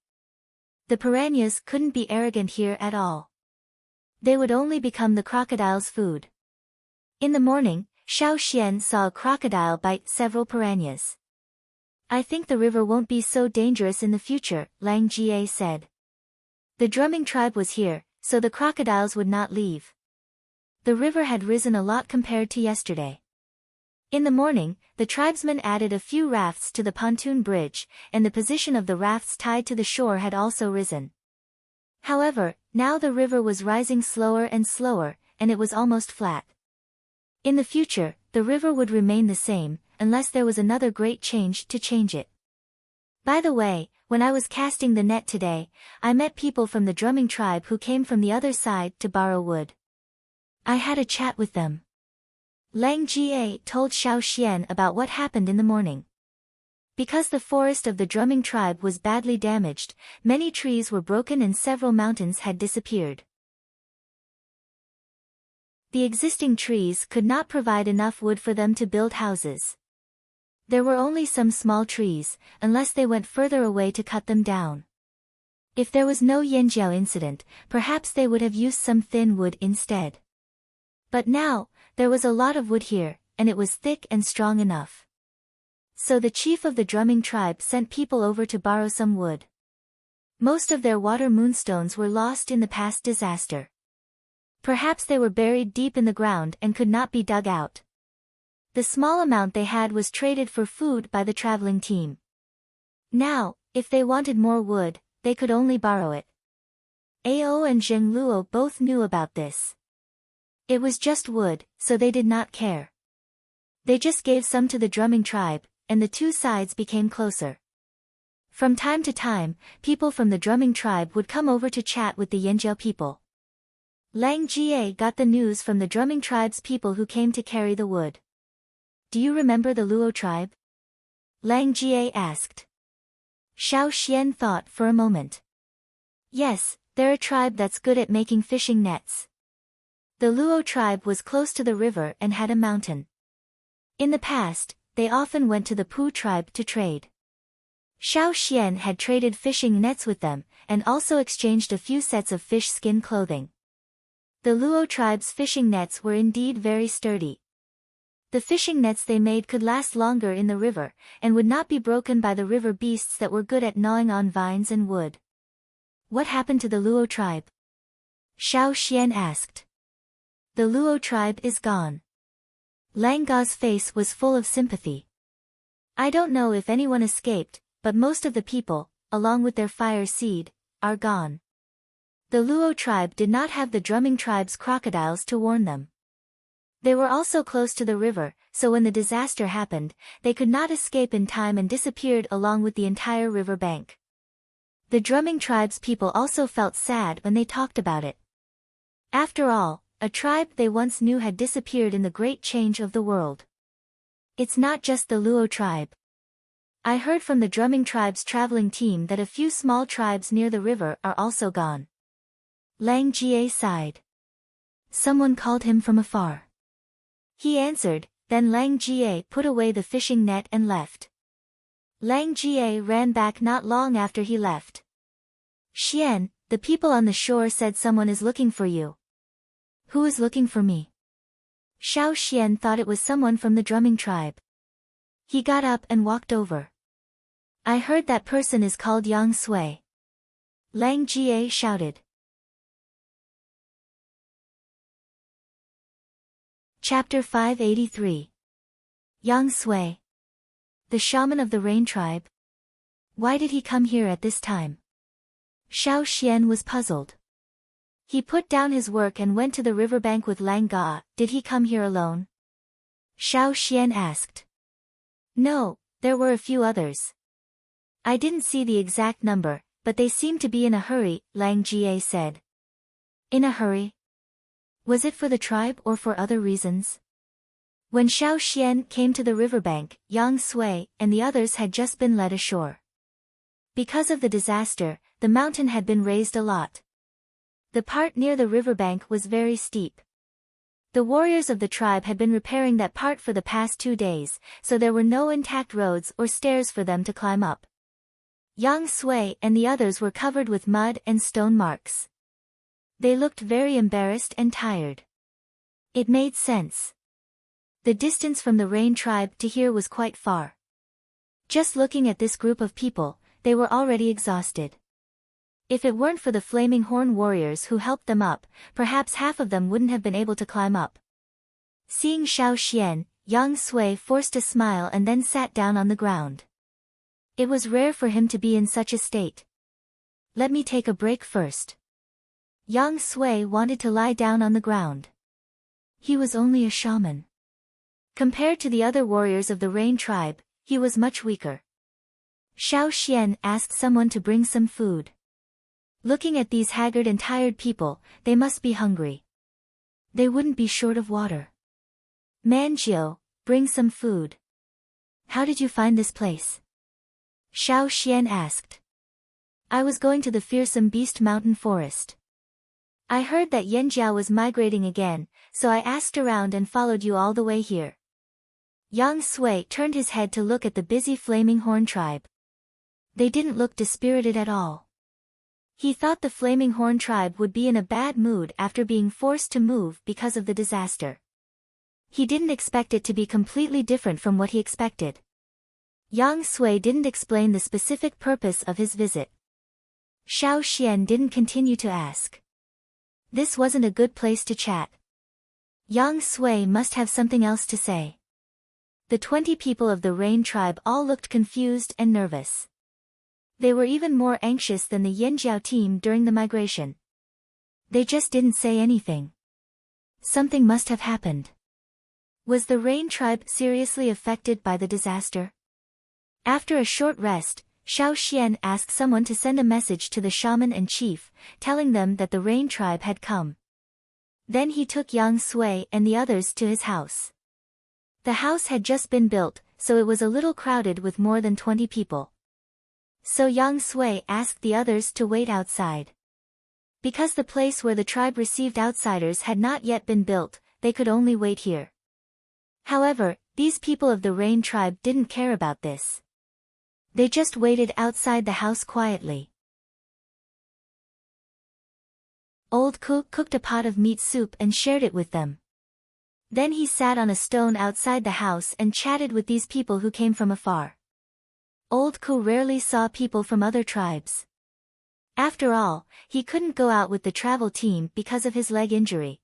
The piranhas couldn't be arrogant here at all. They would only become the crocodile's food. In the morning, Xiao Xian saw a crocodile bite several piranhas. I think the river won't be so dangerous in the future, Lang Jie said. The drumming tribe was here, so the crocodiles would not leave. The river had risen a lot compared to yesterday. In the morning, the tribesmen added a few rafts to the pontoon bridge, and the position of the rafts tied to the shore had also risen. However, now the river was rising slower and slower, and it was almost flat. In the future, the river would remain the same, unless there was another great change to change it. By the way, when I was casting the net today, I met people from the drumming tribe who came from the other side to borrow wood. I had a chat with them. Lang Jie told Xiao Xian about what happened in the morning. Because the forest of the drumming tribe was badly damaged, many trees were broken and several mountains had disappeared. The existing trees could not provide enough wood for them to build houses. There were only some small trees, unless they went further away to cut them down. If there was no Yanjiao incident, perhaps they would have used some thin wood instead. But now, there was a lot of wood here, and it was thick and strong enough. So the chief of the drumming tribe sent people over to borrow some wood. Most of their water moonstones were lost in the past disaster. Perhaps they were buried deep in the ground and could not be dug out. The small amount they had was traded for food by the traveling team. Now, if they wanted more wood, they could only borrow it. Ao and Zheng Luo both knew about this. It was just wood, so they did not care. They just gave some to the drumming tribe, and the two sides became closer. From time to time, people from the drumming tribe would come over to chat with the Yanjiao people. Lang Jie got the news from the drumming tribe's people who came to carry the wood. Do you remember the Luo tribe? Lang Jie asked. Xiao Xian thought for a moment. Yes, they're a tribe that's good at making fishing nets. The Luo tribe was close to the river and had a mountain. In the past, they often went to the Pu tribe to trade. Xiao Xian had traded fishing nets with them, and also exchanged a few sets of fish skin clothing. The Luo tribe's fishing nets were indeed very sturdy. The fishing nets they made could last longer in the river, and would not be broken by the river beasts that were good at gnawing on vines and wood. What happened to the Luo tribe? Xiao Xian asked. The Luo tribe is gone. Lang Ga's face was full of sympathy. I don't know if anyone escaped, but most of the people, along with their fire seed, are gone. The Luo tribe did not have the drumming tribe's crocodiles to warn them. They were also close to the river, so when the disaster happened, they could not escape in time and disappeared along with the entire river bank. The drumming tribe's people also felt sad when they talked about it. After all, a tribe they once knew had disappeared in the great change of the world. It's not just the Luo tribe. I heard from the drumming tribe's traveling team that a few small tribes near the river are also gone. Lang Jie sighed. Someone called him from afar. He answered, then Lang Jie put away the fishing net and left. Lang Jie ran back not long after he left. Xian, the people on the shore said someone is looking for you. Who is looking for me? Xiao Xian thought it was someone from the drumming tribe. He got up and walked over. I heard that person is called Yang Sui. Lang Jie shouted. Chapter 583. Yang Sui. The shaman of the Rain tribe. Why did he come here at this time? Xiao Xian was puzzled. He put down his work and went to the riverbank with Lang Ga. Did he come here alone? Xiao Xian asked. No, there were a few others. I didn't see the exact number, but they seemed to be in a hurry, Lang Jie said. In a hurry? Was it for the tribe or for other reasons? When Xiao Xian came to the riverbank, Yang Sui and the others had just been led ashore. Because of the disaster, the mountain had been raised a lot. The part near the riverbank was very steep. The warriors of the tribe had been repairing that part for the past 2 days, so there were no intact roads or stairs for them to climb up. Yang Sui and the others were covered with mud and stone marks. They looked very embarrassed and tired. It made sense. The distance from the Rain tribe to here was quite far. Just looking at this group of people, they were already exhausted. If it weren't for the flaming horn warriors who helped them up, perhaps half of them wouldn't have been able to climb up. Seeing Xiao Xian, Yang Sui forced a smile and then sat down on the ground. It was rare for him to be in such a state. Let me take a break first. Yang Sui wanted to lie down on the ground. He was only a shaman. Compared to the other warriors of the Rain tribe, he was much weaker. Xiao Xian asked someone to bring some food. Looking at these haggard and tired people, they must be hungry. They wouldn't be short of water. Manjiu, bring some food. How did you find this place? Xiao Xian asked. I was going to the fearsome beast mountain forest. I heard that Yanjiao was migrating again, so I asked around and followed you all the way here. Yang Sui turned his head to look at the busy flaming horn tribe. They didn't look dispirited at all. He thought the flaming horn tribe would be in a bad mood after being forced to move because of the disaster. He didn't expect it to be completely different from what he expected. Yang Sui didn't explain the specific purpose of his visit. Xiao Xian didn't continue to ask. This wasn't a good place to chat. Yang Sui must have something else to say. The 20 people of the Rain tribe all looked confused and nervous. They were even more anxious than the Yanjiao team during the migration. They just didn't say anything. Something must have happened. Was the Rain tribe seriously affected by the disaster? After a short rest, Xiao Xian asked someone to send a message to the shaman and chief, telling them that the Rain tribe had come. Then he took Yang Sui and the others to his house. The house had just been built, so it was a little crowded with more than 20 people. So Yang Sui asked the others to wait outside. Because the place where the tribe received outsiders had not yet been built, they could only wait here. However, these people of the Rain tribe didn't care about this. They just waited outside the house quietly. Old Ku cooked a pot of meat soup and shared it with them. Then he sat on a stone outside the house and chatted with these people who came from afar. Old Ku rarely saw people from other tribes. After all, he couldn't go out with the travel team because of his leg injury.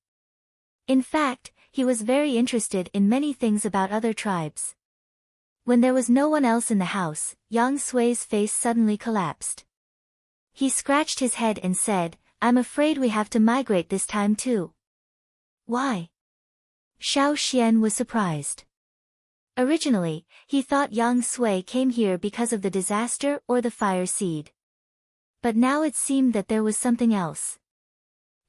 In fact, he was very interested in many things about other tribes. When there was no one else in the house, Yang Sui's face suddenly collapsed. He scratched his head and said, "I'm afraid we have to migrate this time too." "Why?" Xiao Xian was surprised. Originally, he thought Yang Sui came here because of the disaster or the fire seed. But now it seemed that there was something else.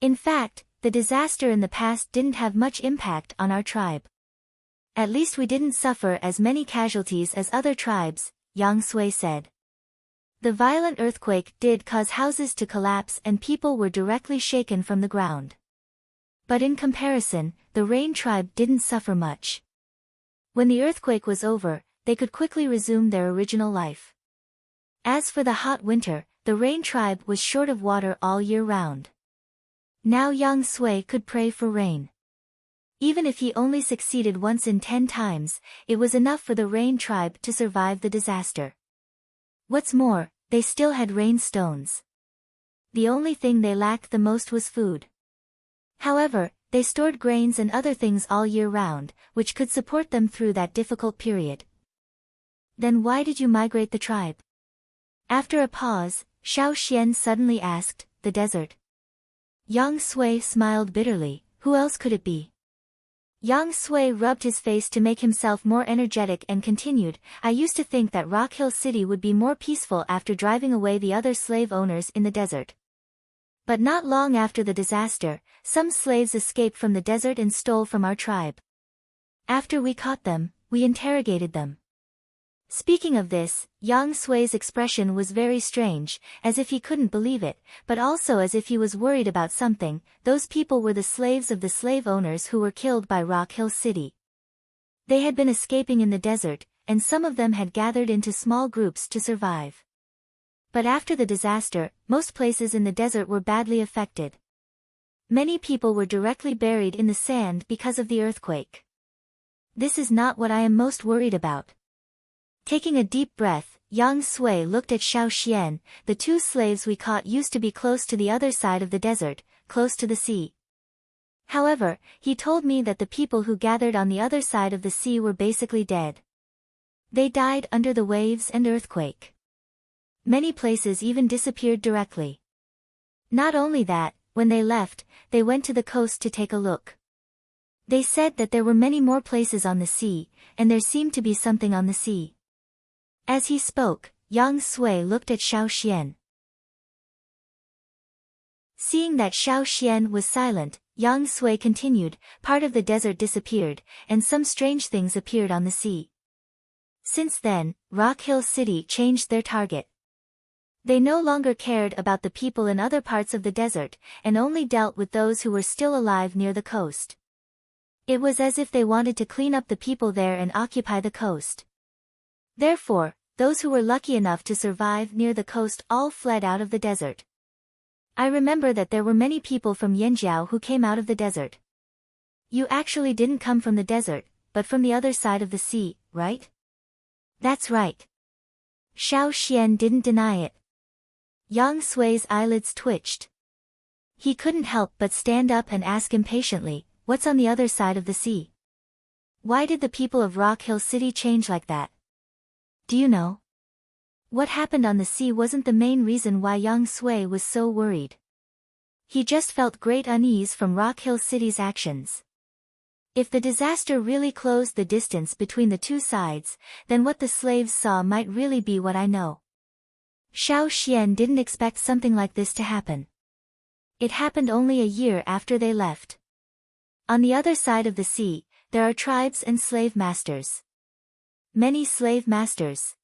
In fact, the disaster in the past didn't have much impact on our tribe. At least we didn't suffer as many casualties as other tribes, Yang Sui said. The violent earthquake did cause houses to collapse and people were directly shaken from the ground. But in comparison, the Rain tribe didn't suffer much. When the earthquake was over, they could quickly resume their original life. As for the hot winter, the Rain tribe was short of water all year round. Now Yang Sui could pray for rain. Even if he only succeeded once in 10 times, it was enough for the Rain tribe to survive the disaster. What's more, they still had rain stones. The only thing they lacked the most was food. However, they stored grains and other things all year round, which could support them through that difficult period. Then why did you migrate the tribe? After a pause, Xiao Xian suddenly asked, "The desert." Yang Sui smiled bitterly. Who else could it be? Yang Sui rubbed his face to make himself more energetic and continued, "I used to think that Rock Hill City would be more peaceful after driving away the other slave owners in the desert. But not long after the disaster, some slaves escaped from the desert and stole from our tribe. After we caught them, we interrogated them." Speaking of this, Yang Sui's expression was very strange, as if he couldn't believe it, but also as if he was worried about something. Those people were the slaves of the slave owners who were killed by Rock Hill City. They had been escaping in the desert, and some of them had gathered into small groups to survive. But after the disaster, most places in the desert were badly affected. Many people were directly buried in the sand because of the earthquake. This is not what I am most worried about. Taking a deep breath, Yang Sui looked at Xiao Xian. "The 2 slaves we caught used to be close to the other side of the desert, close to the sea. However, he told me that the people who gathered on the other side of the sea were basically dead. They died under the waves and earthquake. Many places even disappeared directly. Not only that, when they left, they went to the coast to take a look. They said that there were many more places on the sea, and there seemed to be something on the sea." As he spoke, Yang Sui looked at Xiao Xian. Seeing that Xiao Xian was silent, Yang Sui continued, "Part of the desert disappeared, and some strange things appeared on the sea. Since then, Rock Hill City changed their target. They no longer cared about the people in other parts of the desert, and only dealt with those who were still alive near the coast. It was as if they wanted to clean up the people there and occupy the coast. Therefore, those who were lucky enough to survive near the coast all fled out of the desert. I remember that there were many people from Yanjiao who came out of the desert. You actually didn't come from the desert, but from the other side of the sea, right?" "That's right." Xiao Xian didn't deny it. Yang Sui's eyelids twitched. He couldn't help but stand up and ask impatiently, "What's on the other side of the sea? Why did the people of Rock Hill City change like that? Do you know?" What happened on the sea wasn't the main reason why Yang Sui was so worried. He just felt great unease from Rock Hill City's actions. If the disaster really closed the distance between the 2 sides, then what the slaves saw might really be what I know. Xiao Xian didn't expect something like this to happen. It happened only a year after they left. On the other side of the sea, there are tribes and slave masters. Many slave masters.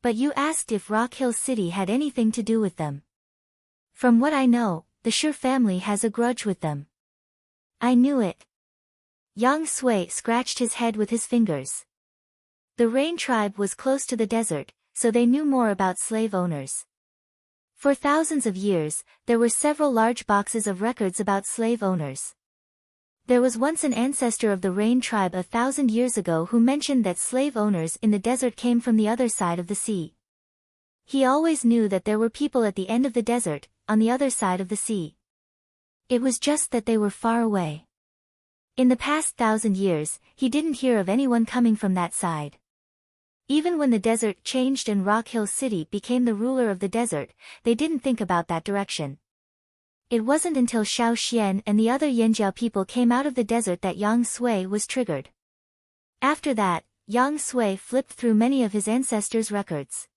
But you asked if Rock Hill City had anything to do with them. From what I know, the Sure family has a grudge with them. I knew it. Yang Sui scratched his head with his fingers. The Rain tribe was close to the desert, so they knew more about slave owners. For thousands of years, there were several large boxes of records about slave owners. There was once an ancestor of the Rain tribe 1,000 years ago who mentioned that slave owners in the desert came from the other side of the sea. He always knew that there were people at the end of the desert, on the other side of the sea. It was just that they were far away. In the past 1,000 years, he didn't hear of anyone coming from that side. Even when the desert changed and Rock Hill City became the ruler of the desert, they didn't think about that direction. It wasn't until Xiao Xian and the other Yanjiao people came out of the desert that Yang Sui was triggered. After that, Yang Sui flipped through many of his ancestors' records.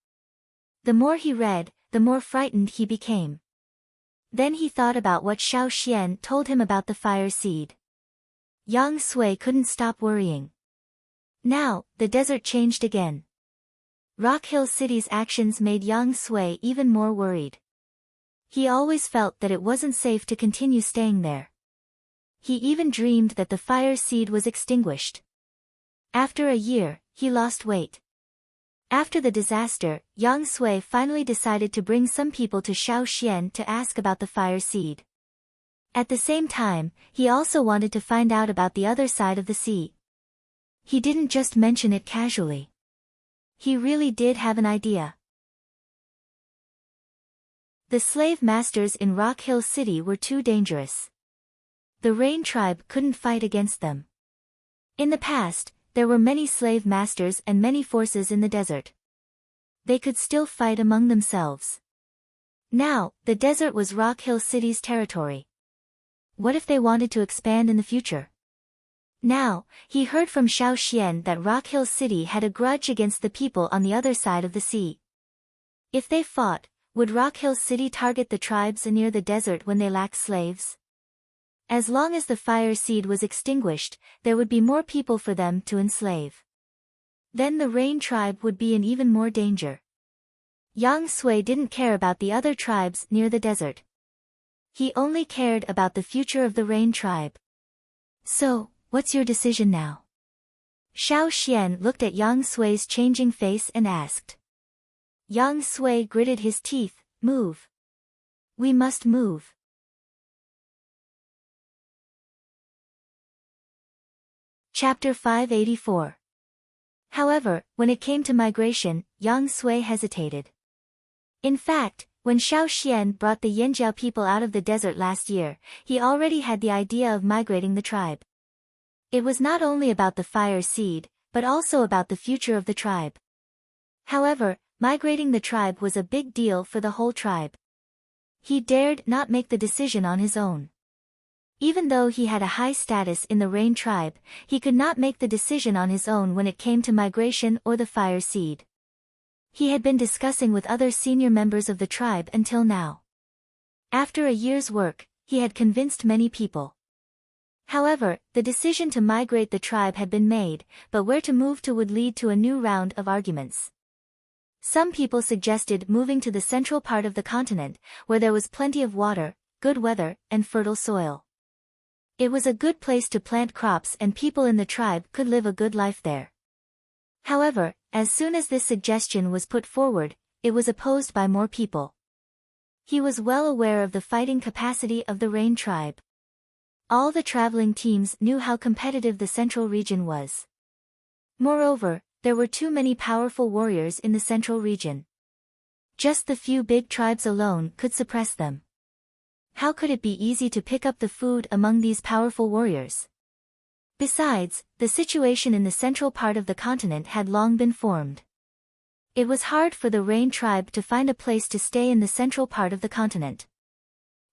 The more he read, the more frightened he became. Then he thought about what Xiao Xian told him about the fire seed. Yang Sui couldn't stop worrying. Now, the desert changed again. Rock Hill City's actions made Yang Sui even more worried. He always felt that it wasn't safe to continue staying there. He even dreamed that the fire seed was extinguished. After a year, he lost weight. After the disaster, Yang Sui finally decided to bring some people to Xiao Xian to ask about the fire seed. At the same time, he also wanted to find out about the other side of the sea. He didn't just mention it casually. He really did have an idea. The slave masters in Rock Hill City were too dangerous. The Rain tribe couldn't fight against them. In the past, there were many slave masters and many forces in the desert. They could still fight among themselves. Now, the desert was Rock Hill City's territory. What if they wanted to expand in the future? Now, he heard from Xiao Xian that Rock Hill City had a grudge against the people on the other side of the sea. If they fought, would Rock Hill City target the tribes near the desert when they lacked slaves? As long as the fire seed was extinguished, there would be more people for them to enslave. Then the Rain tribe would be in even more danger. Yang Sui didn't care about the other tribes near the desert. He only cared about the future of the Rain tribe. So, what's your decision now? Xiao Xian looked at Yang Sui's changing face and asked. Yang Sui gritted his teeth, move. We must move. Chapter 584. However, when it came to migration, Yang Sui hesitated. In fact, when Xiao Xian brought the Yanjiao people out of the desert last year, he already had the idea of migrating the tribe. It was not only about the fire seed, but also about the future of the tribe. However, migrating the tribe was a big deal for the whole tribe. He dared not make the decision on his own. Even though he had a high status in the Rain tribe, he could not make the decision on his own when it came to migration or the fire seed. He had been discussing with other senior members of the tribe until now. After a year's work, he had convinced many people. However, the decision to migrate the tribe had been made, but where to move to would lead to a new round of arguments. Some people suggested moving to the central part of the continent, where there was plenty of water, good weather, and fertile soil. It was a good place to plant crops and people in the tribe could live a good life there. However, as soon as this suggestion was put forward, it was opposed by more people. He was well aware of the fighting capacity of the Rain tribe. All the traveling teams knew how competitive the central region was. Moreover, there were too many powerful warriors in the central region. Just the few big tribes alone could suppress them. How could it be easy to pick up the food among these powerful warriors? Besides, the situation in the central part of the continent had long been formed. It was hard for the Rain tribe to find a place to stay in the central part of the continent.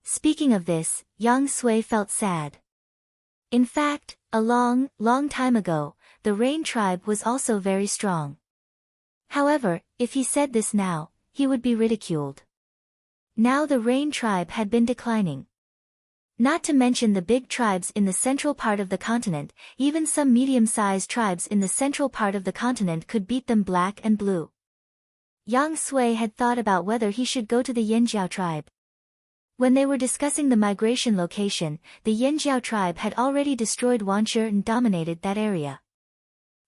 Speaking of this, Yang Sui felt sad. In fact, a long, long time ago, the Rain tribe was also very strong. However, if he said this now, he would be ridiculed. Now the Rain tribe had been declining. Not to mention the big tribes in the central part of the continent, even some medium-sized tribes in the central part of the continent could beat them black and blue. Yang Sui had thought about whether he should go to the Yanjiao tribe. When they were discussing the migration location, the Yinjiao tribe had already destroyed Wanshi and dominated that area.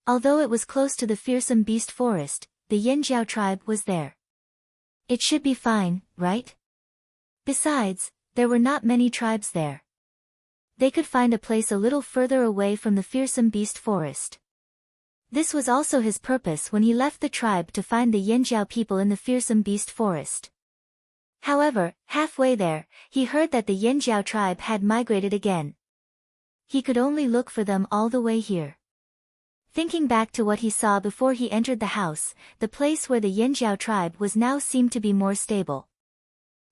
Although it was close to the fearsome beast forest, the Yinjiao tribe was there. It should be fine, right? Besides, there were not many tribes there. They could find a place a little further away from the fearsome beast forest. This was also his purpose when he left the tribe to find the Yinjiao people in the fearsome beast forest. However, halfway there, he heard that the Yinjiao tribe had migrated again. He could only look for them all the way here. Thinking back to what he saw before he entered the house, the place where the Yinjiao tribe was now seemed to be more stable.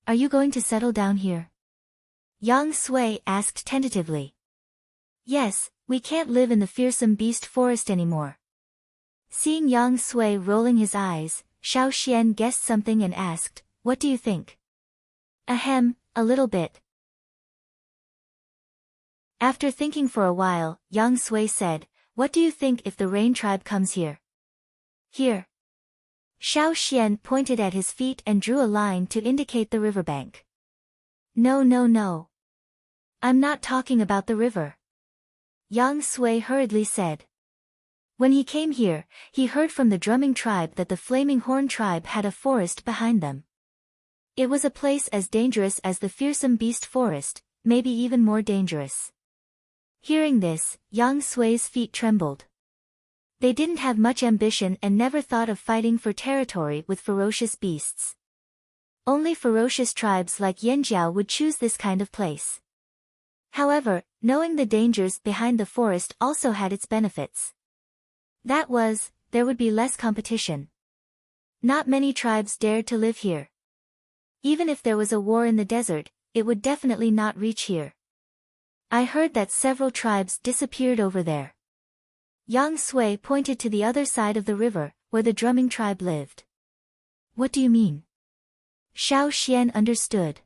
Are you going to settle down here? Yang Sui asked tentatively. Yes, we can't live in the fearsome beast forest anymore. Seeing Yang Sui rolling his eyes, Xiao Xian guessed something and asked, what do you think? Ahem, a little bit. After thinking for a while, Yang Sui said, what do you think if the Rain tribe comes here? Here. Xiao Xian pointed at his feet and drew a line to indicate the riverbank. No. I'm not talking about the river. Yang Sui hurriedly said. When he came here, he heard from the drumming tribe that the Flaming Horn tribe had a forest behind them. It was a place as dangerous as the fearsome beast forest, maybe even more dangerous. Hearing this, Yang Sui's feet trembled. They didn't have much ambition and never thought of fighting for territory with ferocious beasts. Only ferocious tribes like Yinjiao would choose this kind of place. However, knowing the dangers behind the forest also had its benefits. That was, there would be less competition. Not many tribes dared to live here. Even if there was a war in the desert, it would definitely not reach here. I heard that several tribes disappeared over there. Yang Sui pointed to the other side of the river, where the drumming tribe lived. What do you mean? Xiao Xian understood.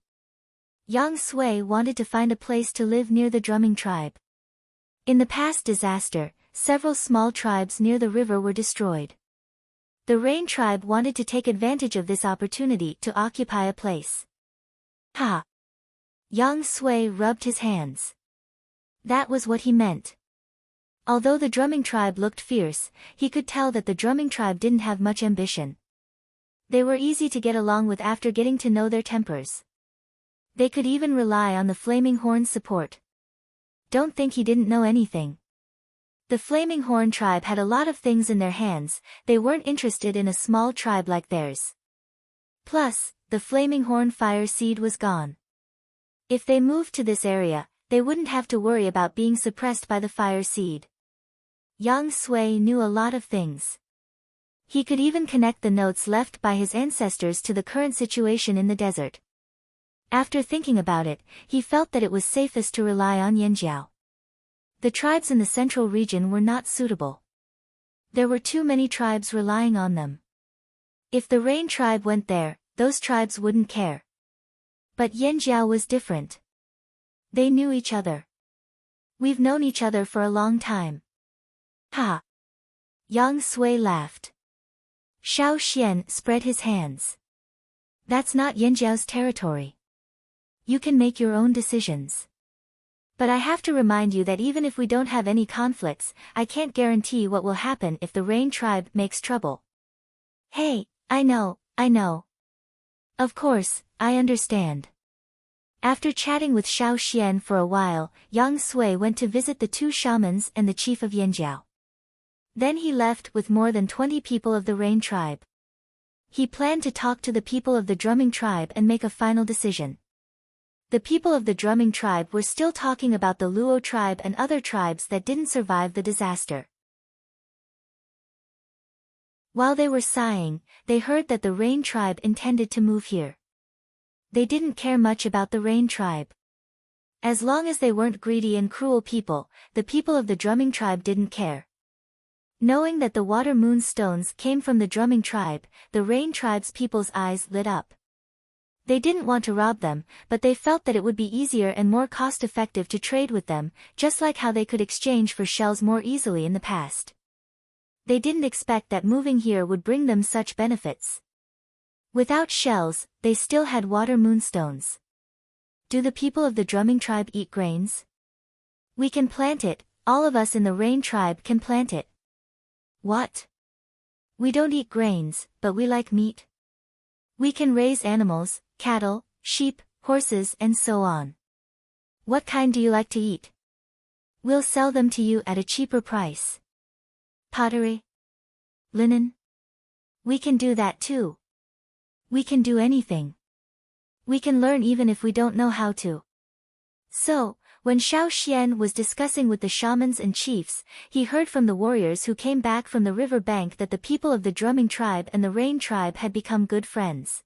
Yang Sui wanted to find a place to live near the drumming tribe. In the past disaster, several small tribes near the river were destroyed. The Rain tribe wanted to take advantage of this opportunity to occupy a place. Ha! Yang Sui rubbed his hands. That was what he meant. Although the drumming tribe looked fierce, he could tell that the drumming tribe didn't have much ambition. They were easy to get along with after getting to know their tempers. They could even rely on the Flaming Horn's support. Don't think he didn't know anything. The Flaming Horn tribe had a lot of things in their hands, they weren't interested in a small tribe like theirs. Plus, the Flaming Horn fire seed was gone. If they moved to this area, they wouldn't have to worry about being suppressed by the fire seed. Yang Sui knew a lot of things. He could even connect the notes left by his ancestors to the current situation in the desert. After thinking about it, he felt that it was safest to rely on Yinjiao. The tribes in the central region were not suitable. There were too many tribes relying on them. If the Rain tribe went there, those tribes wouldn't care. But Yinjiao was different. They knew each other. We've known each other for a long time. Ha! Yang Sui laughed. Xiao Xian spread his hands. That's not Yinjiao's territory. You can make your own decisions. But I have to remind you that even if we don't have any conflicts, I can't guarantee what will happen if the Rain tribe makes trouble. Hey, I know. Of course, I understand. After chatting with Xiao Xian for a while, Yang Sui went to visit the two shamans and the chief of Yinjiao. Then he left with more than 20 people of the Rain tribe. He planned to talk to the people of the drumming tribe and make a final decision. The people of the drumming tribe were still talking about the Luo tribe and other tribes that didn't survive the disaster. While they were sighing, they heard that the Rain tribe intended to move here. They didn't care much about the Rain tribe. As long as they weren't greedy and cruel people, the people of the drumming tribe didn't care. Knowing that the water moon stones came from the drumming tribe, the Rain tribe's people's eyes lit up. They didn't want to rob them, but they felt that it would be easier and more cost-effective to trade with them, just like how they could exchange for shells more easily in the past. They didn't expect that moving here would bring them such benefits. Without shells, they still had water moonstones. Do the people of the drumming tribe eat grains? We can plant it, all of us in the rain tribe can plant it. What? We don't eat grains, but we like meat. We can raise animals, cattle, sheep, horses and so on. What kind do you like to eat? We'll sell them to you at a cheaper price. Pottery? Linen? We can do that too. We can do anything. We can learn even if we don't know how to. So, when Xiao Xian was discussing with the shamans and chiefs, he heard from the warriors who came back from the river bank that the people of the drumming tribe and the rain tribe had become good friends.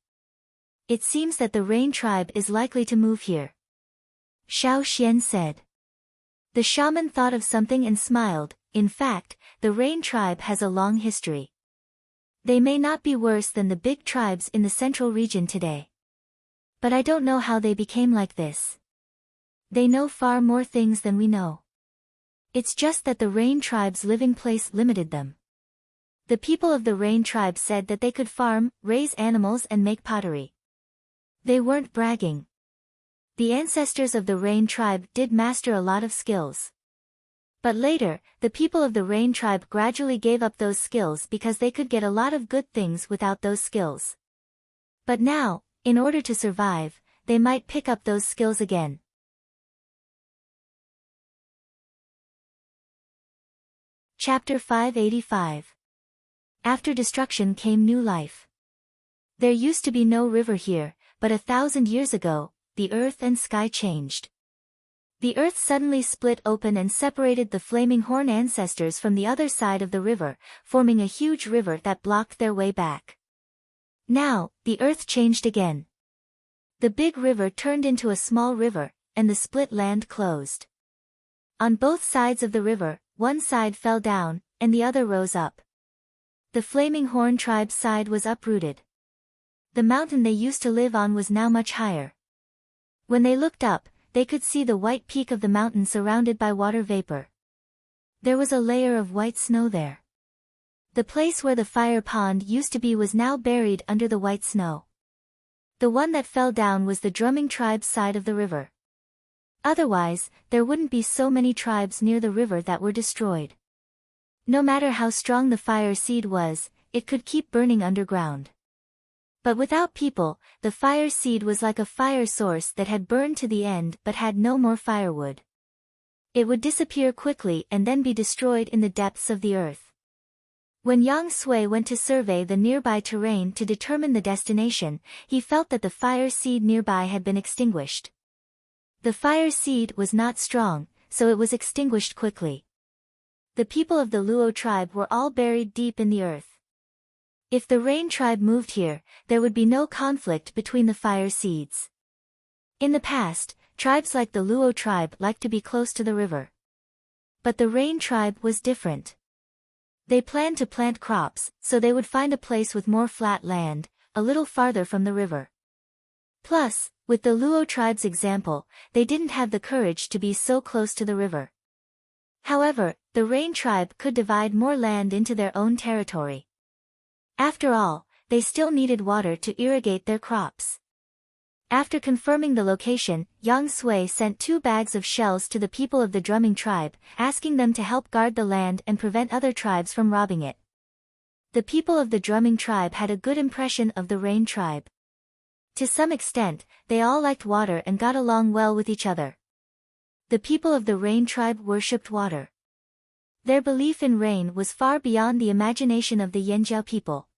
It seems that the rain tribe is likely to move here. Xiao Xian said. The shaman thought of something and smiled. In fact, the rain tribe has a long history. They may not be worse than the big tribes in the central region today. But I don't know how they became like this. They know far more things than we know. It's just that the rain tribe's living place limited them. The people of the rain tribe said that they could farm, raise animals and make pottery. They weren't bragging. The ancestors of the rain tribe did master a lot of skills. But later, the people of the rain tribe gradually gave up those skills because they could get a lot of good things without those skills. But now, in order to survive, they might pick up those skills again. Chapter 585. After destruction came new life. There used to be no river here, but 1,000 years ago, the earth and sky changed. The earth suddenly split open and separated the flaming horn ancestors from the other side of the river, forming a huge river that blocked their way back. Now, the earth changed again. The big river turned into a small river, and the split land closed. On both sides of the river, one side fell down, and the other rose up. The flaming horn tribe's side was uprooted. The mountain they used to live on was now much higher. When they looked up, they could see the white peak of the mountain surrounded by water vapor. There was a layer of white snow there. The place where the fire pond used to be was now buried under the white snow. The one that fell down was the drumming tribe's side of the river. Otherwise, there wouldn't be so many tribes near the river that were destroyed. No matter how strong the fire seed was, it could keep burning underground. But without people, the fire seed was like a fire source that had burned to the end but had no more firewood. It would disappear quickly and then be destroyed in the depths of the earth. When Yang Sui went to survey the nearby terrain to determine the destination, he felt that the fire seed nearby had been extinguished. The fire seed was not strong, so it was extinguished quickly. The people of the Luo tribe were all buried deep in the earth. If the rain tribe moved here, there would be no conflict between the fire seeds. In the past, tribes like the Luo tribe liked to be close to the river. But the rain tribe was different. They planned to plant crops, so they would find a place with more flat land, a little farther from the river. Plus, with the Luo tribe's example, they didn't have the courage to be so close to the river. However, the rain tribe could divide more land into their own territory. After all, they still needed water to irrigate their crops. After confirming the location, Yang Sui sent 2 bags of shells to the people of the drumming tribe, asking them to help guard the land and prevent other tribes from robbing it. The people of the drumming tribe had a good impression of the rain tribe. To some extent, they all liked water and got along well with each other. The people of the rain tribe worshipped water. Their belief in rain was far beyond the imagination of the Yanjiao people.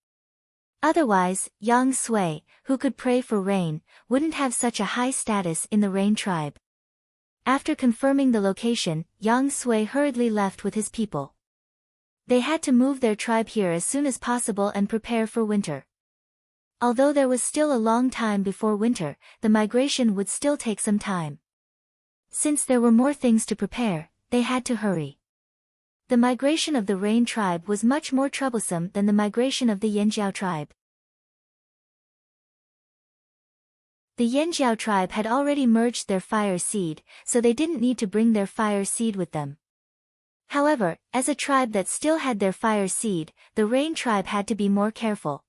Otherwise, Yang Sui, who could pray for rain, wouldn't have such a high status in the rain tribe. After confirming the location, Yang Sui hurriedly left with his people. They had to move their tribe here as soon as possible and prepare for winter. Although there was still a long time before winter, the migration would still take some time. Since there were more things to prepare, they had to hurry. The migration of the rain tribe was much more troublesome than the migration of the Yanjiao tribe. The Yanjiao tribe had already merged their fire seed, so they didn't need to bring their fire seed with them. However, as a tribe that still had their fire seed, the rain tribe had to be more careful.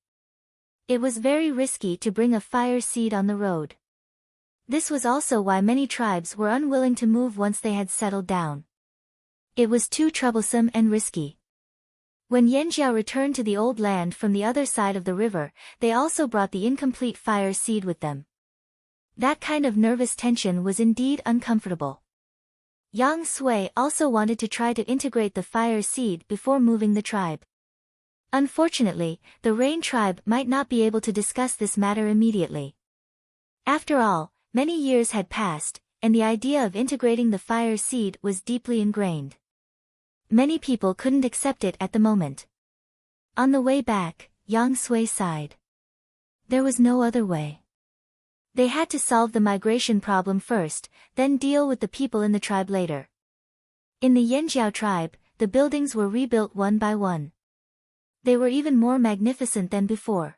It was very risky to bring a fire seed on the road. This was also why many tribes were unwilling to move once they had settled down. It was too troublesome and risky. When Yanjiao returned to the old land from the other side of the river, they also brought the incomplete fire seed with them. That kind of nervous tension was indeed uncomfortable. Yang Sui also wanted to try to integrate the fire seed before moving the tribe. Unfortunately, the Rain tribe might not be able to discuss this matter immediately. After all, many years had passed, and the idea of integrating the fire seed was deeply ingrained. Many people couldn't accept it at the moment. On the way back, Yang Sui sighed. There was no other way. They had to solve the migration problem first, then deal with the people in the tribe later. In the Yanjiao tribe, the buildings were rebuilt one by one. They were even more magnificent than before.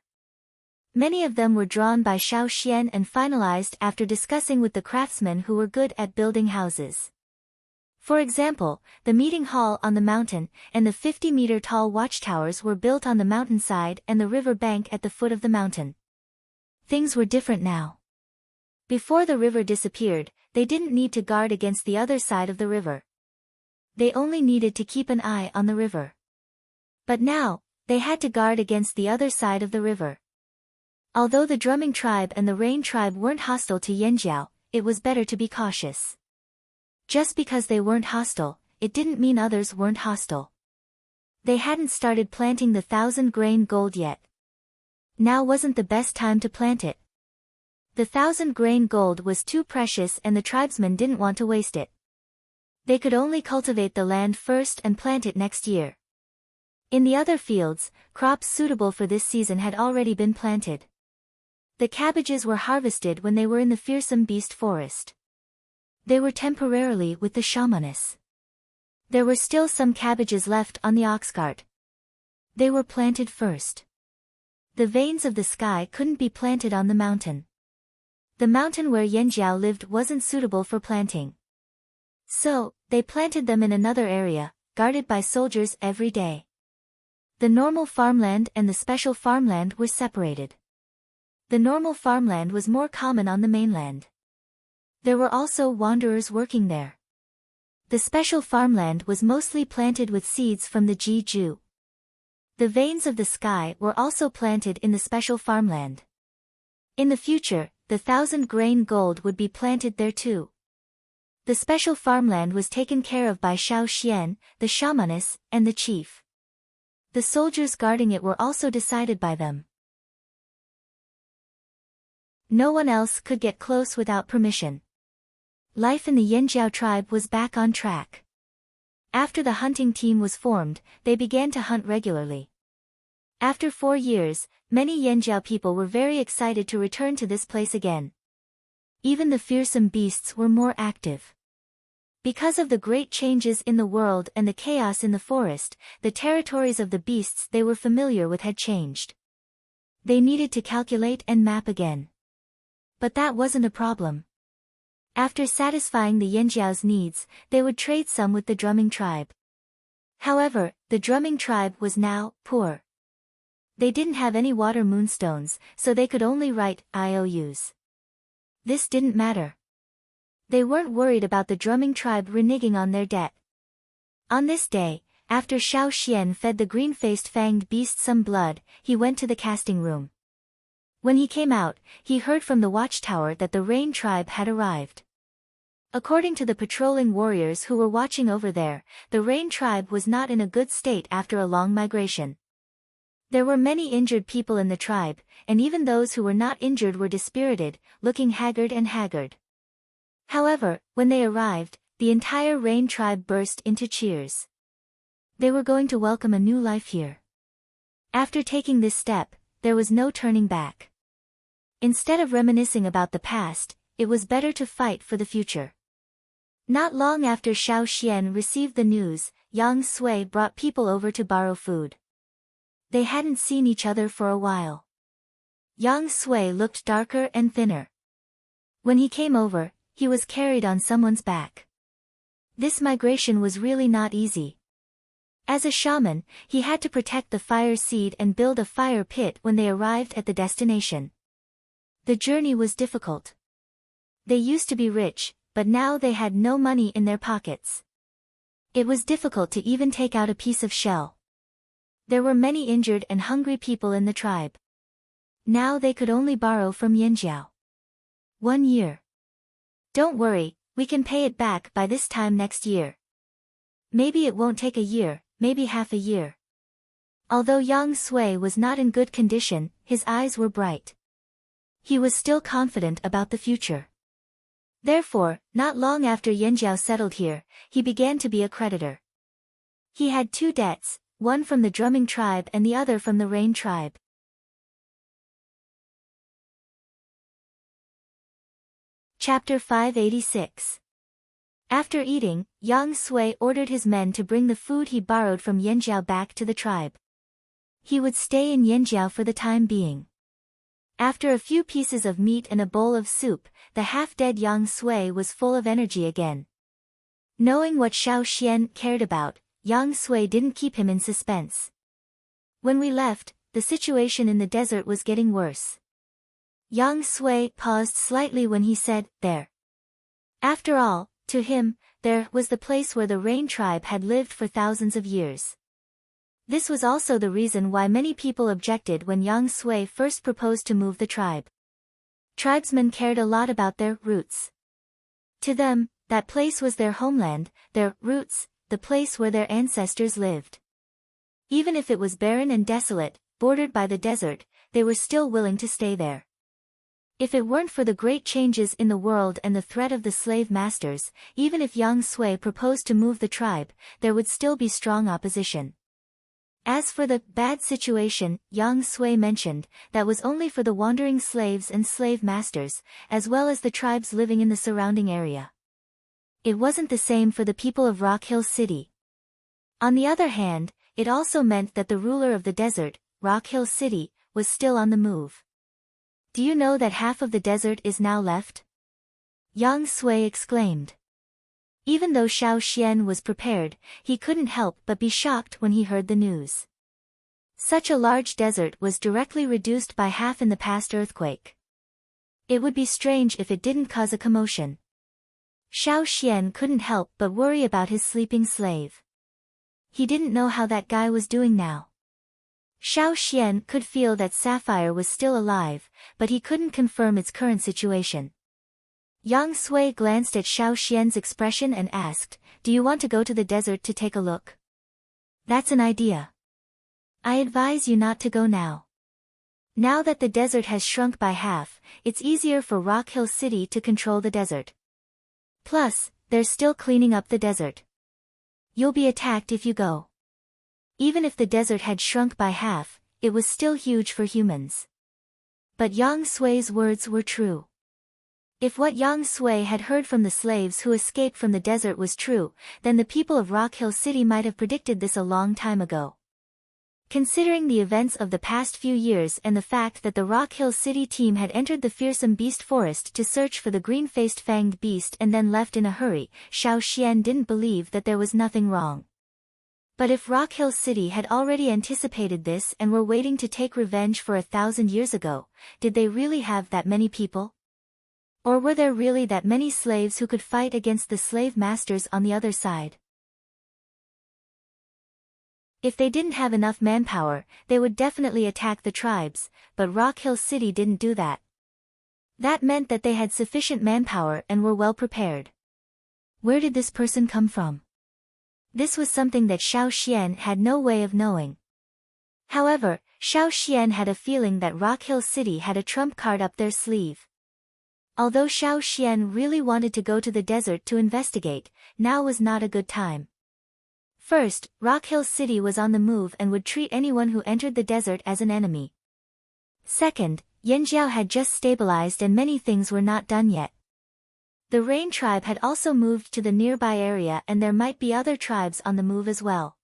Many of them were drawn by Xiao Xian and finalized after discussing with the craftsmen who were good at building houses. For example, the meeting hall on the mountain and the 50-meter-tall watchtowers were built on the mountainside and the river bank at the foot of the mountain. Things were different now. Before the river disappeared, they didn't need to guard against the other side of the river. They only needed to keep an eye on the river. But now, they had to guard against the other side of the river. Although the Drumming tribe and the Rain tribe weren't hostile to Yanjiao, it was better to be cautious. Just because they weren't hostile, it didn't mean others weren't hostile. They hadn't started planting the 1,000-grain gold yet. Now wasn't the best time to plant it. The 1,000-grain gold was too precious and the tribesmen didn't want to waste it. They could only cultivate the land first and plant it next year. In the other fields, crops suitable for this season had already been planted. The cabbages were harvested when they were in the fearsome beast forest. They were temporarily with the shamanis. There were still some cabbages left on the ox cart. They were planted first. The veins of the sky couldn't be planted on the mountain. The mountain where Yanjiao lived wasn't suitable for planting. So, they planted them in another area, guarded by soldiers every day. The normal farmland and the special farmland were separated. The normal farmland was more common on the mainland. There were also wanderers working there. The special farmland was mostly planted with seeds from the Jeju. The veins of the sky were also planted in the special farmland. In the future, the 1,000-grain gold would be planted there too. The special farmland was taken care of by Xiao Xian, the shamanis, and the chief. The soldiers guarding it were also decided by them. No one else could get close without permission. Life in the Yanjiao tribe was back on track. After the hunting team was formed, they began to hunt regularly. After 4 years, many Yanjiao people were very excited to return to this place again. Even the fearsome beasts were more active. Because of the great changes in the world and the chaos in the forest, the territories of the beasts they were familiar with had changed. They needed to calculate and map again. But that wasn't a problem. After satisfying the Yanjiao's needs, they would trade some with the Drumming tribe. However, the Drumming tribe was now poor. They didn't have any water moonstones, so they could only write IOUs. This didn't matter. They weren't worried about the Drumming tribe reneging on their debt. On this day, after Xiao Xian fed the green-faced fanged beast some blood, he went to the casting room. When he came out, he heard from the watchtower that the Rain tribe had arrived. According to the patrolling warriors who were watching over there, the Rain tribe was not in a good state after a long migration. There were many injured people in the tribe, and even those who were not injured were dispirited, looking haggard and haggard. However, when they arrived, the entire Rain tribe burst into cheers. They were going to welcome a new life here. After taking this step, there was no turning back. Instead of reminiscing about the past, it was better to fight for the future. Not long after Xiao Xian received the news, Yang Sui brought people over to borrow food. They hadn't seen each other for a while. Yang Sui looked darker and thinner. When he came over, he was carried on someone's back. This migration was really not easy. As a shaman, he had to protect the fire seed and build a fire pit when they arrived at the destination. The journey was difficult. They used to be rich, but now they had no money in their pockets. It was difficult to even take out a piece of shell. There were many injured and hungry people in the tribe. Now they could only borrow from Yanjiao. 1 year. Don't worry, we can pay it back by this time next year. Maybe it won't take a year, maybe half a year. Although Yang Sui was not in good condition, his eyes were bright. He was still confident about the future. Therefore, not long after Yanjiao settled here, he began to be a creditor. He had 2 debts, one from the drumming tribe and the other from the rain tribe. Chapter 586. After eating, Yang Sui ordered his men to bring the food he borrowed from Yanjiao back to the tribe. He would stay in Yanjiao for the time being. After a few pieces of meat and a bowl of soup, the half-dead Yang Sui was full of energy again. Knowing what Xiao Xian cared about, Yang Sui didn't keep him in suspense. When we left, the situation in the desert was getting worse. Yang Sui paused slightly when he said, "There." After all, to him, there was the place where the Rain tribe had lived for thousands of years. This was also the reason why many people objected when Yang Sui first proposed to move the tribe. Tribesmen cared a lot about their roots. To them, that place was their homeland, their roots, the place where their ancestors lived. Even if it was barren and desolate, bordered by the desert, they were still willing to stay there. If it weren't for the great changes in the world and the threat of the slave masters, even if Yang Sui proposed to move the tribe, there would still be strong opposition. As for the bad situation Yang Sui mentioned, that was only for the wandering slaves and slave masters, as well as the tribes living in the surrounding area. It wasn't the same for the people of Rock Hill City. On the other hand, it also meant that the ruler of the desert, Rock Hill City, was still on the move. Do you know that half of the desert is now left? Yang Sui exclaimed. Even though Xiao Xian was prepared, he couldn't help but be shocked when he heard the news. Such a large desert was directly reduced by half in the past earthquake. It would be strange if it didn't cause a commotion. Xiao Xian couldn't help but worry about his sleeping slave. He didn't know how that guy was doing now. Xiao Xian could feel that Sapphire was still alive, but he couldn't confirm its current situation. Yang Sui glanced at Xiao Xian's expression and asked, "Do you want to go to the desert to take a look?" "That's an idea. I advise you not to go now. Now that the desert has shrunk by half, it's easier for Rock Hill City to control the desert. Plus, they're still cleaning up the desert. You'll be attacked if you go." Even if the desert had shrunk by half, it was still huge for humans. But Yang Sui's words were true. If what Yang Sui had heard from the slaves who escaped from the desert was true, then the people of Rock Hill City might have predicted this a long time ago. Considering the events of the past few years and the fact that the Rock Hill City team had entered the fearsome beast forest to search for the green-faced fanged beast and then left in a hurry, Xiao Xian didn't believe that there was nothing wrong. But if Rock Hill City had already anticipated this and were waiting to take revenge for 1,000 years ago, did they really have that many people? Or were there really that many slaves who could fight against the slave masters on the other side? If they didn't have enough manpower, they would definitely attack the tribes, but Rock Hill City didn't do that. That meant that they had sufficient manpower and were well prepared. Where did this person come from? This was something that Xiao Xian had no way of knowing. However, Xiao Xian had a feeling that Rock Hill City had a trump card up their sleeve. Although Xiao Xian really wanted to go to the desert to investigate, now was not a good time. First, Rock Hill City was on the move and would treat anyone who entered the desert as an enemy. Second, Yanjiao had just stabilized and many things were not done yet. The Rain tribe had also moved to the nearby area and there might be other tribes on the move as well.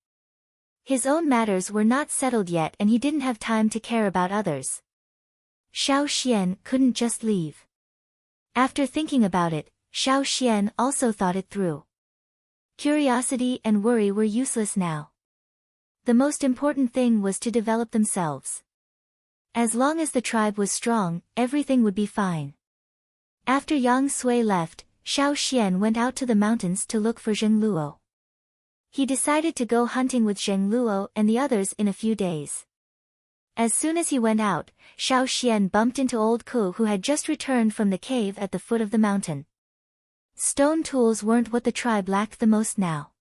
His own matters were not settled yet and he didn't have time to care about others. Xiao Xian couldn't just leave. After thinking about it, Xiao Xian also thought it through. Curiosity and worry were useless now. The most important thing was to develop themselves. As long as the tribe was strong, everything would be fine. After Yang Sui left, Xiao Xian went out to the mountains to look for Zheng Luo. He decided to go hunting with Zheng Luo and the others in a few days. As soon as he went out, Xiao Xian bumped into old Ku, who had just returned from the cave at the foot of the mountain. Stone tools weren't what the tribe lacked the most now.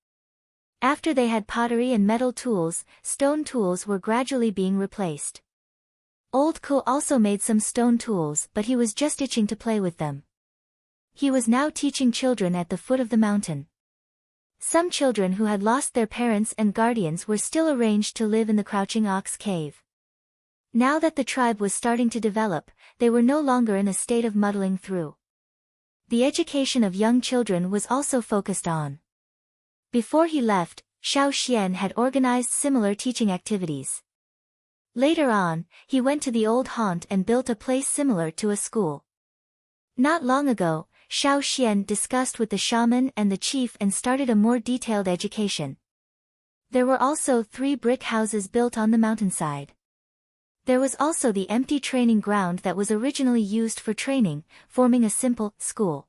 After they had pottery and metal tools, stone tools were gradually being replaced. Old Ku also made some stone tools, but he was just itching to play with them. He was now teaching children at the foot of the mountain. Some children who had lost their parents and guardians were still arranged to live in the Crouching Ox Cave. Now that the tribe was starting to develop, they were no longer in a state of muddling through. The education of young children was also focused on. Before he left, Xiao Xian had organized similar teaching activities. Later on, he went to the old haunt and built a place similar to a school. Not long ago, Xiao Xian discussed with the shaman and the chief and started a more detailed education. There were also 3 brick houses built on the mountainside. There was also the empty training ground that was originally used for training, forming a simple school.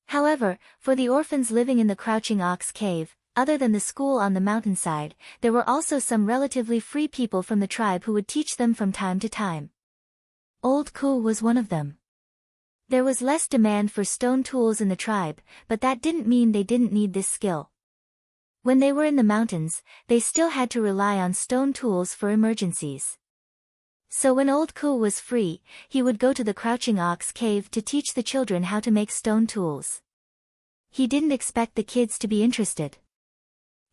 However, for the orphans living in the Crouching Ox Cave, other than the school on the mountainside, there were also some relatively free people from the tribe who would teach them from time to time. Old Ku was one of them. There was less demand for stone tools in the tribe, but that didn't mean they didn't need this skill. When they were in the mountains, they still had to rely on stone tools for emergencies. So when old Ku was free, he would go to the Crouching Ox Cave to teach the children how to make stone tools. He didn't expect the kids to be interested.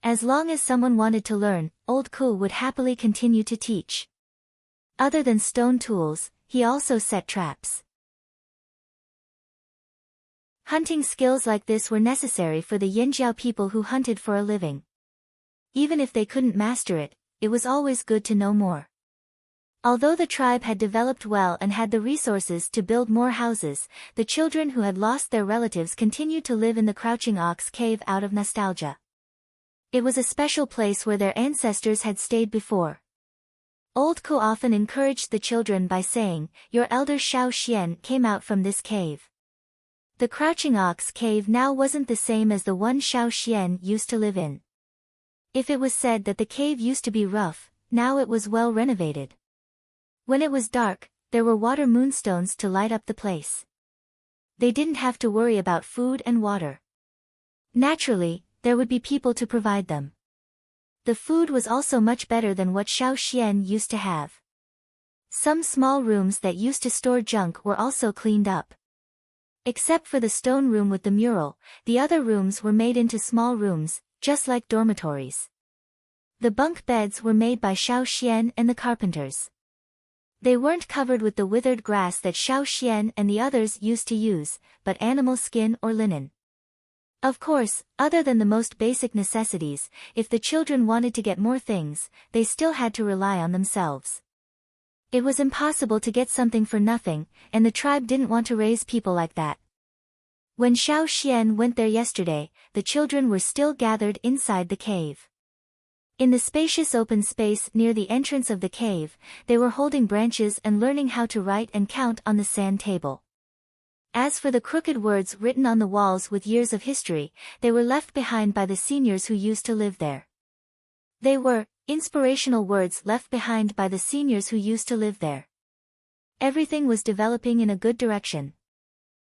As long as someone wanted to learn, old Ku would happily continue to teach. Other than stone tools, he also set traps. Hunting skills like this were necessary for the Yinjiao people who hunted for a living. Even if they couldn't master it, it was always good to know more. Although the tribe had developed well and had the resources to build more houses, the children who had lost their relatives continued to live in the Crouching Ox Cave out of nostalgia. It was a special place where their ancestors had stayed before. Old Ku often encouraged the children by saying, "Your elder Xiao Xian came out from this cave." The Crouching Ox Cave now wasn't the same as the one Xiao Xian used to live in. If it was said that the cave used to be rough, now it was well renovated. When it was dark, there were water moonstones to light up the place. They didn't have to worry about food and water. Naturally, there would be people to provide them. The food was also much better than what Xiao Xian used to have. Some small rooms that used to store junk were also cleaned up. Except for the stone room with the mural, the other rooms were made into small rooms, just like dormitories. The bunk beds were made by Xiao Xian and the carpenters. They weren't covered with the withered grass that Xiao Xian and the others used to use, but animal skin or linen. Of course, other than the most basic necessities, if the children wanted to get more things, they still had to rely on themselves. It was impossible to get something for nothing, and the tribe didn't want to raise people like that. When Xiao Xian went there yesterday, the children were still gathered inside the cave. In the spacious open space near the entrance of the cave, they were holding branches and learning how to write and count on the sand table. As for the crooked words written on the walls with years of history, they were left behind by the seniors who used to live there. They were inspirational words left behind by the seniors who used to live there. Everything was developing in a good direction.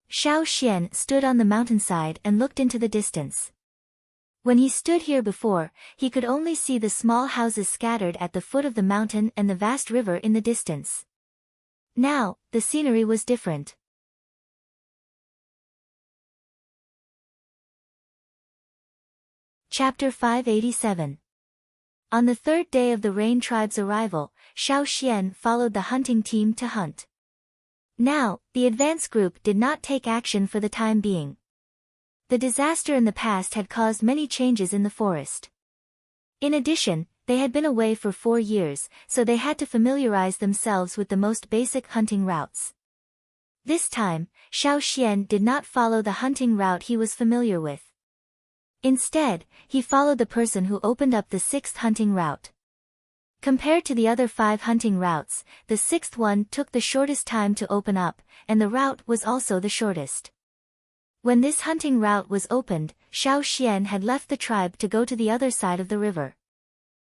Xiao Xian stood on the mountainside and looked into the distance. When he stood here before, he could only see the small houses scattered at the foot of the mountain and the vast river in the distance. Now, the scenery was different. Chapter 587. On the 3rd day of the Rain Tribe's arrival, Xiao Xian followed the hunting team to hunt. Now, the advance group did not take action for the time being. The disaster in the past had caused many changes in the forest. In addition, they had been away for 4 years, so they had to familiarize themselves with the most basic hunting routes. This time, Xiao Xian did not follow the hunting route he was familiar with. Instead, he followed the person who opened up the 6th hunting route. Compared to the other 5 hunting routes, the 6th one took the shortest time to open up, and the route was also the shortest. When this hunting route was opened, Xiao Xian had left the tribe to go to the other side of the river.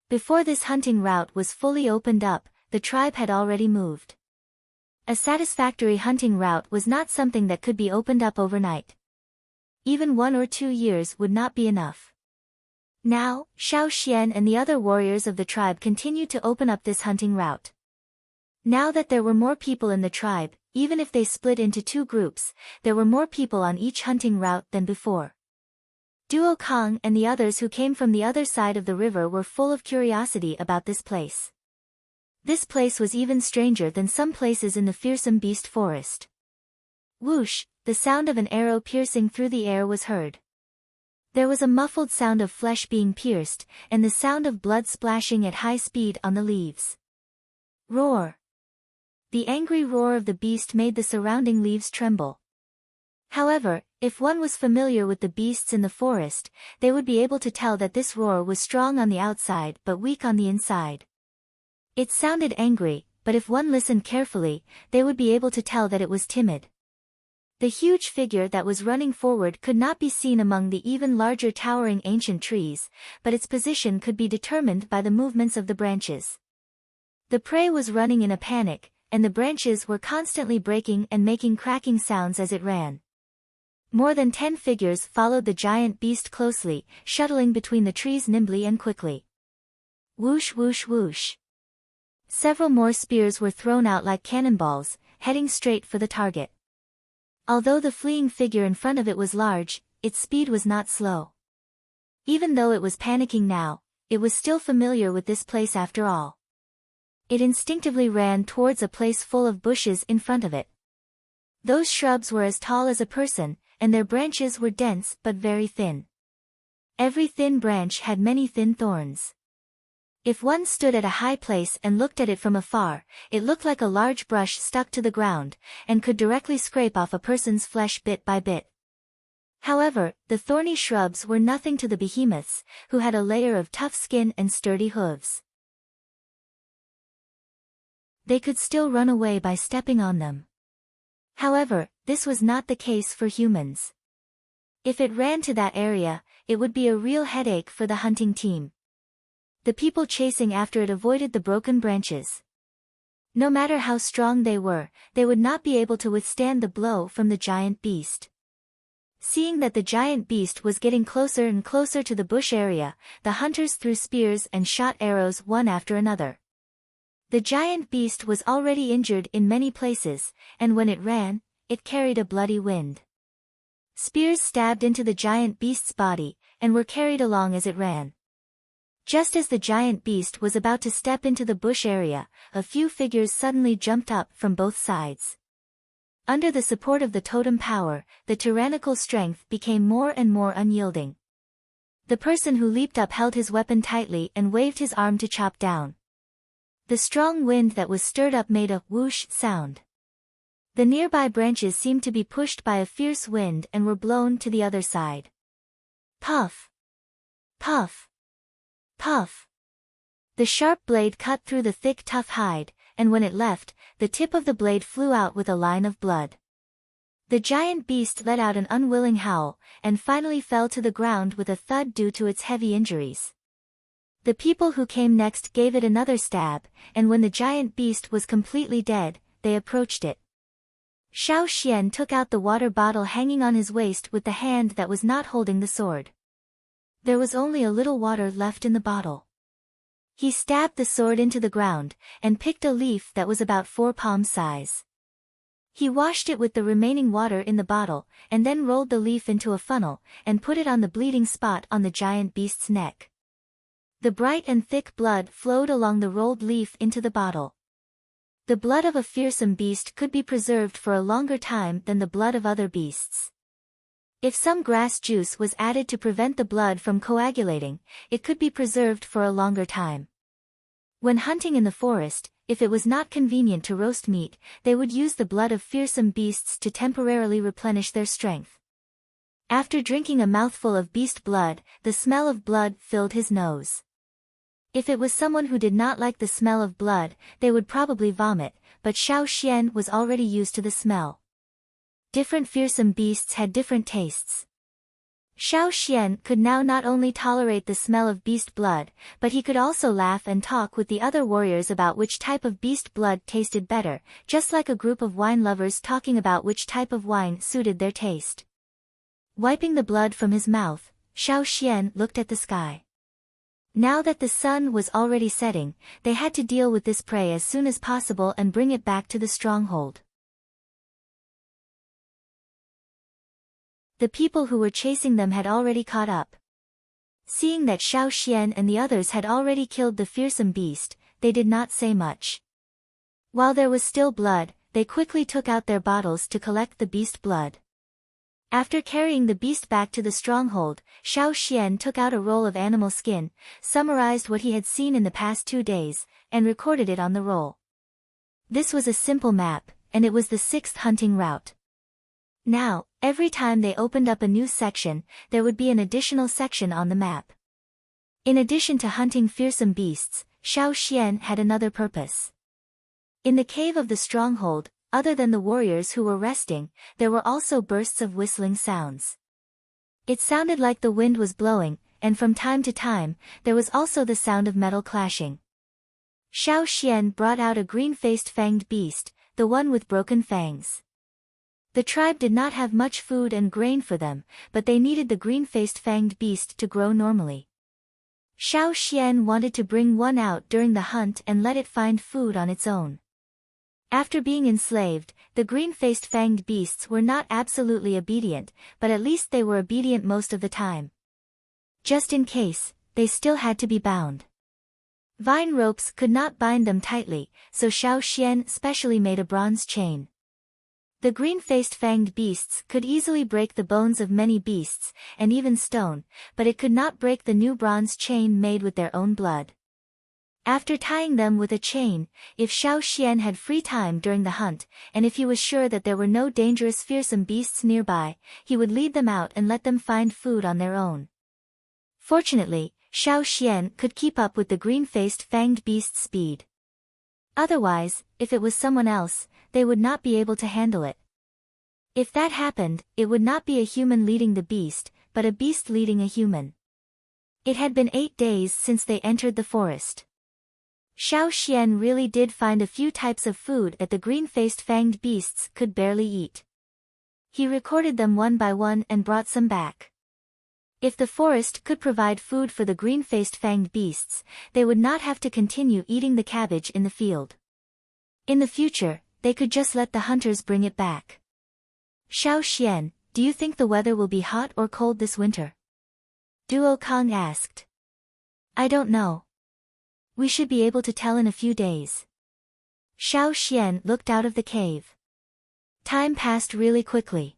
Before this hunting route was fully opened up, the tribe had already moved. A satisfactory hunting route was not something that could be opened up overnight. Even 1 or 2 years would not be enough. Now, Xiao Xian and the other warriors of the tribe continued to open up this hunting route. Now that there were more people in the tribe, even if they split into 2 groups, there were more people on each hunting route than before. Duo Kong and the others who came from the other side of the river were full of curiosity about this place. This place was even stranger than some places in the fearsome beast forest. Whoosh, the sound of an arrow piercing through the air was heard. There was a muffled sound of flesh being pierced, and the sound of blood splashing at high speed on the leaves. Roar! The angry roar of the beast made the surrounding leaves tremble. However, if one was familiar with the beasts in the forest, they would be able to tell that this roar was strong on the outside but weak on the inside. It sounded angry, but if one listened carefully, they would be able to tell that it was timid. The huge figure that was running forward could not be seen among the even larger towering ancient trees, but its position could be determined by the movements of the branches. The prey was running in a panic, and the branches were constantly breaking and making cracking sounds as it ran. More than 10 figures followed the giant beast closely, shuttling between the trees nimbly and quickly. Whoosh whoosh whoosh. Several more spears were thrown out like cannonballs, heading straight for the target. Although the fleeing figure in front of it was large, its speed was not slow. Even though it was panicking now, it was still familiar with this place after all. It instinctively ran towards a place full of bushes in front of it. Those shrubs were as tall as a person, and their branches were dense but very thin. Every thin branch had many thin thorns. If one stood at a high place and looked at it from afar, it looked like a large brush stuck to the ground, and could directly scrape off a person's flesh bit by bit. However, the thorny shrubs were nothing to the behemoths, who had a layer of tough skin and sturdy hooves. They could still run away by stepping on them. However, this was not the case for humans. If it ran to that area, it would be a real headache for the hunting team. The people chasing after it avoided the broken branches. No matter how strong they would not be able to withstand the blow from the giant beast. Seeing that the giant beast was getting closer and closer to the bush area, the hunters threw spears and shot arrows one after another. The giant beast was already injured in many places, and when it ran, it carried a bloody wound. Spears stabbed into the giant beast's body, and were carried along as it ran. Just as the giant beast was about to step into the bush area, a few figures suddenly jumped up from both sides. Under the support of the totem power, the tyrannical strength became more and more unyielding. The person who leaped up held his weapon tightly and waved his arm to chop down. The strong wind that was stirred up made a whoosh sound. The nearby branches seemed to be pushed by a fierce wind and were blown to the other side. Puff! Puff! Puff! The sharp blade cut through the thick tough hide, and when it left, the tip of the blade flew out with a line of blood. The giant beast let out an unwilling howl, and finally fell to the ground with a thud due to its heavy injuries. The people who came next gave it another stab, and when the giant beast was completely dead, they approached it. Xiao Xian took out the water bottle hanging on his waist with the hand that was not holding the sword. There was only a little water left in the bottle. He stabbed the sword into the ground, and picked a leaf that was about 4 palm size. He washed it with the remaining water in the bottle, and then rolled the leaf into a funnel, and put it on the bleeding spot on the giant beast's neck. The bright and thick blood flowed along the rolled leaf into the bottle. The blood of a fearsome beast could be preserved for a longer time than the blood of other beasts. If some grass juice was added to prevent the blood from coagulating, it could be preserved for a longer time. When hunting in the forest, if it was not convenient to roast meat, they would use the blood of fearsome beasts to temporarily replenish their strength. After drinking a mouthful of beast blood, the smell of blood filled his nose. If it was someone who did not like the smell of blood, they would probably vomit, but Xiao Xian was already used to the smell. Different fearsome beasts had different tastes. Xiao Xian could now not only tolerate the smell of beast blood, but he could also laugh and talk with the other warriors about which type of beast blood tasted better, just like a group of wine lovers talking about which type of wine suited their taste. Wiping the blood from his mouth, Xiao Xian looked at the sky. Now that the sun was already setting, they had to deal with this prey as soon as possible and bring it back to the stronghold. The people who were chasing them had already caught up. Seeing that Xiao Xian and the others had already killed the fearsome beast, they did not say much. While there was still blood, they quickly took out their bottles to collect the beast blood. After carrying the beast back to the stronghold, Xiao Xian took out a roll of animal skin, summarized what he had seen in the past 2 days, and recorded it on the roll. This was a simple map, and it was the 6th hunting route. Now, every time they opened up a new section, there would be an additional section on the map. In addition to hunting fearsome beasts, Xiao Xian had another purpose. In the cave of the stronghold, other than the warriors who were resting, there were also bursts of whistling sounds. It sounded like the wind was blowing, and from time to time, there was also the sound of metal clashing. Xiao Xian brought out a green-faced fanged beast, the one with broken fangs. The tribe did not have much food and grain for them, but they needed the green-faced fanged beast to grow normally. Xiao Xian wanted to bring one out during the hunt and let it find food on its own. After being enslaved, the green-faced fanged beasts were not absolutely obedient, but at least they were obedient most of the time. Just in case, they still had to be bound. Vine ropes could not bind them tightly, so Xiao Xian specially made a bronze chain. The green-faced fanged beasts could easily break the bones of many beasts, and even stone, but it could not break the new bronze chain made with their own blood. After tying them with a chain, if Xiao Xian had free time during the hunt, and if he was sure that there were no dangerous fearsome beasts nearby, he would lead them out and let them find food on their own. Fortunately, Xiao Xian could keep up with the green-faced fanged beast's speed. Otherwise, if it was someone else, they would not be able to handle it. If that happened, it would not be a human leading the beast, but a beast leading a human. It had been 8 days since they entered the forest. Xiao Xian really did find a few types of food that the green-faced fanged beasts could barely eat. He recorded them one by one and brought some back. If the forest could provide food for the green-faced fanged beasts, they would not have to continue eating the cabbage in the field. In the future, they could just let the hunters bring it back. Xiao Xian, do you think the weather will be hot or cold this winter? Duo Kong asked. I don't know. We should be able to tell in a few days. Xiao Xian looked out of the cave. Time passed really quickly.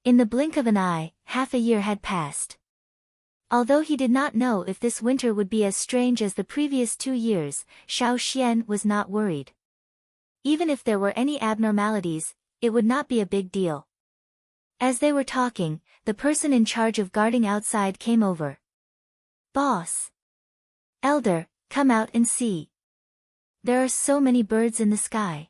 In the blink of an eye, half a year had passed. Although he did not know if this winter would be as strange as the previous 2 years, Xiao Xian was not worried. Even if there were any abnormalities, it would not be a big deal. As they were talking, the person in charge of guarding outside came over. Boss. Elder, come out and see. There are so many birds in the sky.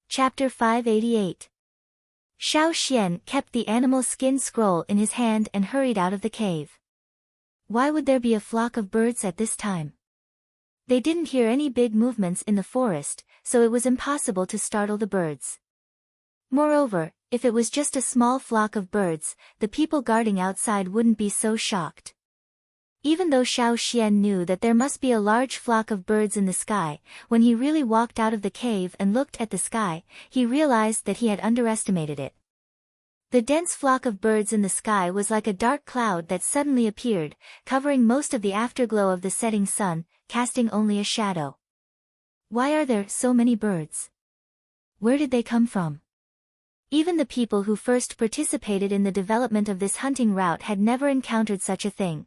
Chapter 588. Xiao Xian kept the animal skin scroll in his hand and hurried out of the cave. Why would there be a flock of birds at this time? They didn't hear any big movements in the forest, so it was impossible to startle the birds. Moreover, if it was just a small flock of birds, the people guarding outside wouldn't be so shocked. Even though Xiao Xian knew that there must be a large flock of birds in the sky, when he really walked out of the cave and looked at the sky, he realized that he had underestimated it. The dense flock of birds in the sky was like a dark cloud that suddenly appeared, covering most of the afterglow of the setting sun, casting only a shadow. Why are there so many birds? Where did they come from? Even the people who first participated in the development of this hunting route had never encountered such a thing.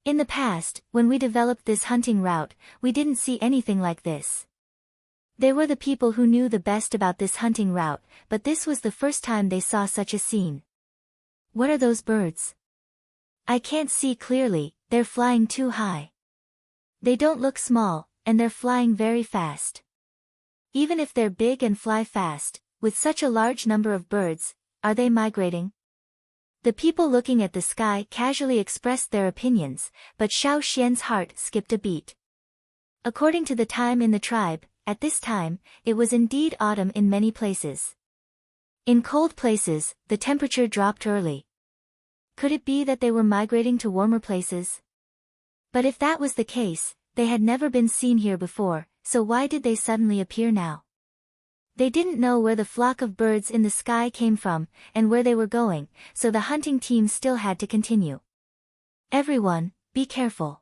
In the past, when we developed this hunting route, we didn't see anything like this. They were the people who knew the best about this hunting route, but this was the first time they saw such a scene. What are those birds? I can't see clearly, they're flying too high. They don't look small, and they're flying very fast. Even if they're big and fly fast, with such a large number of birds, are they migrating? The people looking at the sky casually expressed their opinions, but Xiao Xian's heart skipped a beat. According to the time in the tribe, at this time, it was indeed autumn in many places. In cold places, the temperature dropped early. Could it be that they were migrating to warmer places? But if that was the case, they had never been seen here before, so why did they suddenly appear now? They didn't know where the flock of birds in the sky came from, and where they were going, so the hunting team still had to continue. Everyone, be careful.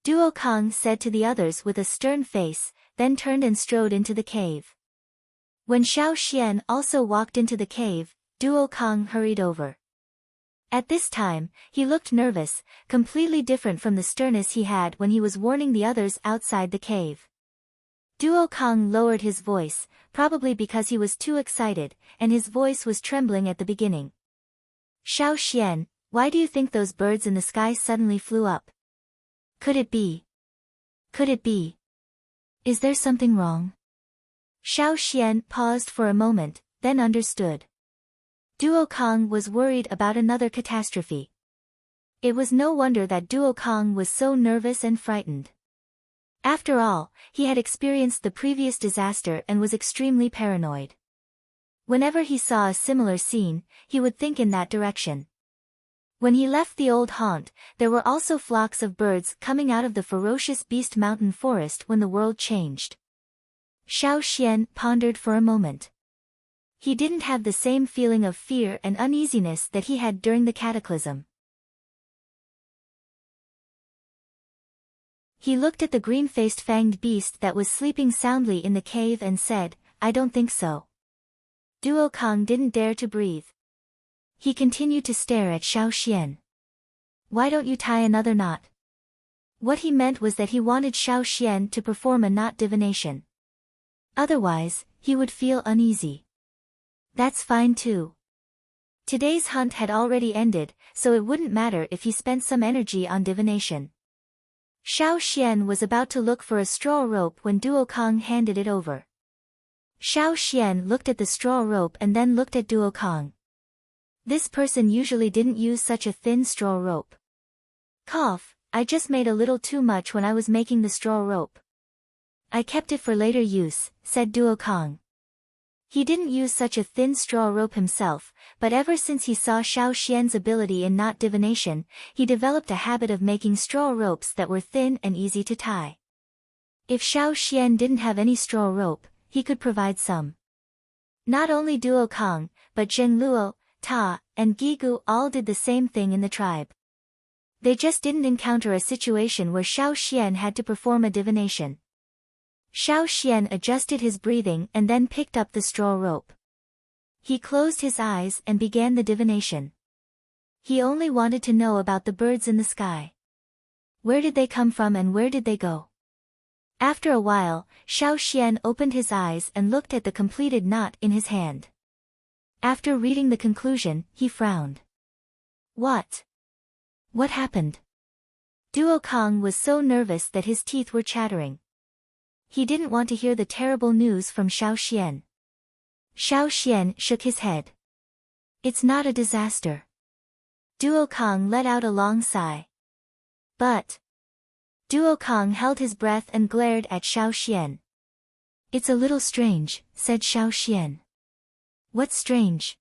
Duo Kong said to the others with a stern face, then turned and strode into the cave. When Xiao Xian also walked into the cave, Duo Kong hurried over. At this time, he looked nervous, completely different from the sternness he had when he was warning the others outside the cave. Duo Kong lowered his voice, probably because he was too excited, and his voice was trembling at the beginning. Xiao Xian, why do you think those birds in the sky suddenly flew up? Could it be? Could it be? Is there something wrong? Xiao Xian paused for a moment, then understood. Duo Kong was worried about another catastrophe. It was no wonder that Duo Kong was so nervous and frightened. After all, he had experienced the previous disaster and was extremely paranoid. Whenever he saw a similar scene, he would think in that direction. When he left the old haunt, there were also flocks of birds coming out of the ferocious beast mountain forest when the world changed. Xiao Xian pondered for a moment. He didn't have the same feeling of fear and uneasiness that he had during the cataclysm. He looked at the green-faced fanged beast that was sleeping soundly in the cave and said, I don't think so. Duo Kong didn't dare to breathe. He continued to stare at Xiao Xian. Why don't you tie another knot? What he meant was that he wanted Xiao Xian to perform a knot divination. Otherwise, he would feel uneasy. That's fine too. Today's hunt had already ended, so it wouldn't matter if he spent some energy on divination. Xiao Xian was about to look for a straw rope when Duo Kong handed it over. Xiao Xian looked at the straw rope and then looked at Duo Kong. This person usually didn't use such a thin straw rope. Cough, I just made a little too much when I was making the straw rope. I kept it for later use, said Duo Kong. He didn't use such a thin straw rope himself, but ever since he saw Xiao Xian's ability in knot divination, he developed a habit of making straw ropes that were thin and easy to tie. If Xiao Xian didn't have any straw rope, he could provide some. Not only Duo Kong, but Zheng Luo, Ta, and Gigu all did the same thing in the tribe. They just didn't encounter a situation where Xiao Xian had to perform a divination. Xiao Xian adjusted his breathing and then picked up the straw rope. He closed his eyes and began the divination. He only wanted to know about the birds in the sky. Where did they come from and where did they go? After a while, Xiao Xian opened his eyes and looked at the completed knot in his hand. After reading the conclusion, he frowned. What? What happened? Duo Kong was so nervous that his teeth were chattering. He didn't want to hear the terrible news from Xiao Xian. Xiao Xian shook his head. It's not a disaster. Duo Kong let out a long sigh. But... Duo Kong held his breath and glared at Xiao Xian. It's a little strange, said Xiao Xian. What's strange?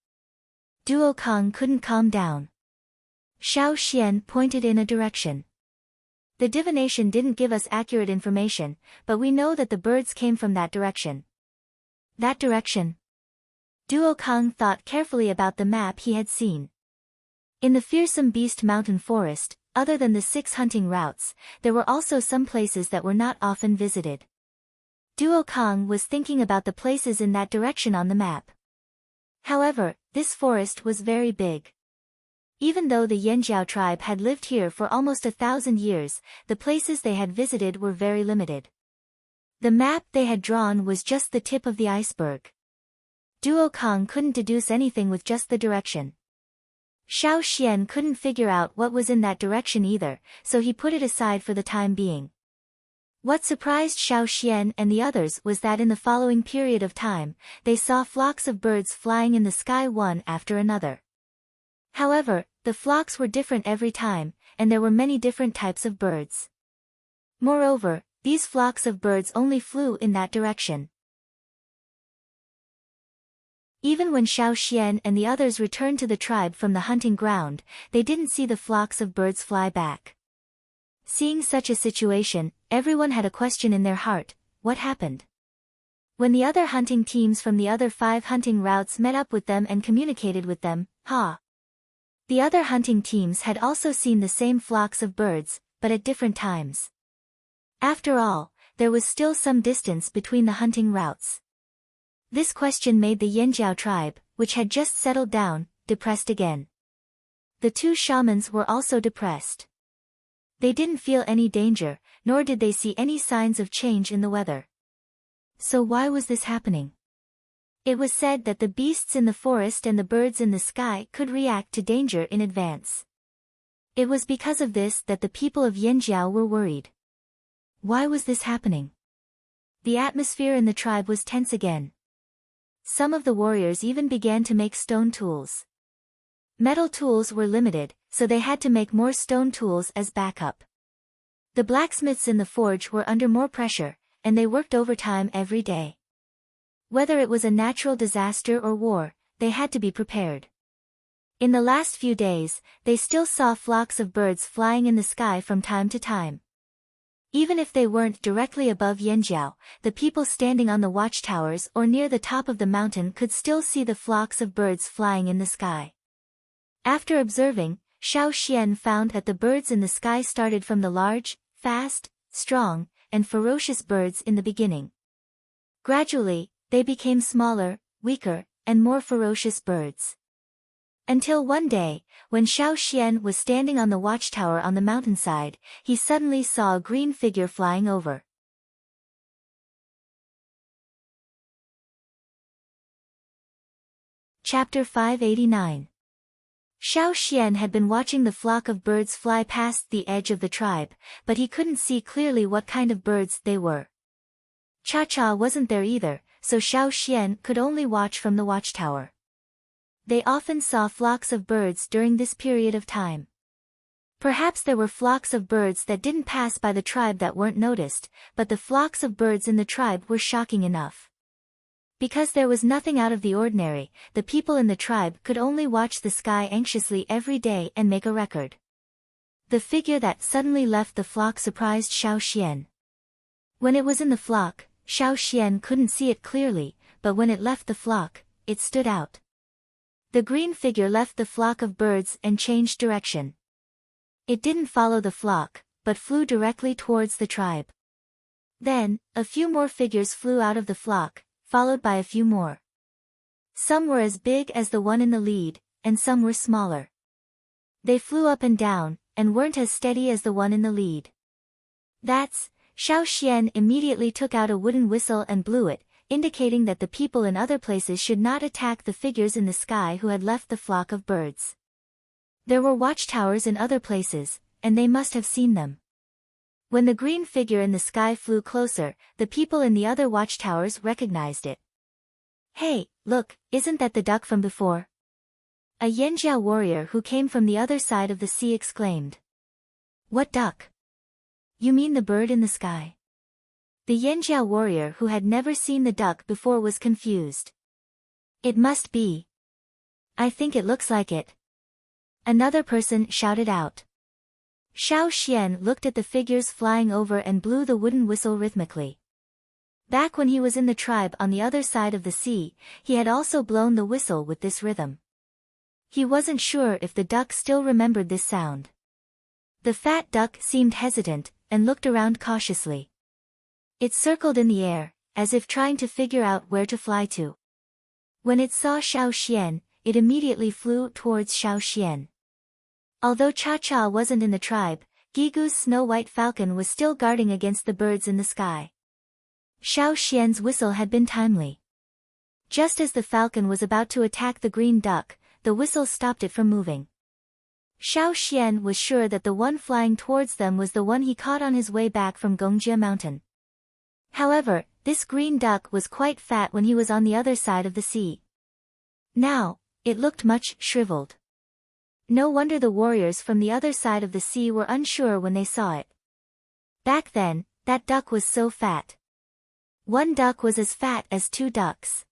Duo Kong couldn't calm down. Xiao Xian pointed in a direction. The divination didn't give us accurate information, but we know that the birds came from that direction. That direction? Duo Kong thought carefully about the map he had seen. In the fearsome beast mountain forest, other than the 6 hunting routes, there were also some places that were not often visited. Duo Kong was thinking about the places in that direction on the map. However, this forest was very big. Even though the Yanjiao tribe had lived here for almost 1,000 years, the places they had visited were very limited. The map they had drawn was just the tip of the iceberg. Duo Kong couldn't deduce anything with just the direction. Xiao Xian couldn't figure out what was in that direction either, so he put it aside for the time being. What surprised Xiao Xian and the others was that in the following period of time, they saw flocks of birds flying in the sky one after another. However, the flocks were different every time, and there were many different types of birds. Moreover, these flocks of birds only flew in that direction. Even when Xiao Xian and the others returned to the tribe from the hunting ground, they didn't see the flocks of birds fly back. Seeing such a situation, everyone had a question in their heart: what happened? When the other hunting teams from the other 5 hunting routes met up with them and communicated with them, the other hunting teams had also seen the same flocks of birds, but at different times. After all, there was still some distance between the hunting routes. This question made the Yanjiao tribe, which had just settled down, depressed again. The 2 shamans were also depressed. They didn't feel any danger, nor did they see any signs of change in the weather. So why was this happening? It was said that the beasts in the forest and the birds in the sky could react to danger in advance. It was because of this that the people of Yanjiao were worried. Why was this happening? The atmosphere in the tribe was tense again. Some of the warriors even began to make stone tools. Metal tools were limited, so they had to make more stone tools as backup. The blacksmiths in the forge were under more pressure, and they worked overtime every day. Whether it was a natural disaster or war, they had to be prepared. In the last few days, they still saw flocks of birds flying in the sky from time to time. Even if they weren't directly above Yanjiao, the people standing on the watchtowers or near the top of the mountain could still see the flocks of birds flying in the sky. After observing, Xiao Xian found that the birds in the sky started from the large, fast, strong, and ferocious birds in the beginning. Gradually, they became smaller, weaker, and more ferocious birds. Until one day, when Xiao Xian was standing on the watchtower on the mountainside, he suddenly saw a green figure flying over. Chapter 589. Xiao Xian had been watching the flock of birds fly past the edge of the tribe, but he couldn't see clearly what kind of birds they were. Cha-Cha wasn't there either, so Xiao Xian could only watch from the watchtower. They often saw flocks of birds during this period of time. Perhaps there were flocks of birds that didn't pass by the tribe that weren't noticed, but the flocks of birds in the tribe were shocking enough. Because there was nothing out of the ordinary, the people in the tribe could only watch the sky anxiously every day and make a record. The figure that suddenly left the flock surprised Xiao Xian. When it was in the flock, Xiao Xian couldn't see it clearly, but when it left the flock, it stood out. The green figure left the flock of birds and changed direction. It didn't follow the flock, but flew directly towards the tribe. Then, a few more figures flew out of the flock, followed by a few more. Some were as big as the one in the lead, and some were smaller. They flew up and down, and weren't as steady as the one in the lead. Xiao Xian immediately took out a wooden whistle and blew it, indicating that the people in other places should not attack the figures in the sky who had left the flock of birds. There were watchtowers in other places, and they must have seen them. When the green figure in the sky flew closer, the people in the other watchtowers recognized it. "Hey, look, isn't that the duck from before?" A Yanjiao warrior who came from the other side of the sea exclaimed. "What duck? You mean the bird in the sky?" The Yanjiao warrior who had never seen the duck before was confused. "It must be. I think it looks like it." Another person shouted out. Xiao Xian looked at the figures flying over and blew the wooden whistle rhythmically. Back when he was in the tribe on the other side of the sea, he had also blown the whistle with this rhythm. He wasn't sure if the duck still remembered this sound. The fat duck seemed hesitant, and looked around cautiously. It circled in the air, as if trying to figure out where to fly to. When it saw Xiao Xian, it immediately flew towards Xiao Xian. Although Cha-Cha wasn't in the tribe, Gigu's snow-white falcon was still guarding against the birds in the sky. Xiao Xian's whistle had been timely. Just as the falcon was about to attack the green duck, the whistle stopped it from moving. Xiao Xian was sure that the one flying towards them was the one he caught on his way back from Gongjie Mountain. However, this green duck was quite fat when he was on the other side of the sea. Now, it looked much shriveled. No wonder the warriors from the other side of the sea were unsure when they saw it. Back then, that duck was so fat. One duck was as fat as two ducks.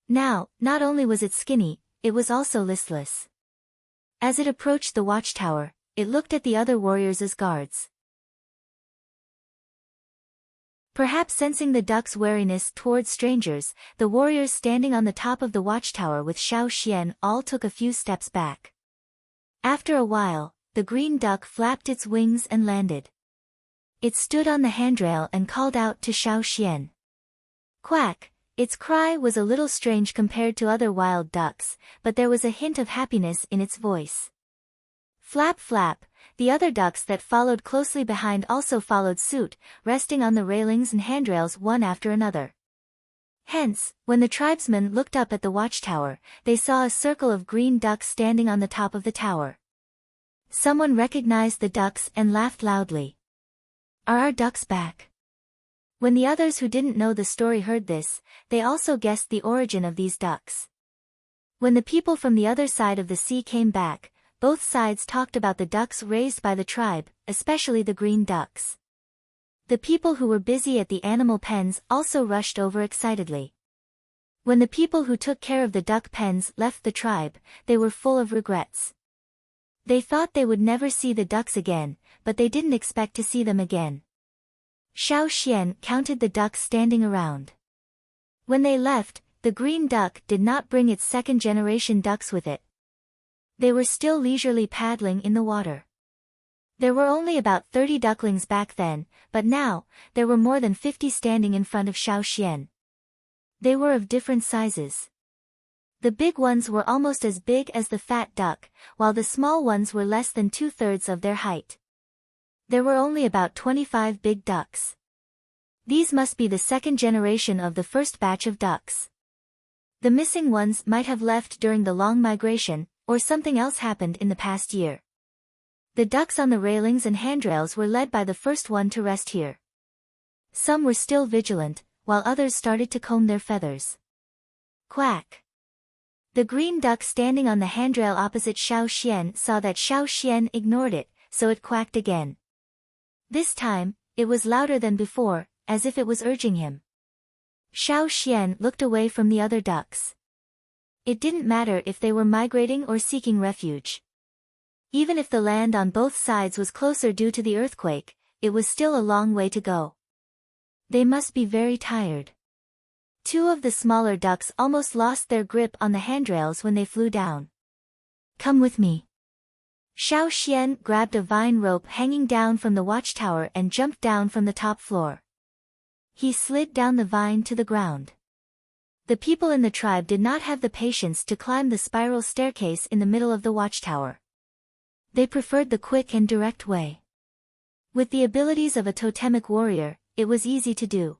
Now, not only was it skinny, it was also listless. As it approached the watchtower, it looked at the other warriors as guards. Perhaps sensing the duck's wariness towards strangers, the warriors standing on the top of the watchtower with Xiao Xian all took a few steps back. After a while, the green duck flapped its wings and landed. It stood on the handrail and called out to Xiao Xian. Quack! Its cry was a little strange compared to other wild ducks, but there was a hint of happiness in its voice. Flap flap! The other ducks that followed closely behind also followed suit, resting on the railings and handrails one after another. Hence, when the tribesmen looked up at the watchtower, they saw a circle of green ducks standing on the top of the tower. Someone recognized the ducks and laughed loudly. Are our ducks back? When the others who didn't know the story heard this, they also guessed the origin of these ducks. When the people from the other side of the sea came back, both sides talked about the ducks raised by the tribe, especially the green ducks. The people who were busy at the animal pens also rushed over excitedly. When the people who took care of the duck pens left the tribe, they were full of regrets. They thought they would never see the ducks again, but they didn't expect to see them again. Xiao Xian counted the ducks standing around. When they left, the green duck did not bring its second-generation ducks with it. They were still leisurely paddling in the water. There were only about 30 ducklings back then, but now, there were more than 50 standing in front of Xiao Xian. They were of different sizes. The big ones were almost as big as the fat duck, while the small ones were less than 2/3 of their height. There were only about 25 big ducks. These must be the second generation of the first batch of ducks. The missing ones might have left during the long migration, or something else happened in the past year. The ducks on the railings and handrails were led by the first one to rest here. Some were still vigilant, while others started to comb their feathers. Quack! The green duck standing on the handrail opposite Xiao Xian saw that Xiao Xian ignored it, so it quacked again. This time, it was louder than before, as if it was urging him. Xiao Xian looked away from the other ducks. It didn't matter if they were migrating or seeking refuge. Even if the land on both sides was closer due to the earthquake, it was still a long way to go. They must be very tired. Two of the smaller ducks almost lost their grip on the handrails when they flew down. Come with me. Xiao Xian grabbed a vine rope hanging down from the watchtower and jumped down from the top floor. He slid down the vine to the ground. The people in the tribe did not have the patience to climb the spiral staircase in the middle of the watchtower. They preferred the quick and direct way. With the abilities of a totemic warrior, it was easy to do.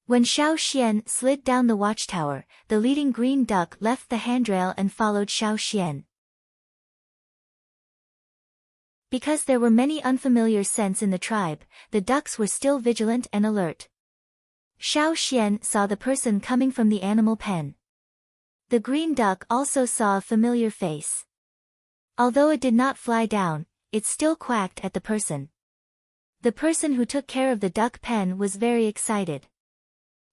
When Xiao Xian slid down the watchtower, the leading green duck left the handrail and followed Xiao Xian. Because there were many unfamiliar scents in the tribe, the ducks were still vigilant and alert. Xiao Xian saw the person coming from the animal pen. The green duck also saw a familiar face. Although it did not fly down, it still quacked at the person. The person who took care of the duck pen was very excited.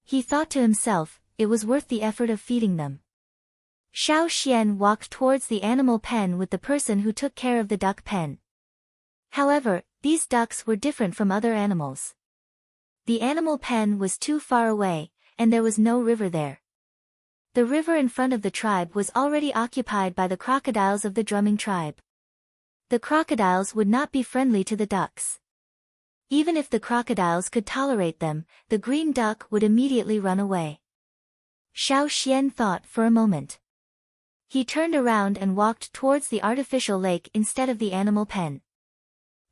He thought to himself, it was worth the effort of feeding them. Xiao Xian walked towards the animal pen with the person who took care of the duck pen. However, these ducks were different from other animals. The animal pen was too far away, and there was no river there. The river in front of the tribe was already occupied by the crocodiles of the drumming tribe. The crocodiles would not be friendly to the ducks. Even if the crocodiles could tolerate them, the green duck would immediately run away. Xiao Xian thought for a moment. He turned around and walked towards the artificial lake instead of the animal pen.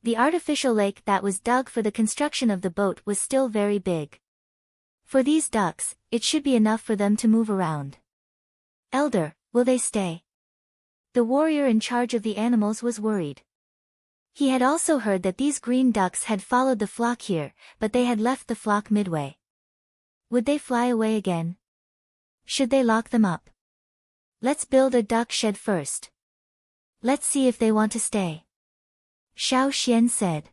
The artificial lake that was dug for the construction of the boat was still very big. For these ducks, it should be enough for them to move around. Elder, will they stay? The warrior in charge of the animals was worried. He had also heard that these green ducks had followed the flock here, but they had left the flock midway. Would they fly away again? Should they lock them up? Let's build a duck shed first. Let's see if they want to stay. Xiao Xian said.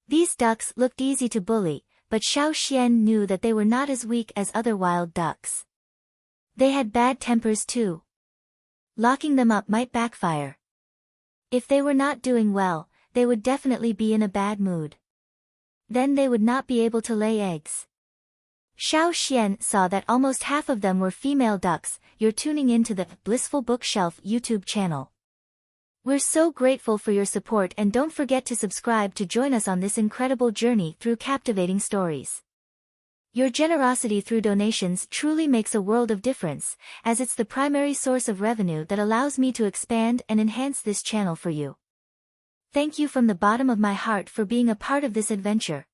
These ducks looked easy to bully, but Xiao Xian knew that they were not as weak as other wild ducks. They had bad tempers too. Locking them up might backfire. If they were not doing well, they would definitely be in a bad mood. Then they would not be able to lay eggs. Xiao Xian saw that almost half of them were female ducks. You're tuning into the Blissful Bookshelf YouTube channel. We're so grateful for your support, and don't forget to subscribe to join us on this incredible journey through captivating stories. Your generosity through donations truly makes a world of difference, as it's the primary source of revenue that allows me to expand and enhance this channel for you. Thank you from the bottom of my heart for being a part of this adventure.